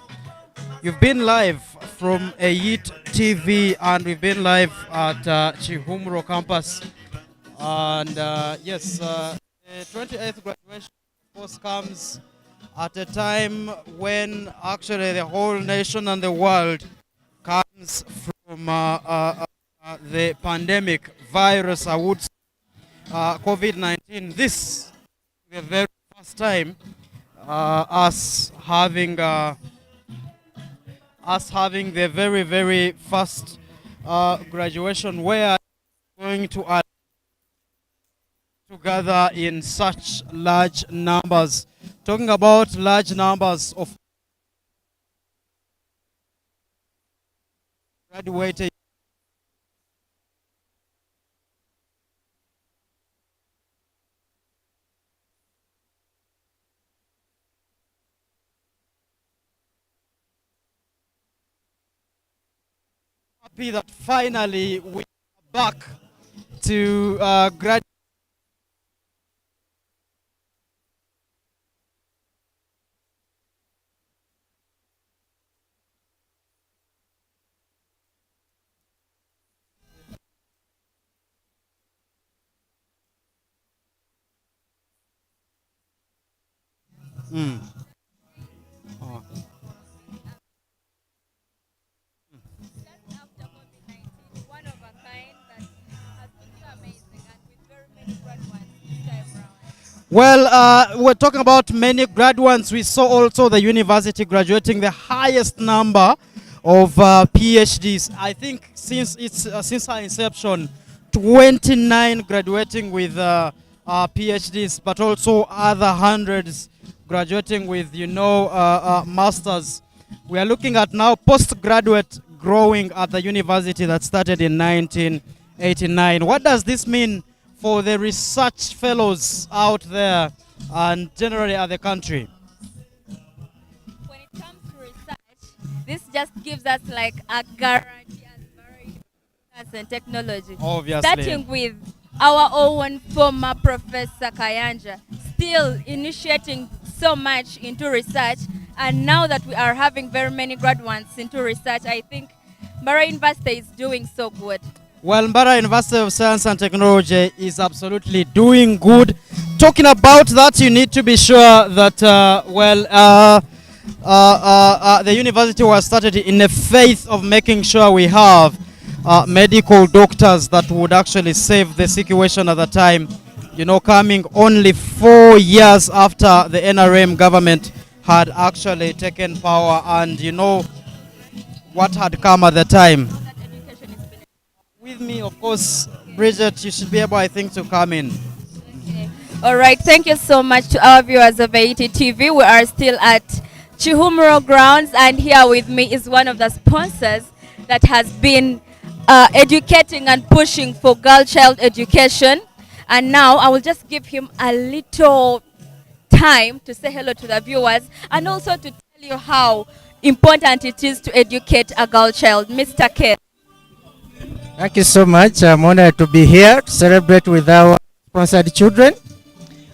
You've been live from Ayit TV, and we've been live at Kihumuro campus. And yes, the 28th graduation, of course, comes at a time when actually the whole nation and the world comes from the pandemic virus, I would say, COVID-19. This is the very first time us having the very, very first graduation where going to gather in such large numbers. Talking about large numbers of graduated. Happy that finally we are back to graduate. Oh. Well, we're talking about many graduates. We saw also the university graduating the highest number of PhDs. I think since our inception, 29 graduating with PhDs, but also other hundreds graduating with, masters. We are looking at now postgraduate growing at the university that started in 1989. What does this mean for the research fellows out there and generally at the country? When it comes to research, this just gives us like a guarantee as science and technology. Obviously. Starting with our own former Professor Kayanja, still initiating so much into research, and now that we are having very many graduates into research, I think Mbarara University is doing so good. Well, Mbarara University of Science and Technology is absolutely doing good. Talking about that, you need to be sure that, the university was started in the faith of making sure we have medical doctors that would actually save the situation at the time. Coming only 4 years after the NRM government had actually taken power, and what had come at the time. With me, of course, Bridget, you should be able, I think, to come in. Okay. All right, thank you so much to our viewers of AET TV. We are still at Kihumuro grounds, and here with me is one of the sponsors that has been educating and pushing for girl-child education. And now I will just give him a little time to say hello to the viewers and also to tell you how important it is to educate a girl child. Mr. K. Thank you so much. I'm honored to be here to celebrate with our sponsored children.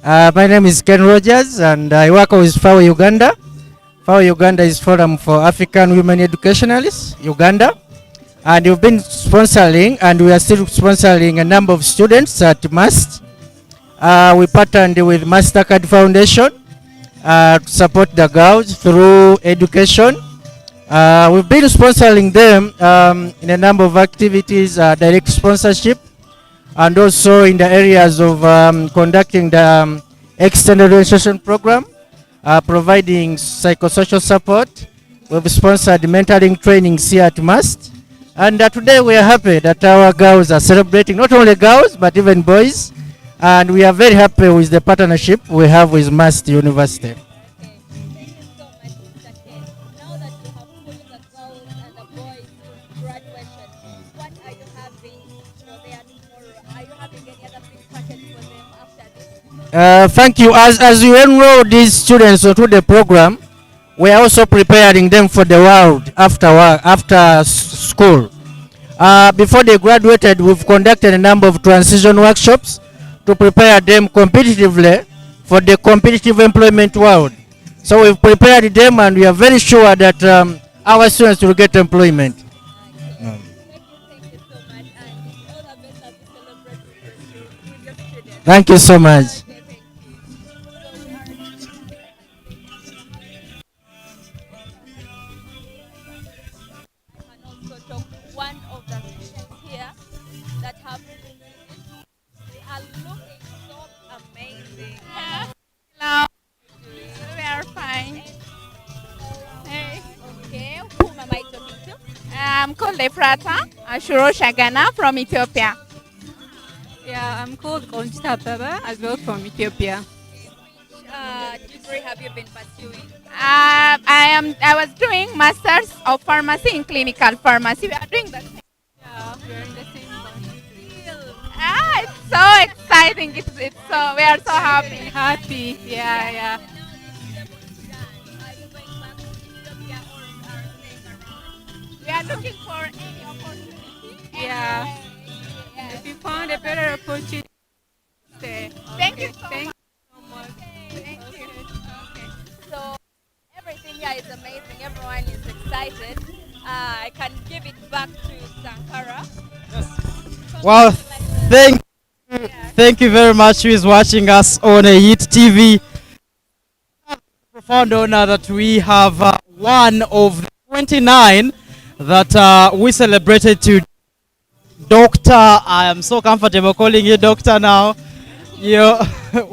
My name is Ken Rogers, and I work with FAO Uganda. FAO Uganda is Forum for African Women Educationalists, Uganda. And we've been sponsoring, and we are still sponsoring a number of students at MAST. We partnered with MasterCard Foundation to support the girls through education. We've been sponsoring them in a number of activities, direct sponsorship, and also in the areas of conducting the extended registration program, providing psychosocial support. We've sponsored mentoring trainings here at MAST. And today we are happy that our girls are celebrating, not only girls, but even boys. And we are very happy with the partnership we have with MAST University. Okay. Thank you so much, Mr. K. Now that you have put the girls Thank you. As you enroll these students into the program, we are also preparing them for the world after school. Before they graduated, we've conducted a number of transition workshops to prepare them competitively for the competitive employment world. So we've prepared them, and we are very sure that our students will get employment. Thank you so much. One of the students here that have they are looking so amazing. Hello. We are fine. Hey. Okay, whom am I talking to? I'm called Efrata Ashuro Shagana from Ethiopia. Yeah, I'm called Conchita Baba as well from Ethiopia. Which degree have you been pursuing? I was doing Masters of Pharmacy in Clinical Pharmacy. We are doing the same. Yeah, we are in the same It's so exciting. It's so we are so happy. Happy. Yeah. We are looking for any opportunity. Yeah. If you found a better opportunity, stay. Thank you so Thank much. you so much. Thank you. Okay. So everything here is amazing. Everyone is excited. I can give it back to Sankara. Well, thank you very much who is watching us on a HIT TV. Profound honor that we have one of the 29 that we celebrated to Doctor. I am so comfortable calling you Doctor now.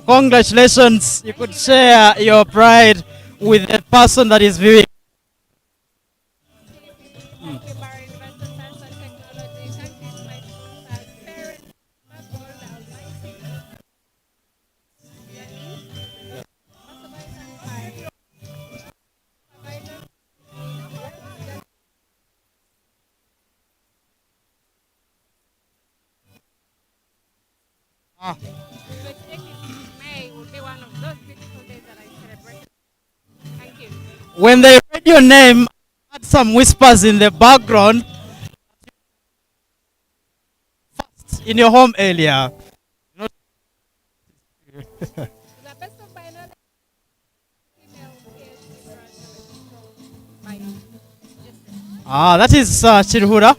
Congratulations. You could share your pride with the person that is viewing. When they read your name, I had some whispers in the background. First in your home area. That is Chirhura.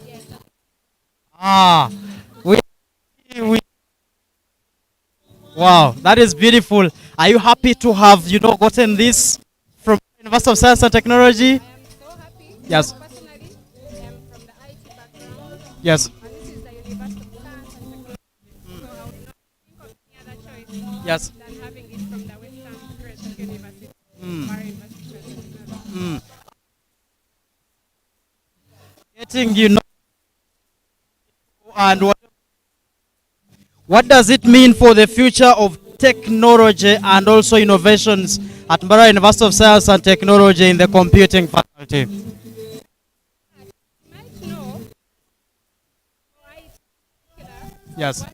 Wow, that is beautiful. Are you happy to have gotten this from University of Science and Technology? I am so happy. Yes. Personally, I am from the IT background. Yes. And this is the University of Science and Technology. So I would not think of any other choice Yes. than having it from the Western Great University. Mm. Mbarara University of Technology. Getting and what does it mean for the future of technology and also innovations at Mbarara University of Science and Technology in the computing faculty? Yes.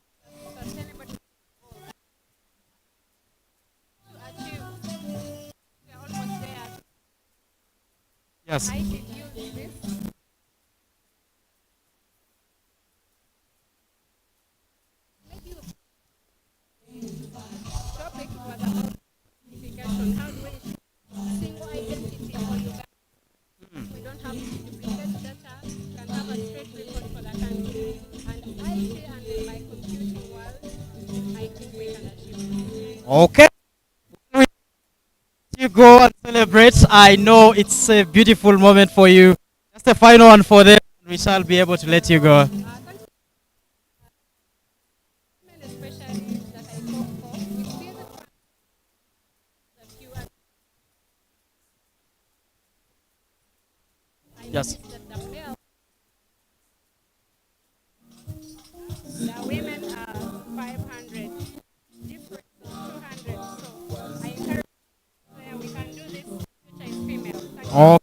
Yes. Topic was about identification. How do we single identity for Uganda? We don't have to duplicate data. We can have a straight report for the country. And IT and my computing world, I think we can achieve. Okay. You go and celebrate. I know it's a beautiful moment for you. Just a final one for them. We shall be able to let you go. Yes. The women are 500, different 200. So I encourage we can do this. Future is female. Thank you. Oh.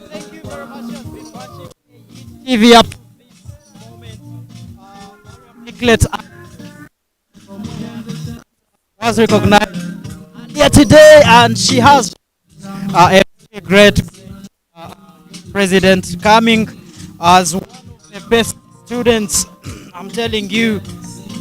Thank you very much. You've been watching TV up articulate was recognized here today, and she has a very great president coming as one of the best students. I'm telling you,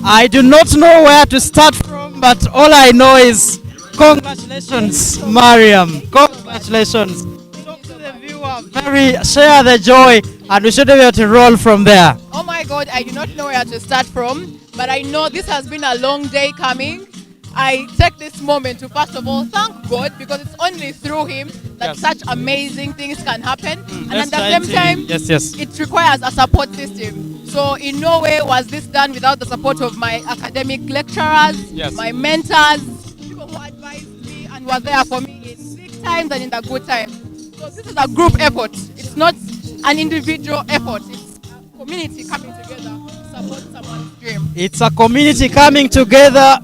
I do not know where to start from, but all I know is congratulations, Mariam. Congratulations. Talk to the viewer, share the joy, and we should be able to roll from there. Oh my God, I do not know where to start from, but I know this has been a long day coming. I take this moment to first of all thank God, because it's only through Him that such amazing things can happen. And at the same time, it requires a support system. So in no way was this done without the support of my academic lecturers, my mentors, people who advised me and were there for me in big times and in the good times. So this is a group effort. It's not an individual effort. It's a community coming together to support someone's dream. It's a community coming together.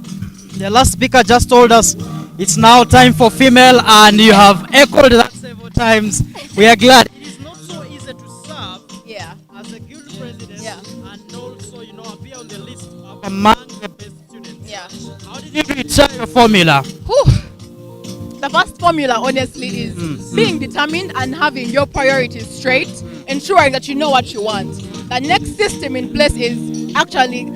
The last speaker just told us it's now time for female, and you have echoed that several times. We are glad. It is not so easy to serve as a guild president and also, appear on the list of among the best students. How did you reach your formula? The first formula, honestly, is being determined and having your priorities straight, ensuring that you know what you want. The next system in place is actually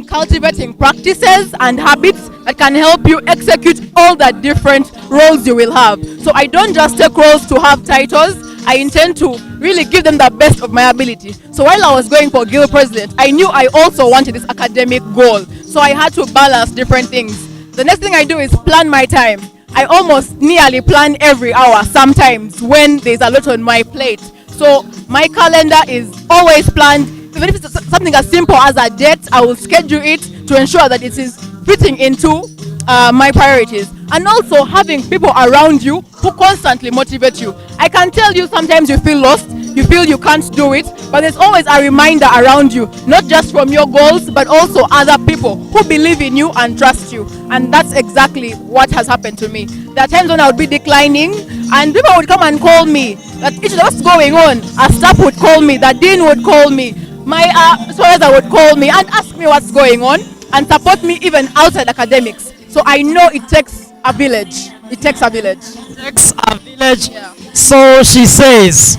cultivating practices and habits that can help you execute all the different roles you will have. So I don't just take roles to have titles. I intend to really give them the best of my ability. So while I was going for guild president, I knew I also wanted this academic goal. So I had to balance different things. The next thing I do is plan my time. I almost nearly plan every hour sometimes when there's a lot on my plate. So my calendar is always planned. Even if it's something as simple as a date, I will schedule it to ensure that it is fitting into my priorities. And also having people around you who constantly motivate you. I can tell you sometimes you feel lost, you feel you can't do it, but there's always a reminder around you, not just from your goals, but also other people who believe in you and trust you. And that's exactly what has happened to me. There are times when I would be declining, and people would come and call me. That what's going on? A staff would call me, the dean would call me, my supervisor would call me and ask me what's going on and support me even outside academics. So I know it takes a village. It takes a village. It takes a village. So she says,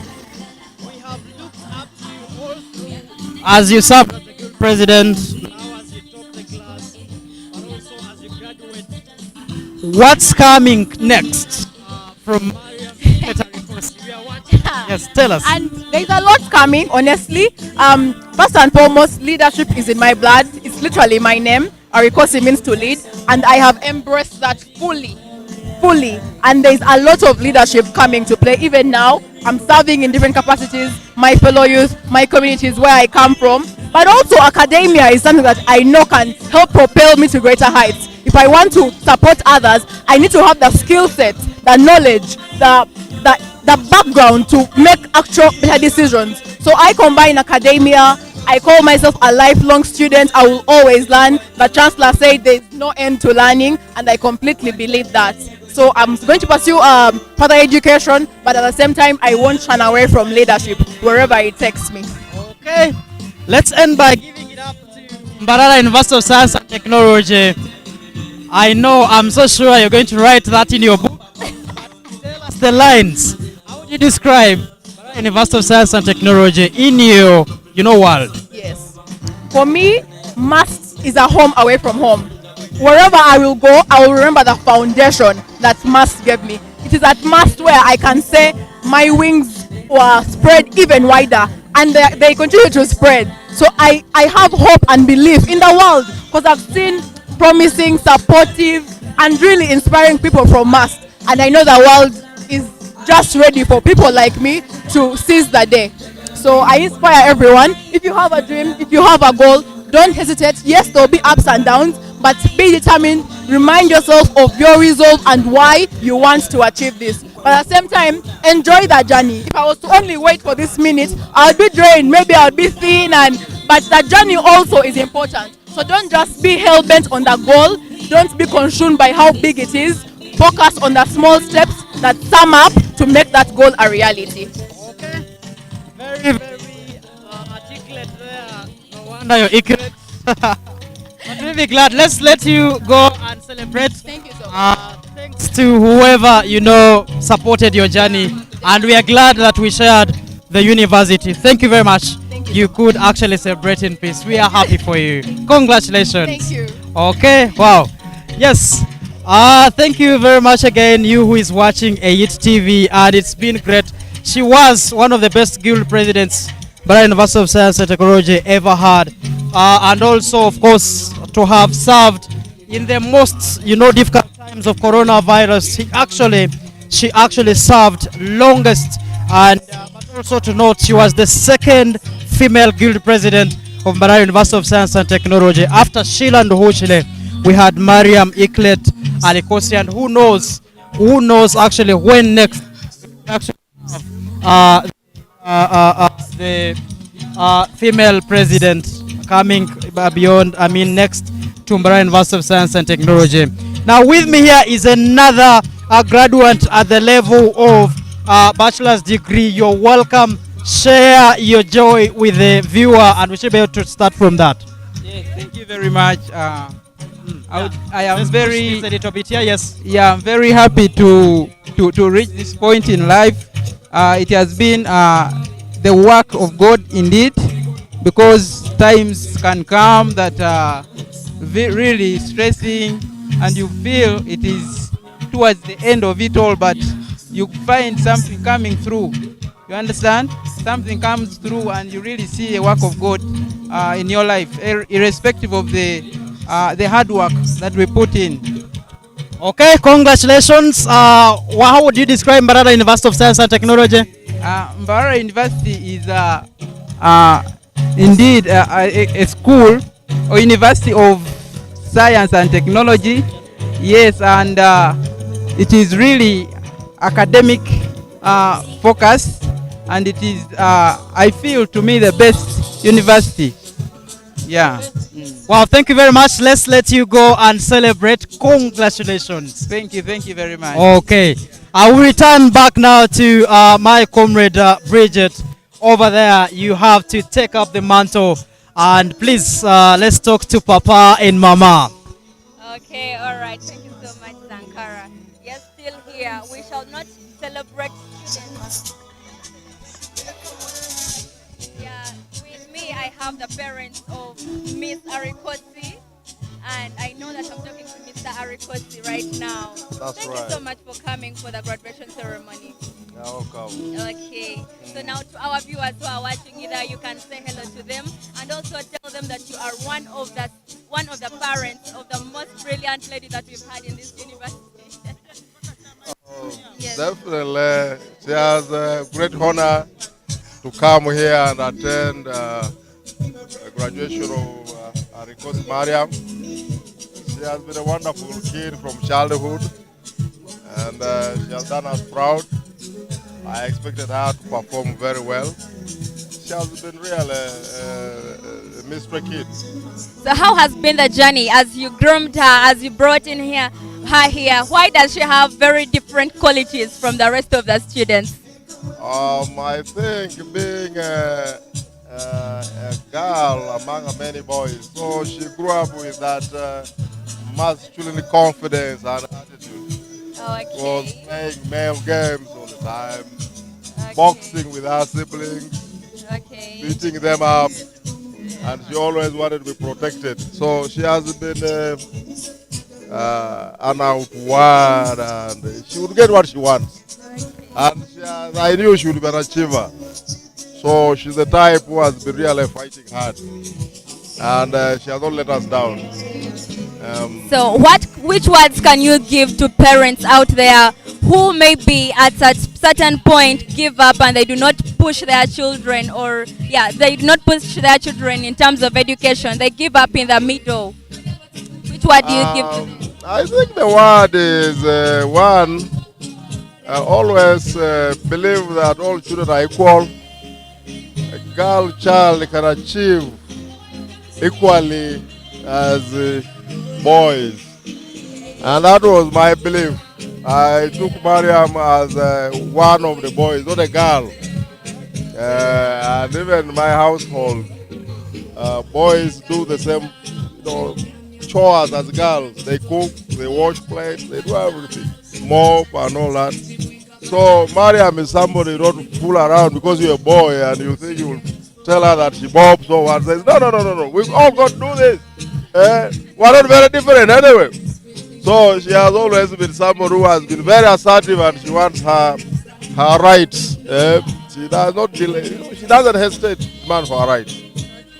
we have looked up to you all through as you serve as the guild president, now as you top the class, but also as you graduate. What's coming next from Mariam? Yes, tell us. And there's a lot coming, honestly. First and foremost, leadership is in my blood. It's literally my name. Arikosi means to lead, and I have embraced that fully. And there's a lot of leadership coming to play. Even now, I'm serving in different capacities, my fellow youth, my communities where I come from. But also academia is something that I know can help propel me to greater heights. If I want to support others, I need to have the skill set, the knowledge, the background to make actual better decisions. So I combine academia. I call myself a lifelong student. I will always learn. The Chancellor said there's no end to learning, and I completely believe that. So I'm going to pursue further education, but at the same time, I won't run away from leadership wherever it takes me. Okay, let's end by giving it up to Mbarara University of Science and Technology. I'm so sure you're going to write that in your book. Tell us the lines. How would you describe Mbarara University of Science and Technology in your world? Yes. For me, MUST is a home away from home. Wherever I will go, I will remember the foundation that MUST gave me. It is at MUST where I can say my wings were spread even wider, and they continue to spread. So I have hope and belief in the world, because I've seen promising, supportive, and really inspiring people from MUST. And I know the world is just ready for people like me to seize the day. So I inspire everyone. If you have a dream, if you have a goal, don't hesitate. Yes, there will be ups and downs, but be determined. Remind yourself of your resolve and why you want to achieve this. But at the same time, enjoy the journey. If I was to only wait for this minute, I would be drained. Maybe I would be thin, but the journey also is important. So don't just be hell-bent on the goal. Don't be consumed by how big it is. Focus on the small steps that sum up to make that goal a reality. Okay. Very articulate there. No wonder you're accurate. Really glad. Let's let you go and celebrate. Thank you so much. Thanks to whoever supported your journey, and we are glad that we shared the university. Thank you very much. You could actually celebrate in peace. We are happy for you. Congratulations. Thank you. Okay. Wow. Yes. Thank you very much again, you who is watching A8 TV, and it's been great. She was one of the best guild presidents Mbarara University of Science and Technology ever had, and also, of course, to have served in the most, difficult times of coronavirus. She actually served longest, and but also to note, she was the second female guild president of Mbarara University of Science and Technology. After Sheila Nduhushile, we had Mariam Iklet Alikosi, and who knows actually when next the female president coming beyond, next to Mbarara University of Science and Technology. Now with me here is another graduate at the level of bachelor's degree. You're welcome. Share your joy with the viewer, and we should be able to start from that. Yes, thank you very much. I am very a little bit here. Yes. Yeah, I'm very happy to reach this point in life. It has been the work of God indeed, because times can come that are really stressing, and you feel it is towards the end of it all, but you find something coming through. You understand? Something comes through, and you really see a work of God in your life, irrespective of the hard work that we put in. Okay, congratulations. How would you describe Mbarara University of Science and Technology? Mbarara University is indeed a school or university of science and technology. Yes, and it is really academic focused, and it is, I feel, to me, the best university. Yeah. Wow, thank you very much. Let's let you go and celebrate. Congratulations. Thank you very much. Okay. I will return back now to my comrade Bridget. Over there, you have to take up the mantle, and please, let's talk to Papa and Mama. Okay, all right. Thank you so much, Sankara. Yes, still here. We shall not celebrate students. Yeah, with me, I have the parents of Miss Arikosi, and I know that I'm talking to Mr. Arikosi right now. That's Thank right. you so much for coming for the graduation ceremony. You're welcome. Okay, so now to our viewers who are watching, either you can say hello to them, and also tell them that you are one of the parents of the most brilliant lady that we've had in this university. Yes. Definitely, she has a great honor to come here and attend the graduation of Arikosi Mariam. She has been a wonderful kid from childhood, and she has done us proud. I expected her to perform very well. She has been really a mystery kid. So how has been the journey as you groomed her, as you brought in her here? Why does she have very different qualities from the rest of the students? I think being a girl among many boys, so she grew up with that masculine confidence and attitude. Okay. Was playing male games all the time, boxing with her siblings, beating them up, and she always wanted to be protected. So she has been an outward, and she would get what she wants. And I knew she would be an achiever. So she's the type who has been really fighting hard, and she has not let us down. So which words can you give to parents out there who maybe at a certain point give up and they do not push their children, or they do not push their children in terms of education, they give up in the middle? Which word do you give to them? I think the word is one, always believe that all children are equal. A girl child can achieve equally as boys, and that was my belief. I took Mariam as one of the boys, not a girl. And even in my household, boys do the same, chores as girls. They cook, they wash plates, they do everything. Mop and all that. So Mariam is somebody you don't fool around because you're a boy and you think you'll tell her that she mops or what. Says, no. We've all got to do this. We're not very different anyway. So she has always been someone who has been very assertive and she wants her rights. She does not delay. She doesn't hesitate to demand for her rights.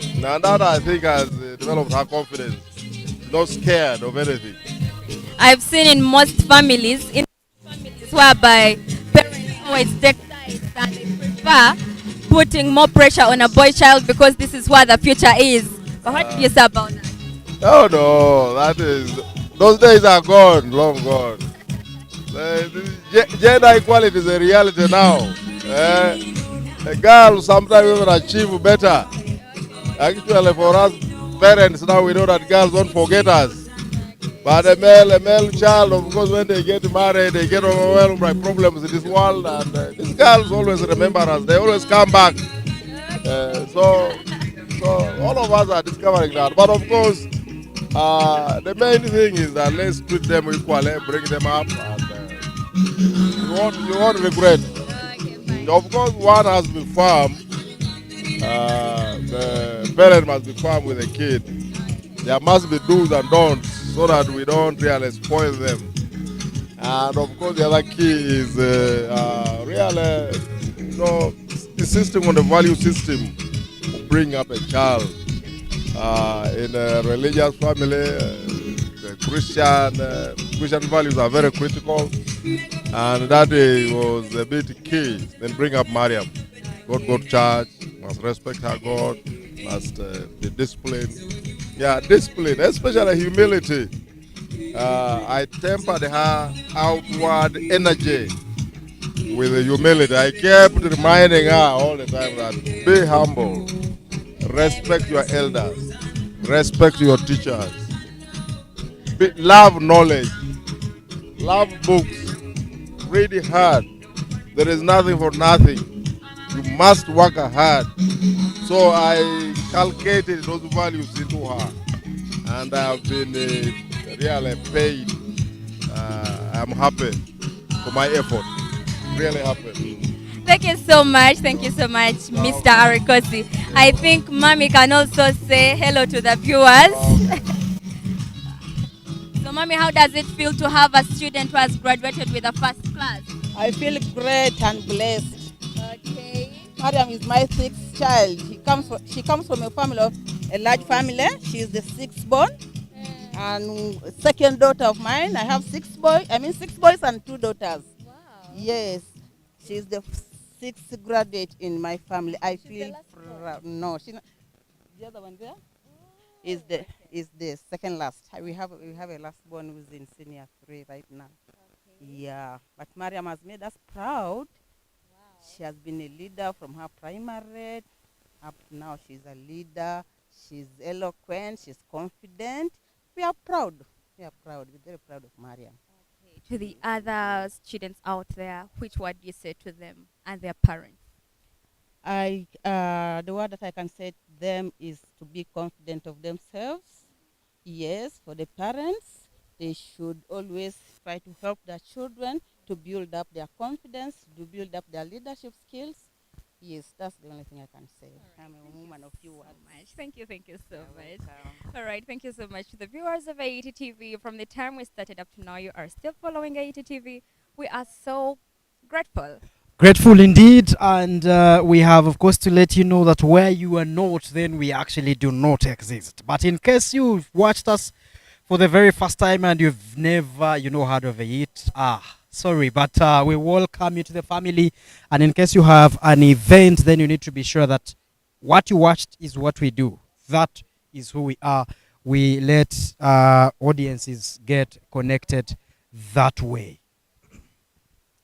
And that I think has developed her confidence. She's not scared of anything. I've seen in most families, whereby parents always take sides and they prefer putting more pressure on a boy child because this is what the future is. But what do you say about that? Oh no, those days are gone, long gone. Gender equality is a reality now. A girl sometimes even achieve better. Actually, for us parents now, we know that girls don't forget us. But a male child, of course, when they get married, they get overwhelmed by problems in this world. And these girls always remember us. They always come back. So all of us are discovering that. But of course, the main thing is that let's treat them equally, bring them up, and you won't regret. Of course, one has to be firm. The parent must be firm with the kid. There must be do's and don'ts so that we don't really spoil them. And of course, the other key is really insisting on the value system to bring up a child. In a religious family, the Christian values are very critical, and that was a bit key. Then bring up Mariam. God go to church, must respect her God, must be disciplined. Yeah, discipline, especially humility. I tempered her outward energy with humility. I kept reminding her all the time that be humble, respect your elders, respect your teachers, love knowledge, love books, read hard. There is nothing for nothing. You must work hard. So I calculated those values into her, and I have been really paid. I'm happy for my effort. Really happy. Thank you so much. Thank you so much, Mr. Arikosi. I think Mommy can also say hello to the viewers. So, Mommy, how does it feel to have a student who has graduated with a first class? I feel great and blessed. Okay. Mariam is my sixth child. She comes from a family of a large family. She is the sixth born. And second daughter of mine. I have six boys and two daughters. Wow. Yes. She's the sixth graduate in my family. I feel proud. No, she's not. The other one there is the second last. We have a last born who's in senior 3 right now. Okay. Yeah, but Mariam has made us proud. Wow. She has been a leader from her primary up to now. She's a leader. She's eloquent. She's confident. We are proud. We're very proud of Mariam. To the other students out there, which word do you say to them and their parents? The word that I can say to them is to be confident of themselves. Yes, for the parents, they should always try to help their children to build up their confidence, to build up their leadership skills. Yes, that's the only thing I can say. Right. I'm a woman of few words. Thank you so much. All right, thank you so much to the viewers of AET TV. From the time we started up to now, you are still following AET TV. We are so grateful. Grateful indeed, and we have, of course, to let you know that where you are not, then we actually do not exist. But in case you've watched us for the very first time and you've never, heard of it, sorry, but we welcome you to the family. And in case you have an event, then you need to be sure that what you watched is what we do. That is who we are. We let audiences get connected that way.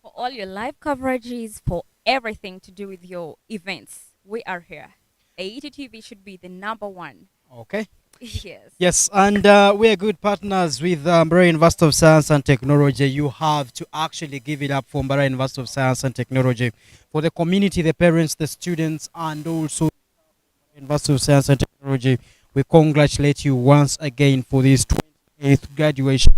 For all your live coverages, for everything to do with your events, we are here. AET TV should be the #1. Okay. Yes. Yes, and we are good partners with Mbarara University of Science and Technology. You have to actually give it up for Mbarara University of Science and Technology, for the community, the parents, the students, and also University of Science and Technology. We congratulate you once again for this 28th graduation.